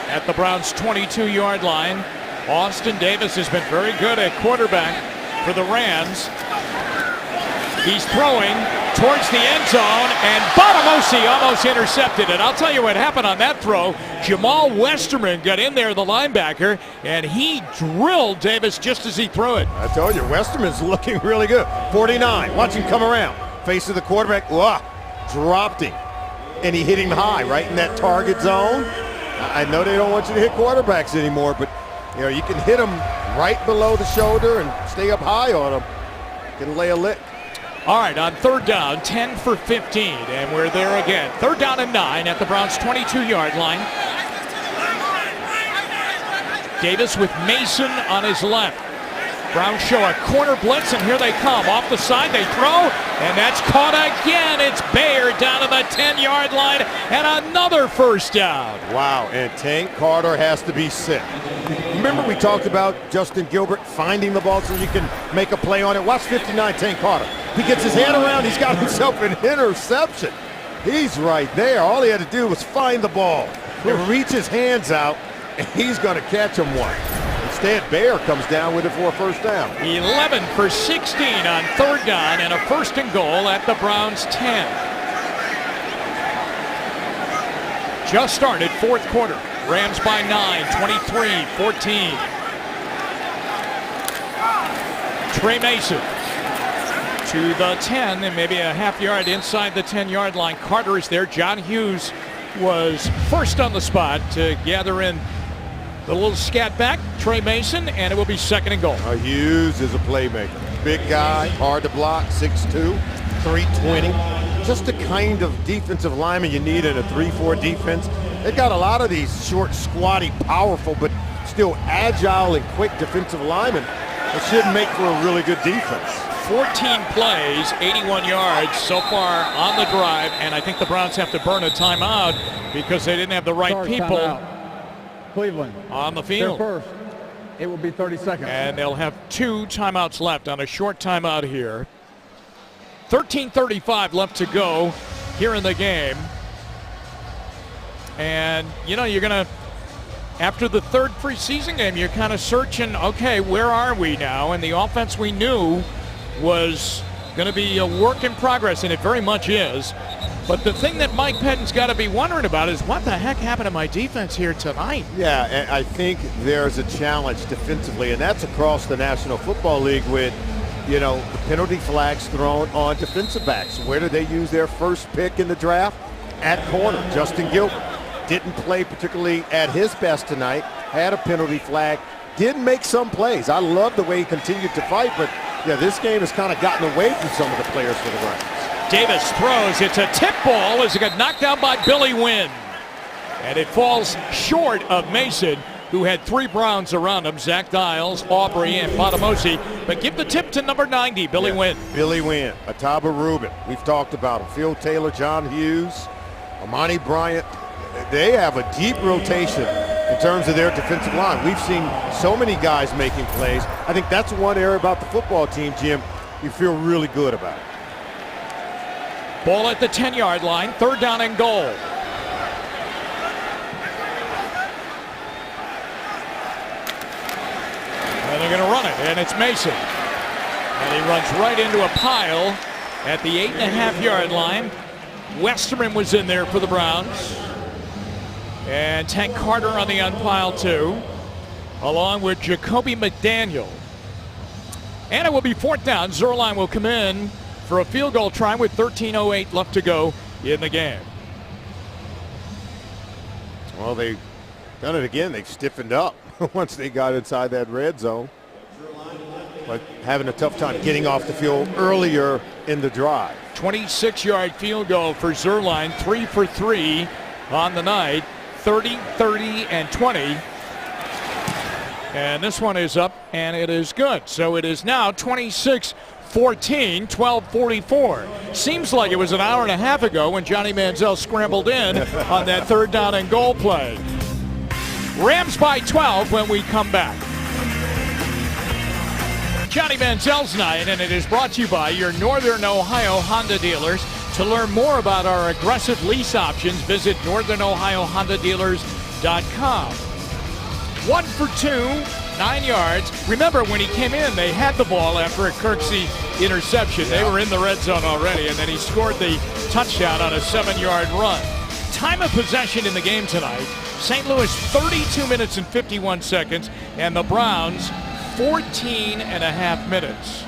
at the Browns' 22-yard line. Austin Davis has been very good at quarterback for the Rams. He's throwing towards the end zone, and Botamosi almost intercepted it. I'll tell you what happened on that throw. Jamal Westerman got in there, the linebacker, and he drilled Davis just as he threw it. I told you, Westerman's looking really good. 49, watch him come around. Face of the quarterback, dropped him. And he hit him high, right in that target zone. I know they don't want you to hit quarterbacks anymore, but you can hit them right below the shoulder and stay up high on them. Can lay a lick. All right, on 3rd down, 10 for 15, and we're there again. 3rd down and 9 at the Browns' 22-yard line. Davis with Mason on his left. Browns show a corner blitz, and here they come. Off the side, they throw, and that's caught again. It's Bayer down to the 10-yard line, and another first down. Wow, and Tank Carter has to be sick. Remember we talked about Justin Gilbert finding the ball so you can make a play on it? Watch 59, Tank Carter. He gets his hand around, he's got himself an interception. He's right there. All he had to do was find the ball and reach his hands out, and he's going to catch him one. Instead, Bayer comes down with it for a first down. 11 for 16 on third down and a first and goal at the Browns 10. Just started fourth quarter. Rams by 9, 23-14. Trey Mason to the 10 and maybe a half yard inside the 10-yard line. Carter is there. John Hughes was first on the spot to gather in the little scat back. Trey Mason, and it will be second and goal. Hughes is a playmaker. Big guy, hard to block, 6'2", 320. Just the kind of defensive lineman you need in a 3-4 defense. They've got a lot of these short, squatty, powerful, but still agile and quick defensive linemen. It should make for a really good defense. 14 plays, 81 yards so far on the drive, and I think the Browns have to burn a timeout because they didn't have the right Start people timeout. Cleveland on the they're field. first. It will be 30 seconds. And they'll have 2 timeouts left on a short timeout here. 13:35 left to go here in the game. And, you know, you're going to, after the third preseason game, you're kind of searching, okay, where are we now? And the offense we knew was going to be a work in progress, and it very much is. But the thing that Mike Pettine's got to be wondering about is what the heck happened to my defense here tonight? Yeah, and I think there's a challenge defensively, and that's across the National Football League with, you know, the penalty flags thrown on defensive backs. Where did they use their first pick in the draft? At corner. Justin Gilbert didn't play particularly at his best tonight, had a penalty flag, did make some plays. I love the way he continued to fight, but yeah, this game has kind of gotten away from some of the players for the Browns. Davis throws. It's a tip ball as it got knocked down by Billy Wynn. And it falls short of Mason, who had 3 Browns around him, Zach Dials, Aubrey, and Botamosi. But give the tip to number 90, Billy Wynn. Billy Wynn, Ataba Rubin. We've talked about him. Phil Taylor, John Hughes, Amani Bryant. They have a deep rotation in terms of their defensive line. We've seen so many guys making plays. I think that's one area about the football team, Jim, you feel really good about it. Ball at the 10-yard line, third down and goal. And they're going to run it, and it's Mason. And he runs right into a pile at the 8.5-yard line. Westerman was in there for the Browns. And Tank Carter on the unpile too, along with Jacoby McDaniel. And it will be fourth down. Zuerlein will come in for a field goal try with 13:08 left to go in the game. Well, they've done it again. They've stiffened up once they got inside that red zone. But having a tough time getting off the field earlier in the drive. 26-yard field goal for Zuerlein, 3 for 3 on the night. 30, 30, and 20. And this one is up, and it is good. So it is now 26-14, 12:44. Seems like it was an hour and a half ago when Johnny Manziel scrambled in on that third down and goal play. Rams by 12 when we come back. Johnny Manziel's night, and it is brought to you by your Northern Ohio Honda dealers. To learn more about our aggressive lease options, visit NorthernOhioHondaDealers.com. 1 for 2, 9 yards. Remember, when he came in, they had the ball after a Kirksey interception. They were in the red zone already, and then he scored the touchdown on a 7-yard run. Time of possession in the game tonight, St. Louis 32 minutes and 51 seconds, and the Browns 14 and a half minutes.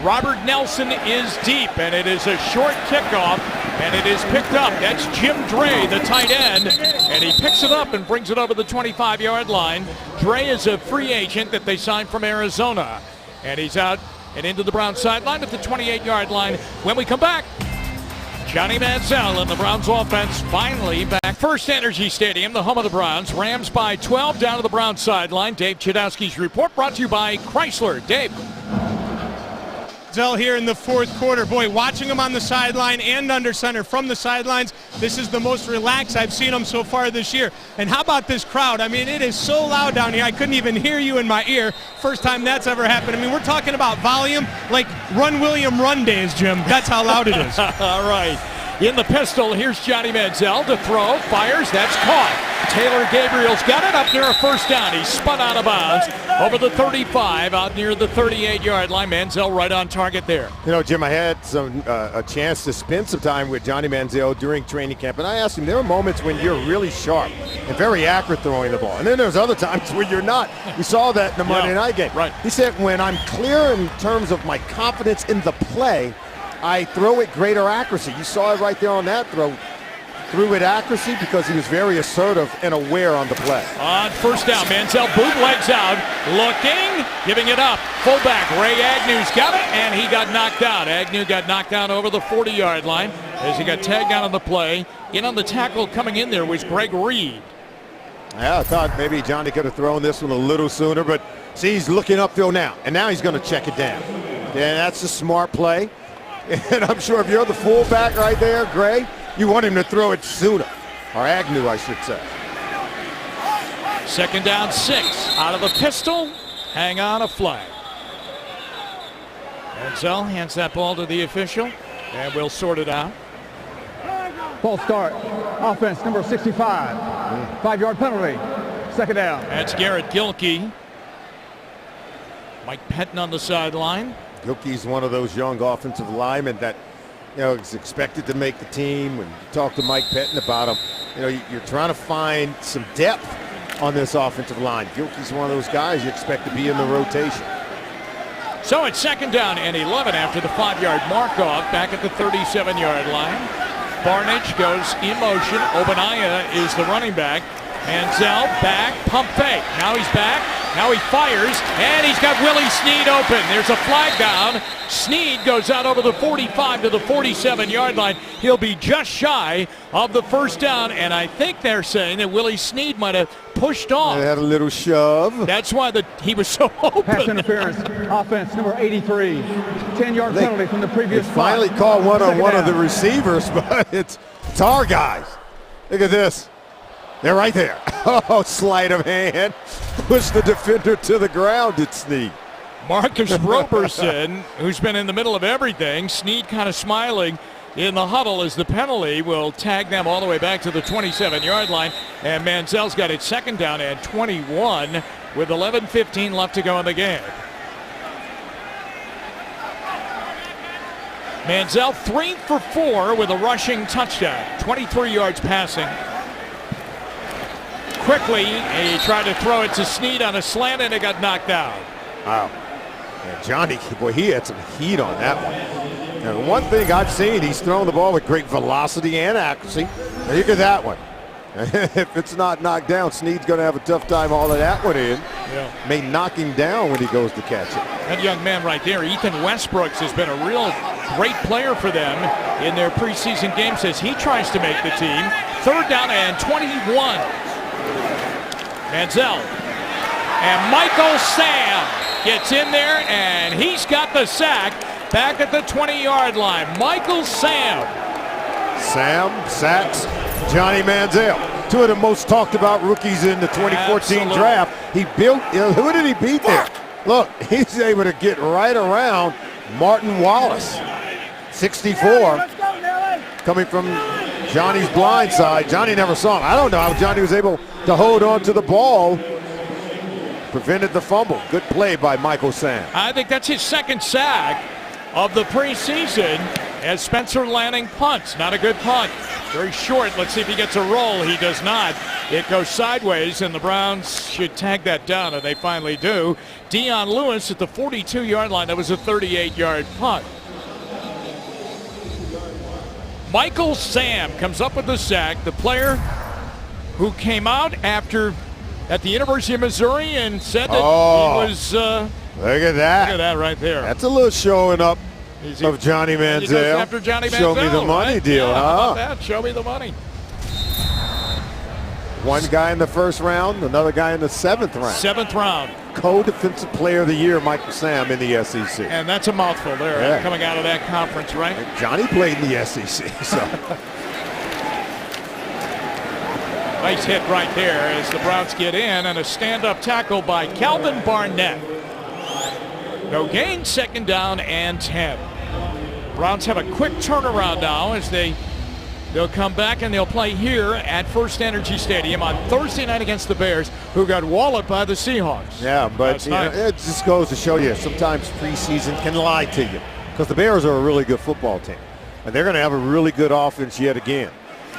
Robert Nelson is deep, and it is a short kickoff, and it is picked up. That's Jim Dre, the tight end, and he picks it up and brings it over the 25-yard line. Dre is a free agent that they signed from Arizona, and he's out and into the Browns sideline at the 28-yard line. When we come back, Johnny Manziel and the Browns offense finally back. First Energy Stadium, the home of the Browns. Rams by 12 down to the Browns sideline. Dave Chudowski's report brought to you by Chrysler. Dave. Here in the fourth quarter. Boy, watching him on the sideline and under center from the sidelines, this is the most relaxed I've seen him so far this year. And how about this crowd? I mean, it is so loud down here. I couldn't even hear you in my ear. First time that's ever happened. I mean, we're talking about volume like Run William Run days, Jim. That's how loud it is. All right. in the pistol. Here's Johnny Manziel to throw, fires, that's caught. Taylor Gabriel's got it up near a first down. He spun out of bounds over the 35 out near the 38-yard line. Manziel right on target there. You know, Jim, I had a chance to spend some time with Johnny Manziel during training camp, and I asked him, there are moments when you're really sharp and very accurate throwing the ball, and then there's other times when you're not. We saw that in the Monday night game. Right. He said, when I'm clear in terms of my confidence in the play, I throw it greater accuracy. You saw it right there on that throw. Threw with accuracy because he was very assertive and aware on the play. On first down, Manziel bootlegs out, looking, giving it up. Fullback Ray Agnew's got it, and he got knocked out. Agnew got knocked down over the 40-yard line as he got tagged out on the play. In on the tackle coming in there was Greg Reed. Yeah, I thought maybe Johnny could have thrown this one a little sooner, but see, he's looking upfield now, and now he's going to check it down. Yeah, that's a smart play. And I'm sure if you're the fullback right there, Gray, you want him to throw it sooner. Or Agnew, I should say. Second down, 6. Out of the pistol, hang on, a flag. Manziel hands that ball to the official, and we'll sort it out. False start. Offense, number 65. 5-yard penalty. Second down. That's Garrett Gilkey. Mike Pettin on the sideline. Gilkey's one of those young offensive linemen that, you know, is expected to make the team. When you talk to Mike Pettin about him, you know, you're trying to find some depth on this offensive line. Gilkey's one of those guys you expect to be in the rotation. So it's second down and 11 after the 5-yard mark-off back at the 37-yard line. Barnidge goes in motion. Obanaya is the running back. Manziel back, pump fake. Now he's back. Now he fires, and he's got Willie Snead open. There's a flag down. Snead goes out over the 45 to the 47-yard line. He'll be just shy of the first down, and I think they're saying that Willie Snead might have pushed off. They had a little shove. That's why he was so open. Pass interference. Offense, number 83. 10-yard penalty from the previous They finally spot. caught one on Second one down. of the receivers, but it's our guys. Look at this. They're right there. Oh, sleight of hand. Push the defender to the ground, it's Snead. Marcus Roberson, who's been in the middle of everything. Snead kind of smiling in the huddle as the penalty will tag them all the way back to the 27-yard line. And Manziel's got it second down and 21 with 11:15 left to go in the game. Manziel 3 for 4 with a rushing touchdown. 23 yards passing. Quickly, he tried to throw it to Snead on a slant, and it got knocked out. Wow. And Johnny, boy, he had some heat on that one. And one thing I've seen, he's throwing the ball with great velocity and accuracy. Now look at that one. If it's not knocked down, Snead's going to have a tough time hauling that one in. Yeah. May knock him down when he goes to catch it. That young man right there, Ethan Westbrooks, has been a real great player for them in their preseason games as he tries to make the team. Third down and 21. Manziel and Michael Sam gets in there, and he's got the sack back at the 20-yard line. Michael Sam. Sam sacks Johnny Manziel. Two of the most talked about rookies in the 2014 Absolutely. draft. He built, who did he beat there? Look, he's able to get right around Martin Wallace. 64, coming from Johnny's blind side. Johnny never saw him. I don't know how Johnny was able to hold on to the ball. Prevented the fumble. Good play by Michael Sam. I think that's his second sack of the preseason as Spencer Lanning punts. Not a good punt. Very short. Let's see if he gets a roll. He does not. It goes sideways, and the Browns should tag that down, and they finally do. Dion Lewis at the 42-yard line. That was a 38-yard punt. Michael Sam comes up with the sack, the player who came out at the University of Missouri and said that he was. Look at Look that. at that right there. That's a little showing up of Johnny He goes Manziel. after Johnny Manziel. Show me the money right? deal, Yeah, how huh? about that? Show me the money. One guy in the first round, another guy in the 7th round. 7th round. Co-defensive player of the year, Michael Sam in the SEC. And that's a mouthful there Yeah. coming out of that conference, right? Johnny played in the SEC, so. Nice hit right there as the Browns get in, and a stand-up tackle by Calvin Barnett. No gain, second down and 10. Browns have a quick turnaround now as they They'll come back and they'll play here at First Energy Stadium on Thursday night against the Bears, who got walloped by the Seahawks. Yeah, but it just goes to show you sometimes preseason can lie to you, because the Bears are a really good football team, and they're going to have a really good offense yet again.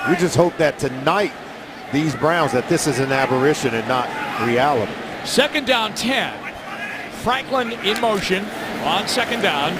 We just hope that tonight, these Browns, that this is an aberration and not reality. 2nd down 10. Franklin in motion on 2nd down.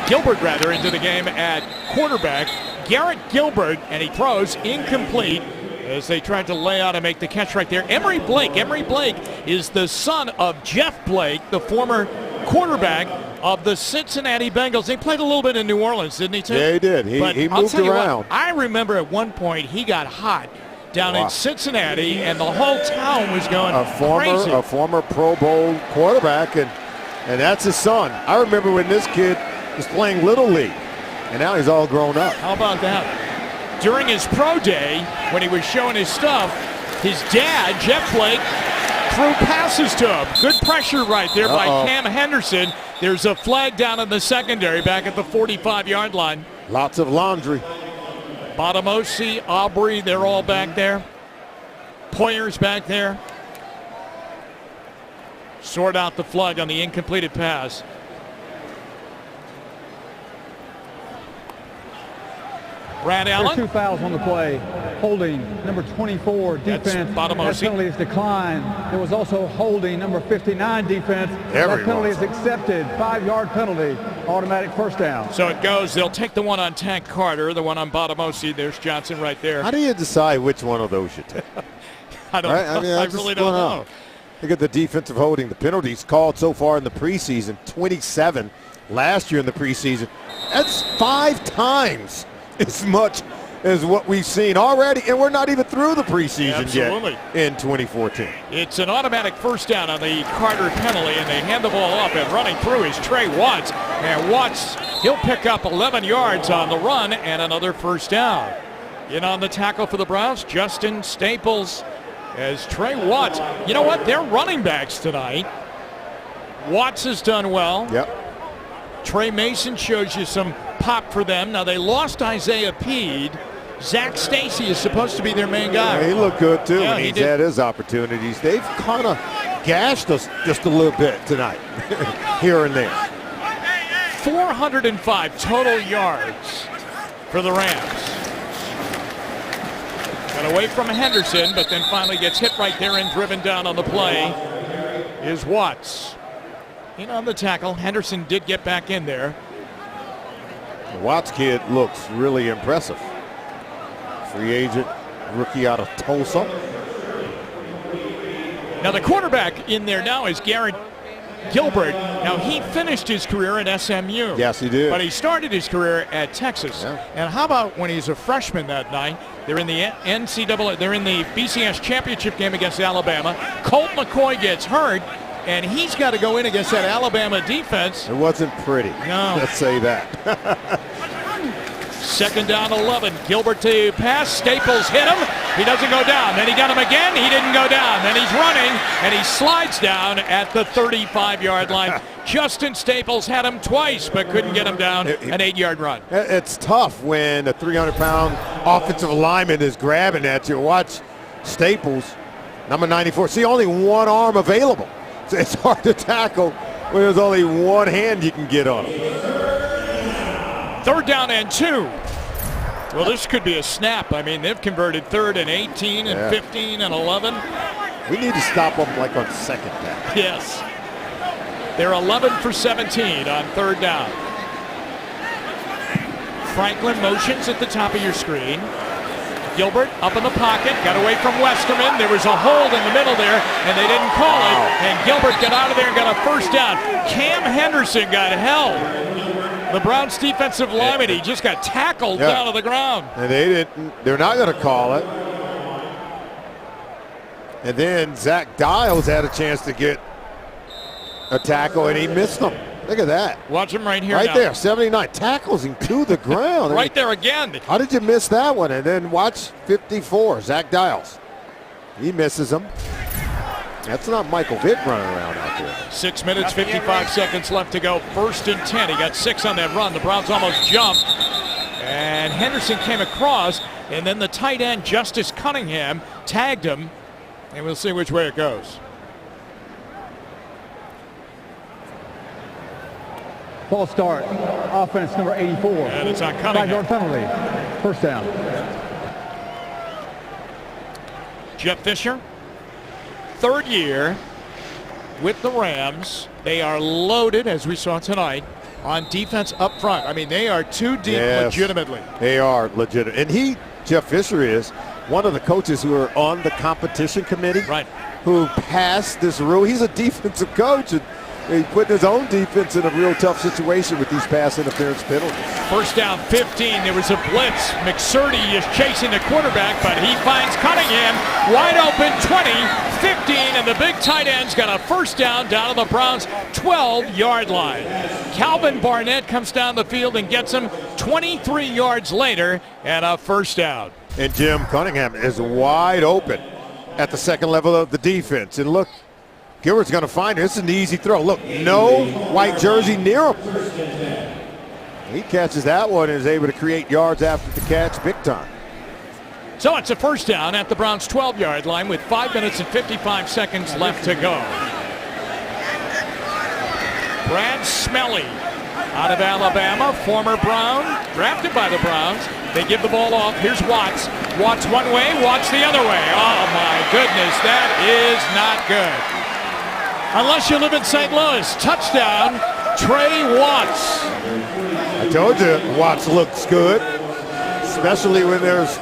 Gilbert rather, into the game at quarterback. Garrett Gilbert, and he throws incomplete as they tried to lay out and make the catch right there. Emory Blake is the son of Jeff Blake, the former quarterback of the Cincinnati Bengals. He played a little bit in New Orleans, didn't he, too? Yeah, he did. He moved around. I remember at one point he got hot down in Cincinnati, and the whole town was going crazy. A former Pro Bowl quarterback, and that's his son. I remember when this kid was playing Little League, and now he's all grown up. How about that? During his pro day, when he was showing his stuff, his dad, Jeff Blake, threw passes to him. Good pressure right there by Cam Henderson. There's a flag down in the secondary back at the 45-yard line. Lots of laundry. Botamosi, Aubrey, they're all back there. Poyer's back there. Sort out the flag on the incompleted pass. Brad Allen. 2 fouls on the play. Holding, number 24, defense. That penalty is declined. There was also holding, number 59, defense. That penalty is accepted. 5-yard penalty. Automatic first down. So it goes. They'll take the one on Tank Carter, the one on Botamosi. There's Johnson right there. How do you decide which one of those you take? I don't know. I really don't know. Look at the defensive holding. The penalties called so far in the preseason, 27 last year in the preseason. That's 5 times as much as what we've seen already, and we're not even through the preseason yet in 2014. It's an automatic first down on the Carter penalty, and they hand the ball up, and running through is Trey Watts. And Watts, he'll pick up 11 yards on the run and another first down. In on the tackle for the Browns, Justin Staples, as Trey Watts. You know what? They're running backs tonight. Watts has done well. Yep. Trey Mason shows you some pop for them. Now, they lost Isaiah Peed. Zach Stacy is supposed to be their main guy. Yeah, he looked good, too, when he's had his opportunities. They've kind of gashed us just a little bit tonight, here and there. 405 total yards for the Rams. Got away from Henderson, but then finally gets hit right there and driven down on the play is Watts. In on the tackle. Henderson did get back in there. The Watts kid looks really impressive. Free agent, rookie out of Tulsa. Now the quarterback in there now is Garrett Gilbert. Now he finished his career at SMU. Yes, he did. But he started his career at Texas. Yeah. And how about when he's a freshman that night? They're in the NCAA. They're in the BCS championship game against Alabama. Colt McCoy gets hurt, and he's got to go in against that Alabama defense. It wasn't pretty. No. Let's say that. 2nd down 11. Gilbert to pass. Staples hit him. He doesn't go down. Then he got him again. He didn't go down. Then he's running, and he slides down at the 35-yard line. Justin Staples had him twice, but couldn't get him down. An 8-yard run. It's tough when a 300-pound offensive lineman is grabbing at you. Watch Staples, number 94. See, only one arm available. So it's hard to tackle when there's only one hand you can get on him. 3rd down and 2. Well, this could be a snap. I mean, they've converted 3rd and 18 and 15 and 11. We need to stop them like on 2nd down. Yes. They're 11 for 17 on 3rd down. Franklin motions at the top of your screen. Gilbert up in the pocket, got away from Westerman. There was a hold in the middle there, and they didn't call it. And Gilbert got out of there and got a first down. Cam Henderson got held. The Browns defensive lineman, he just got tackled down to the ground. And they're not going to call it. And then Zach Dials had a chance to get a tackle, and he missed them. Look at that. Watch him right here right now. There, 79 tackles him to the ground. Right there again. How did you miss that one? And then watch 54, Zach Dials. He misses him. That's not Michael Vick running around out there. 6 minutes, 55 seconds left to go. 1st and 10. He got 6 on that run. The Browns almost jumped. And Henderson came across, and then the tight end, Justice Cunningham, tagged him, and we'll see which way it goes. False start. Offense number 84. And it's on Cunningham. 5-yard penalty. First down. Jeff Fisher, third year with the Rams. They are loaded, as we saw tonight, on defense up front. I mean, they are too deep, legitimately. They are legitimate. And Jeff Fisher is one of the coaches who are on the competition committee. Right. Who passed this rule. He's a defensive coach, and he put his own defense in a real tough situation with these pass interference penalties. First down 15. There was a blitz. McSurdy is chasing the quarterback, but he finds Cunningham wide open. 20, 15, and the big tight end's got a first down to the Browns' 12-yard line. Calvin Barnett comes down the field and gets him 23 yards later and a first down. And Jim Cunningham is wide open at the second level of the defense. And look, Gilbert's going to find it. This is an easy throw. Look, no white jersey near him. He catches that one and is able to create yards after the catch big time. So it's a first down at the Browns' 12-yard line with 5 minutes and 55 seconds left to go. Brad Smelly out of Alabama, former Brown, drafted by the Browns. They give the ball off. Here's Watts. Watts one way, Watts the other way. Oh, my goodness, that is not good. Unless you live in St. Louis. Touchdown, Trey Watts. I told you, Watts looks good, especially when there's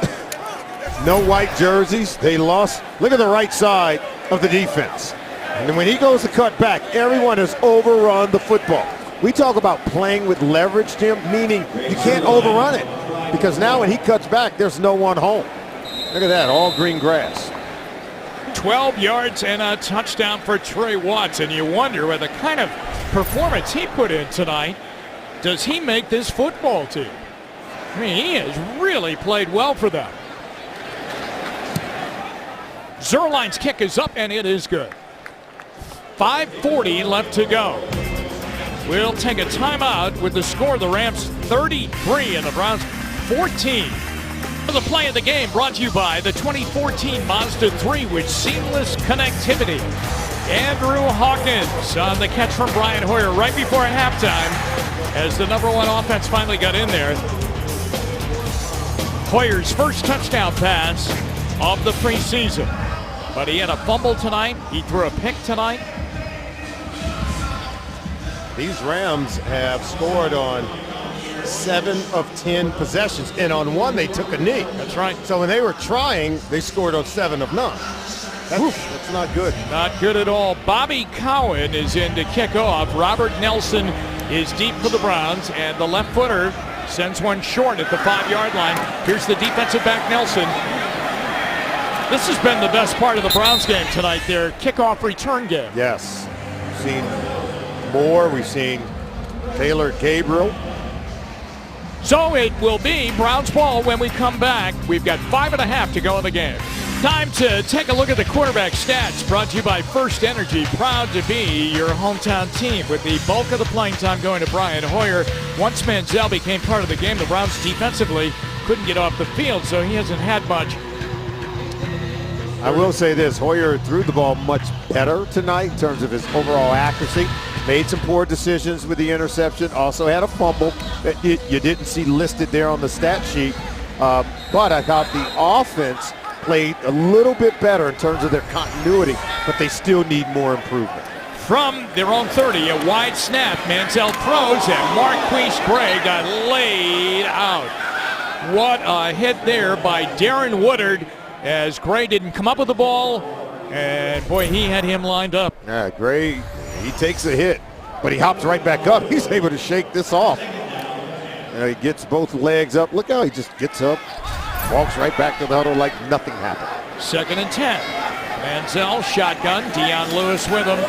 no white jerseys. They lost. Look at the right side of the defense. And when he goes to cut back, everyone has overrun the football. We talk about playing with leverage, Tim, meaning you can't overrun it. Because now when he cuts back, there's no one home. Look at that, all green grass. 12 yards and a touchdown for Trey Watts. And you wonder, with the kind of performance he put in tonight, does he make this football team? I mean, he has really played well for them. Zerline's kick is up, and it is good. 5:40 left to go. We'll take a timeout with the score. The Rams 33 and the Browns 14. The play of the game brought to you by the 2014 Mazda 3 with seamless connectivity. Andrew Hawkins on the catch from Brian Hoyer right before halftime as the #1 offense finally got in there. Hoyer's first touchdown pass of the preseason. But he had a fumble tonight. He threw a pick tonight. These Rams have scored on 7 of 10 possessions, and on one they took a knee. That's right. So when they were trying, they scored on 7 of 9. That's not good. Not good at all. Bobby Cowan is in to kick off. Robert Nelson is deep for the Browns, and the left footer sends one short at the 5-yard line. Here's the defensive back, Nelson. This has been the best part of the Browns game tonight, their kickoff return game. Yes. We've seen Moore. We've seen Taylor Gabriel. So it will be Browns ball when we come back. We've got 5.5 to go in the game. Time to take a look at the quarterback stats, brought to you by First Energy. Proud to be your hometown team, with the bulk of the playing time going to Brian Hoyer. Once Manziel became part of the game, the Browns defensively couldn't get off the field, so he hasn't had much. I will say this, Hoyer threw the ball much better tonight in terms of his overall accuracy. Made some poor decisions with the interception. Also had a fumble that you didn't see listed there on the stat sheet. But I thought the offense played a little bit better in terms of their continuity, but they still need more improvement. From their own 30, a wide snap. Manziel throws, and Marquise Gray got laid out. What a hit there by Darren Woodard, as Gray didn't come up with the ball, and boy, he had him lined up. Yeah, Gray, he takes a hit, but he hops right back up. He's able to shake this off. He gets both legs up. Look how he just gets up, walks right back to the huddle like nothing happened. 2nd and 10. Manziel shotgun, Deion Lewis with him.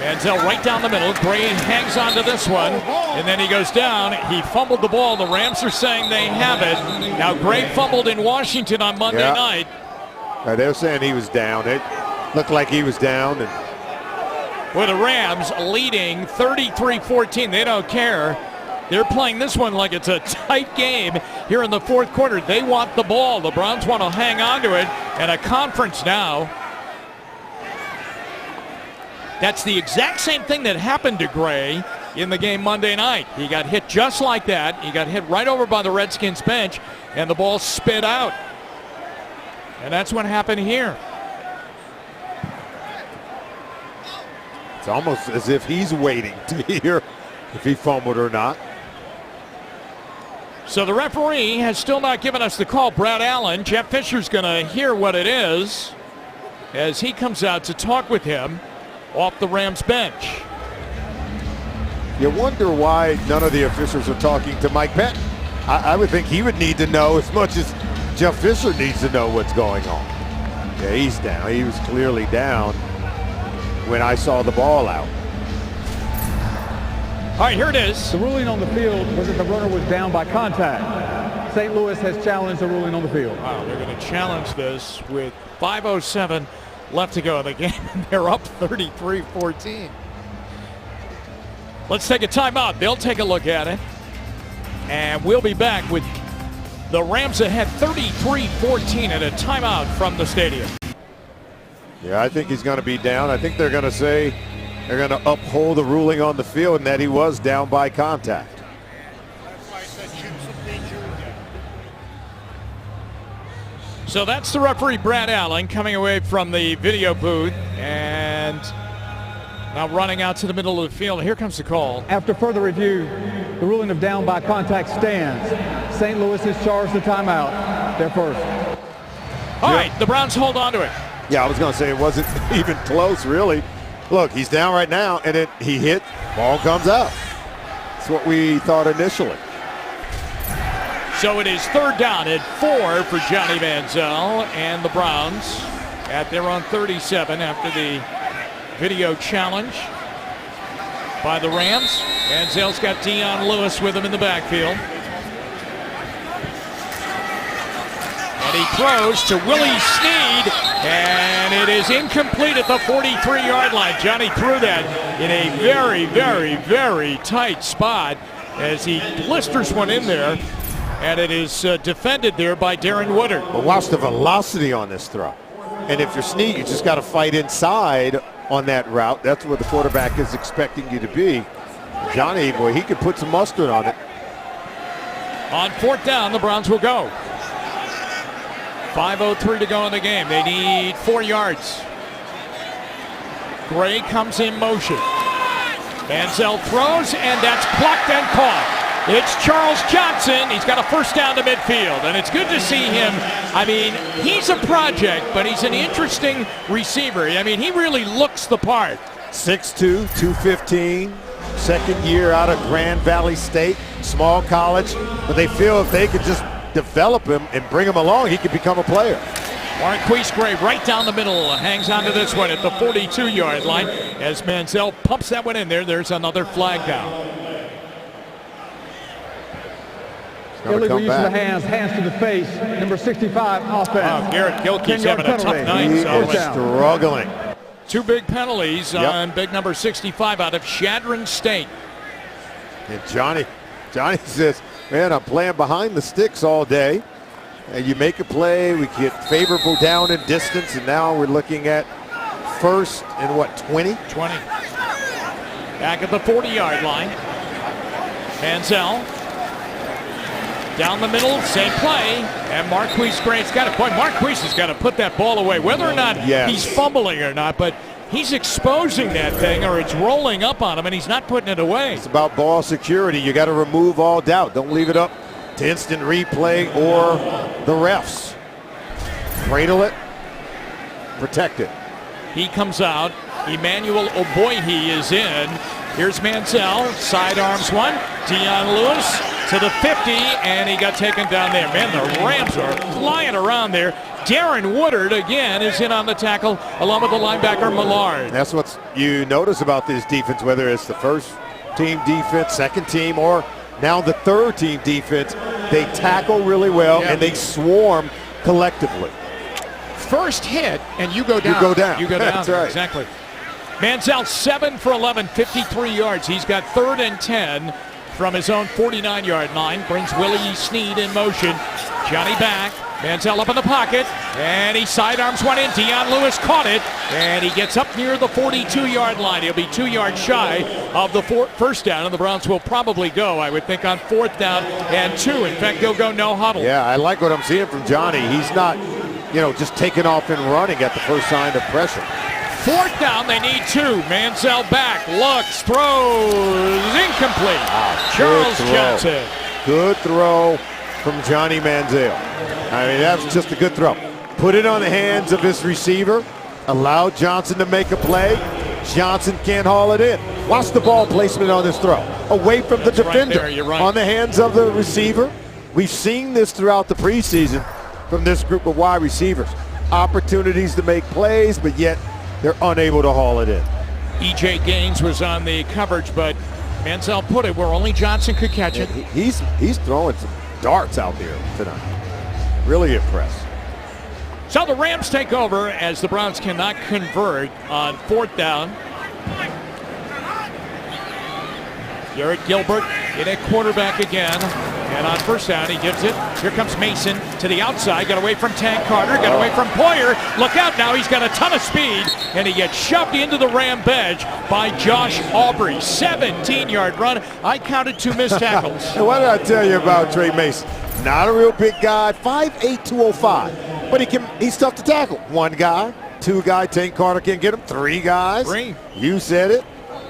Manziel right down the middle. Gray hangs on to this one, and then he goes down. He fumbled the ball. The Rams are saying they have it. Now, Gray fumbled in Washington on Monday night. They're saying he was down. It looked like he was down. With the Rams leading 33-14. They don't care. They're playing this one like it's a tight game here in the fourth quarter. They want the ball. The Browns want to hang on to it. And a conference now. That's the exact same thing that happened to Gray in the game Monday night. He got hit just like that. He got hit right over by the Redskins bench, and the ball spit out. And that's what happened here. It's almost as if he's waiting to hear if he fumbled or not. So the referee has still not given us the call. Brad Allen, Jeff Fisher's going to hear what it is as he comes out to talk with him off the Rams bench. You wonder why none of the officials are talking to Mike Pettine. I would think he would need to know as much as Jeff Fisher needs to know what's going on. Yeah, he's down. He was clearly down when I saw the ball out. All right, here it is. The ruling on the field was that the runner was down by contact. St. Louis has challenged the ruling on the field. Wow, they're going to challenge this with 5:07 left to go in the game, and they're up 33-14. Let's take a timeout. They'll take a look at it, and we'll be back with the Rams ahead 33-14 at a timeout from the stadium. Yeah, I think he's going to be down. I think they're going to say they're going to uphold the ruling on the field and that he was down by contact. So that's the referee, Brad Allen, coming away from the video booth and now running out to the middle of the field. Here comes the call. After further review, the ruling of down by contact stands. St. Louis has charged the timeout. They're first. All right, the Browns hold on to it. Yeah, I was going to say it wasn't even close, really. Look, he's down right now, and then he hit, ball comes out. That's what we thought initially. So it is third down at 4 for Johnny Manziel and the Browns at their own 37 after the video challenge by the Rams. Manziel's got Dion Lewis with him in the backfield. And he throws to Willie Snead, and it is incomplete at the 43-yard line. Johnny threw that in a very, very, very tight spot as he blisters one in there, and it is defended there by Darren Woodard. But watch the velocity on this throw. And if you're Snead, you just got to fight inside on that route. That's where the quarterback is expecting you to be. Johnny, boy, he could put some mustard on it. On fourth down, the Browns will go. 5:03 to go in the game. They need 4 yards. Gray comes in motion. Manziel throws, and that's plucked and caught. It's Charles Johnson. He's got a first down to midfield, and it's good to see him. I mean, he's a project, but he's an interesting receiver. I mean, he really looks the part. 6'2", 215, second year out of Grand Valley State, small college. But they feel if they could just develop him and bring him along, he could become a player. Marquise Gray right down the middle, hangs on to this one at the 42-yard line as Manziel pumps that one in there. There's another flag down. Illegal use of the hands to the face, number 65 offense. Wow, Garrett Gilkey's having a tough night. He is struggling. 2 big penalties on big number 65 out of Chadron State. And Johnny says, man, I'm playing behind the sticks all day. And you make a play, we get favorable down and distance, and now we're looking at first and what, 20? 20. Back at the 40-yard line. Manziel down the middle, same play, and Marquise Gray's got it. Boy, Marquise has got to put that ball away, whether or not he's fumbling or not, but he's exposing that thing or it's rolling up on him, and he's not putting it away. It's about ball security. You got to remove all doubt. Don't leave it up to instant replay or the refs. Cradle it, protect it. He comes out. Emmanuel Oboihi is in. Here's Manziel, sidearms one. Dion Lewis to the 50, and he got taken down there. Man, the Rams are flying around there. Darren Woodard, again, is in on the tackle, along with the linebacker Millard. That's what you notice about this defense, whether it's the first team defense, second team, or now the third team defense. They tackle really well, and they swarm collectively. First hit, and you go down. You go down. You go down. That's right. Exactly. Manziel 7 for 11, 53 yards. He's got 3rd and 10 from his own 49-yard line. Brings Willie Snead in motion. Johnny back. Manziel up in the pocket, and he sidearms one in. Dion Lewis caught it, and he gets up near the 42-yard line. He'll be 2 yards shy of the first down, and the Browns will probably go, I would think, on 4th down and 2. In fact, they'll go no huddle. Yeah, I like what I'm seeing from Johnny. He's not, just taking off and running at the first sign of pressure. 4th down, they need 2. Manziel back, looks, throws, incomplete. Charles Johnson. Good throw from Johnny Manziel. I mean, that's just a good throw. Put it on the hands of his receiver. Allow Johnson to make a play. Johnson can't haul it in. Watch the ball placement on this throw. Away from the defender. Right there, you're right. On the hands of the receiver. We've seen this throughout the preseason from this group of wide receivers. Opportunities to make plays, but yet they're unable to haul it in. E.J. Gaines was on the coverage, but Manziel put it where only Johnson could catch it. He's throwing some darts out there tonight. Really impressed. So the Rams take over as the Browns cannot convert on 4th down. Garrett Gilbert in at quarterback again. And on 1st down, he gives it. Here comes Mason to the outside. Got away from Tank Carter. Got away from Poyer. Look out now. He's got a ton of speed. And he gets shoved into the Ram bench by Josh Aubrey. 17-yard run. I counted 2 missed tackles. And what did I tell you about Trey Mason? Not a real big guy. 5'8", 205. But he's tough to tackle. 1 guy, 2 guy. Tank Carter can't get him. 3 guys. 3. You said it.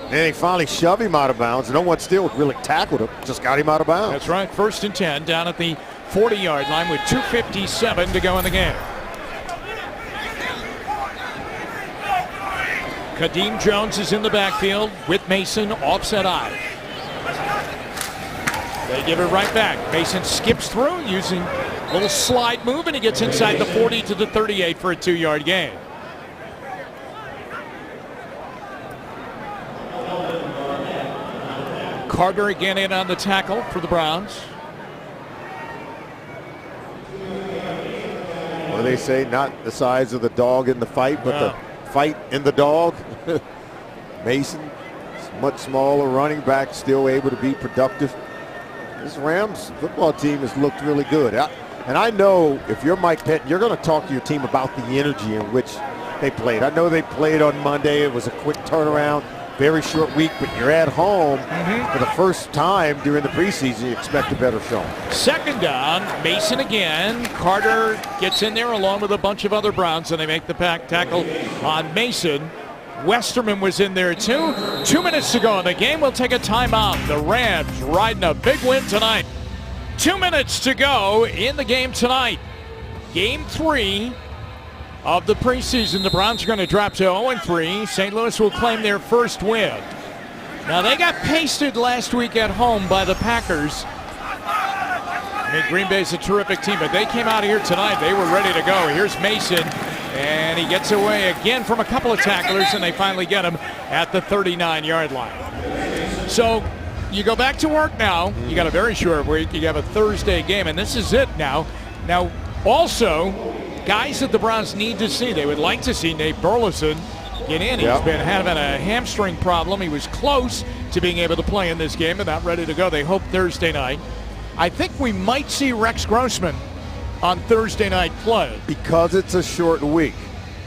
And he finally shoved him out of bounds. No one still really tackled him. Just got him out of bounds. That's right. 1st and 10 down at the 40-yard line with 2:57 to go in the game. Kadeem Jones is in the backfield with Mason offset eye. They give it right back. Mason skips through using a little slide move, and he gets inside the 40 to the 38 for a 2-yard gain. Carter again in on the tackle for the Browns. What do they say? Not the size of the dog in the fight, but the fight in the dog. Mason, much smaller running back, still able to be productive. This Rams football team has looked really good. And I know if you're Mike Pettine, you're going to talk to your team about the energy in which they played. I know they played on Monday. It was a quick turnaround. Very short week, but you're at home for the first time during the preseason. You expect a better showing. 2nd down, Mason again. Carter gets in there along with a bunch of other Browns, and they make the tackle on Mason. Westerman was in there too. 2 minutes to go in the game. We'll take a timeout. The Rams riding a big win tonight. 2 minutes to go in the game tonight. Game 3 of the preseason. The Browns are going to drop to 0-3. St. Louis will claim their first win. Now, they got pasted last week at home by the Packers. I mean, Green Bay's a terrific team, but they came out here tonight. They were ready to go. Here's Mason, and he gets away again from a couple of tacklers, and they finally get him at the 39-yard line. So you go back to work now. You got a very short week. You have a Thursday game, and this is it now. Now, also, guys that the Browns need to see. They would like to see Nate Burleson get in. He's been having a hamstring problem. He was close to being able to play in this game and not ready to go. They hope Thursday night. I think we might see Rex Grossman on Thursday night play. Because it's a short week,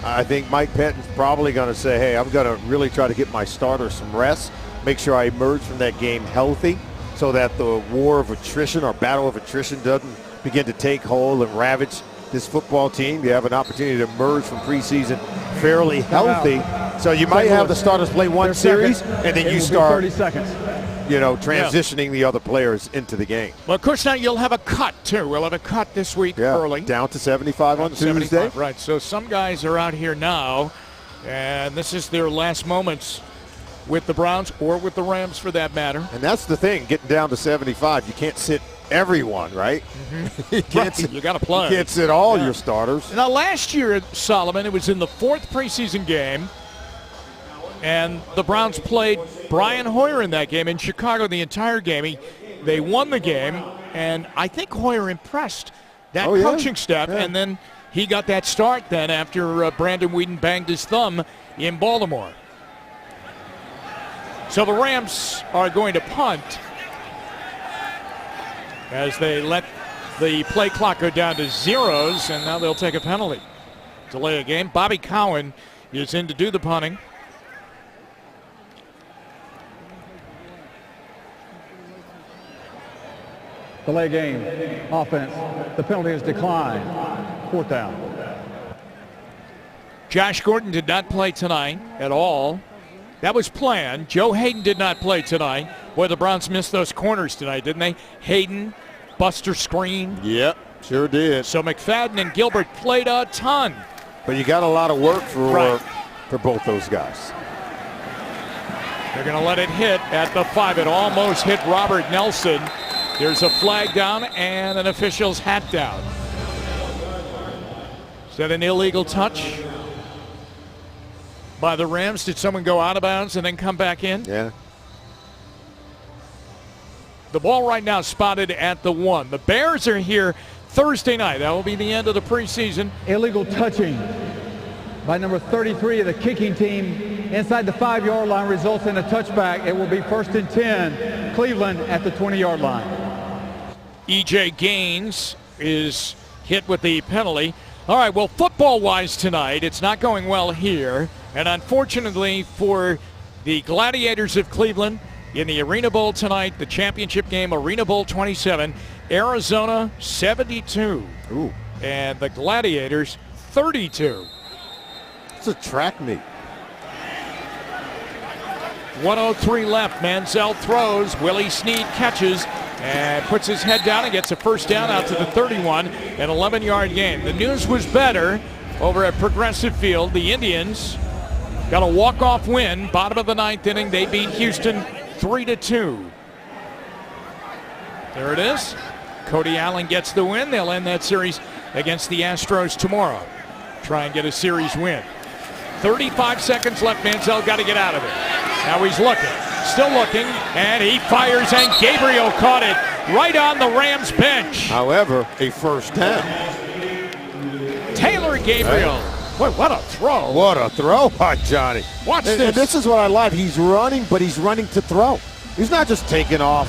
I think Mike Pettine's probably going to say, hey, I'm going to really try to get my starters some rest, make sure I emerge from that game healthy so that the war of attrition or battle of attrition doesn't begin to take hold and ravage this football team. You have an opportunity to emerge from preseason fairly healthy. So you might have the starters play one series, and then you start 30 seconds. Transitioning the other players into the game. Well, of course, now you'll have a cut, too. We'll have a cut this week early. Down to 75 on Tuesday. 75, right. So some guys are out here now, and this is their last moments with the Browns or with the Rams for that matter. And that's the thing, getting down to 75, you can't sit everyone, right? You got to play. You can't sit all your starters. Now, last year, Solomon, it was in the 4th preseason game, and the Browns played Brian Hoyer in that game in Chicago the entire game. They won the game, and I think Hoyer impressed that coaching staff, and then he got that start then after Brandon Whedon banged his thumb in Baltimore. So the Rams are going to punt. as they let the play clock go down to zeros, and now they'll take a penalty. Delay a game. Bobby Cowan is in to do the punting. Delay game. Offense. The penalty is declined. 4th down. Josh Gordon did not play tonight at all. That was planned. Joe Hayden did not play tonight. Boy, the Browns missed those corners tonight, didn't they? Hayden, Buster Screen. Yep, sure did. So McFadden and Gilbert played a ton. But you got a lot of work for both those guys. They're going to let it hit at the 5. It almost hit Robert Nelson. There's a flag down and an official's hat down. Is that an illegal touch by the Rams? Did someone go out of bounds and then come back in? Yeah. The ball right now spotted at the 1. The Bears are here Thursday night. That will be the end of the preseason. Illegal touching by number 33 of the kicking team inside the 5-yard line results in a touchback. It will be 1st and 10. Cleveland at the 20-yard line. E.J. Gaines is hit with the penalty. All right, well, football-wise tonight, it's not going well here. And unfortunately for the Gladiators of Cleveland, in the Arena Bowl tonight, the championship game, Arena Bowl 27, Arizona 72. Ooh. And the Gladiators 32. It's a track meet. 1:03 left. Manziel throws. Willie Snead catches and puts his head down and gets a first down out to the 31, an 11-yard gain. The news was better over at Progressive Field. The Indians got a walk-off win. Bottom of the 9th inning, they beat Houston 3-2. There it is. Cody Allen gets the win. They'll end that series against the Astros tomorrow. Try and get a series win. 35 seconds left. Manziel got to get out of it. Now he's looking, still looking, and he fires, and Gabriel caught it right on the Rams bench. However, a first down. Taylor Gabriel. Boy, what a throw. What a throw by Johnny. Watch and this. This is what I like. He's running, but he's running to throw. He's not just taking off,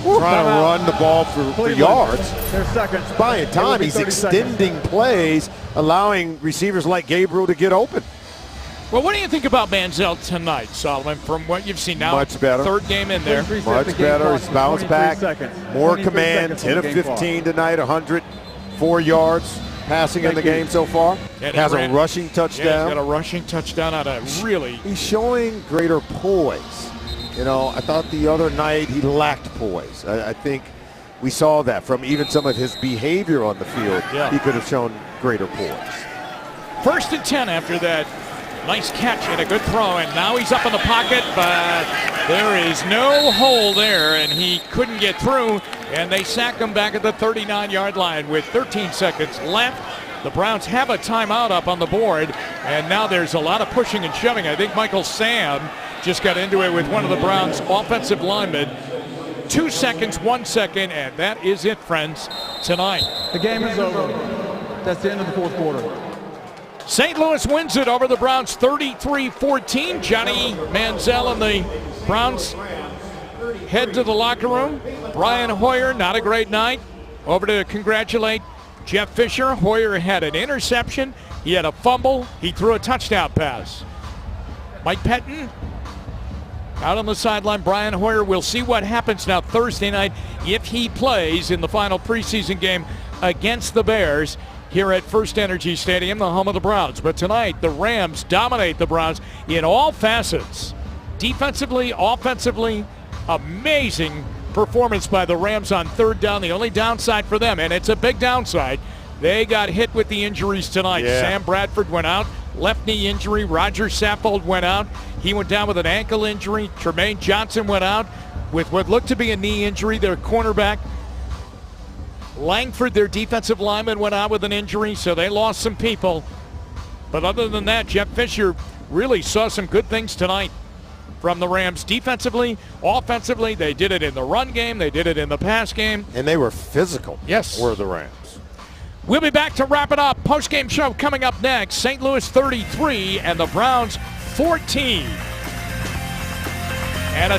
trying to run the ball for yards. There's seconds. Buying time. He's extending plays, allowing receivers like Gabriel to get open. Well, what do you think about Manziel tonight, Solomon, from what you've seen now? Much better. 3rd game in there. Much better. He's bounced back. More command. 10 of 15 tonight, 104 yards passing in the game so far. Has a rushing touchdown. Yeah, he's got a rushing touchdown on a really. He's showing greater poise. You know, I thought the other night he lacked poise. I think we saw that from even some of his behavior on the field. Yeah. He could have shown greater poise. 1st and 10 after that. Nice catch and a good throw, and now he's up in the pocket, but there is no hole there, and he couldn't get through, and they sack him back at the 39-yard line with 13 seconds left. The Browns have a timeout up on the board, and now there's a lot of pushing and shoving. I think Michael Sam just got into it with one of the Browns' offensive linemen. 2 seconds, 1 second, and that is it, friends, tonight. The game is over. That's the end of the 4th quarter. St. Louis wins it over the Browns 33-14. Johnny Manziel and the Browns head to the locker room. Brian Hoyer, not a great night. Over to congratulate Jeff Fisher. Hoyer had an interception. He had a fumble. He threw a touchdown pass. Mike Pettin out on the sideline. Brian Hoyer, we'll see what happens now Thursday night if he plays in the final preseason game against the Bears here at First Energy Stadium, the home of the Browns. But tonight, the Rams dominate the Browns in all facets. Defensively, offensively, amazing performance by the Rams on 3rd down. The only downside for them, and it's a big downside, they got hit with the injuries tonight. Yeah. Sam Bradford went out, left knee injury. Roger Saffold went out. He went down with an ankle injury. Tremaine Johnson went out with what looked to be a knee injury. Their cornerback Langford, their defensive lineman, went out with an injury, so they lost some people. But other than that, Jeff Fisher really saw some good things tonight from the Rams. Defensively, offensively, they did it in the run game. They did it in the pass game. And they were physical. Yes. Were the Rams. We'll be back to wrap it up. Post-game show coming up next. St. Louis 33 and the Browns 14. And a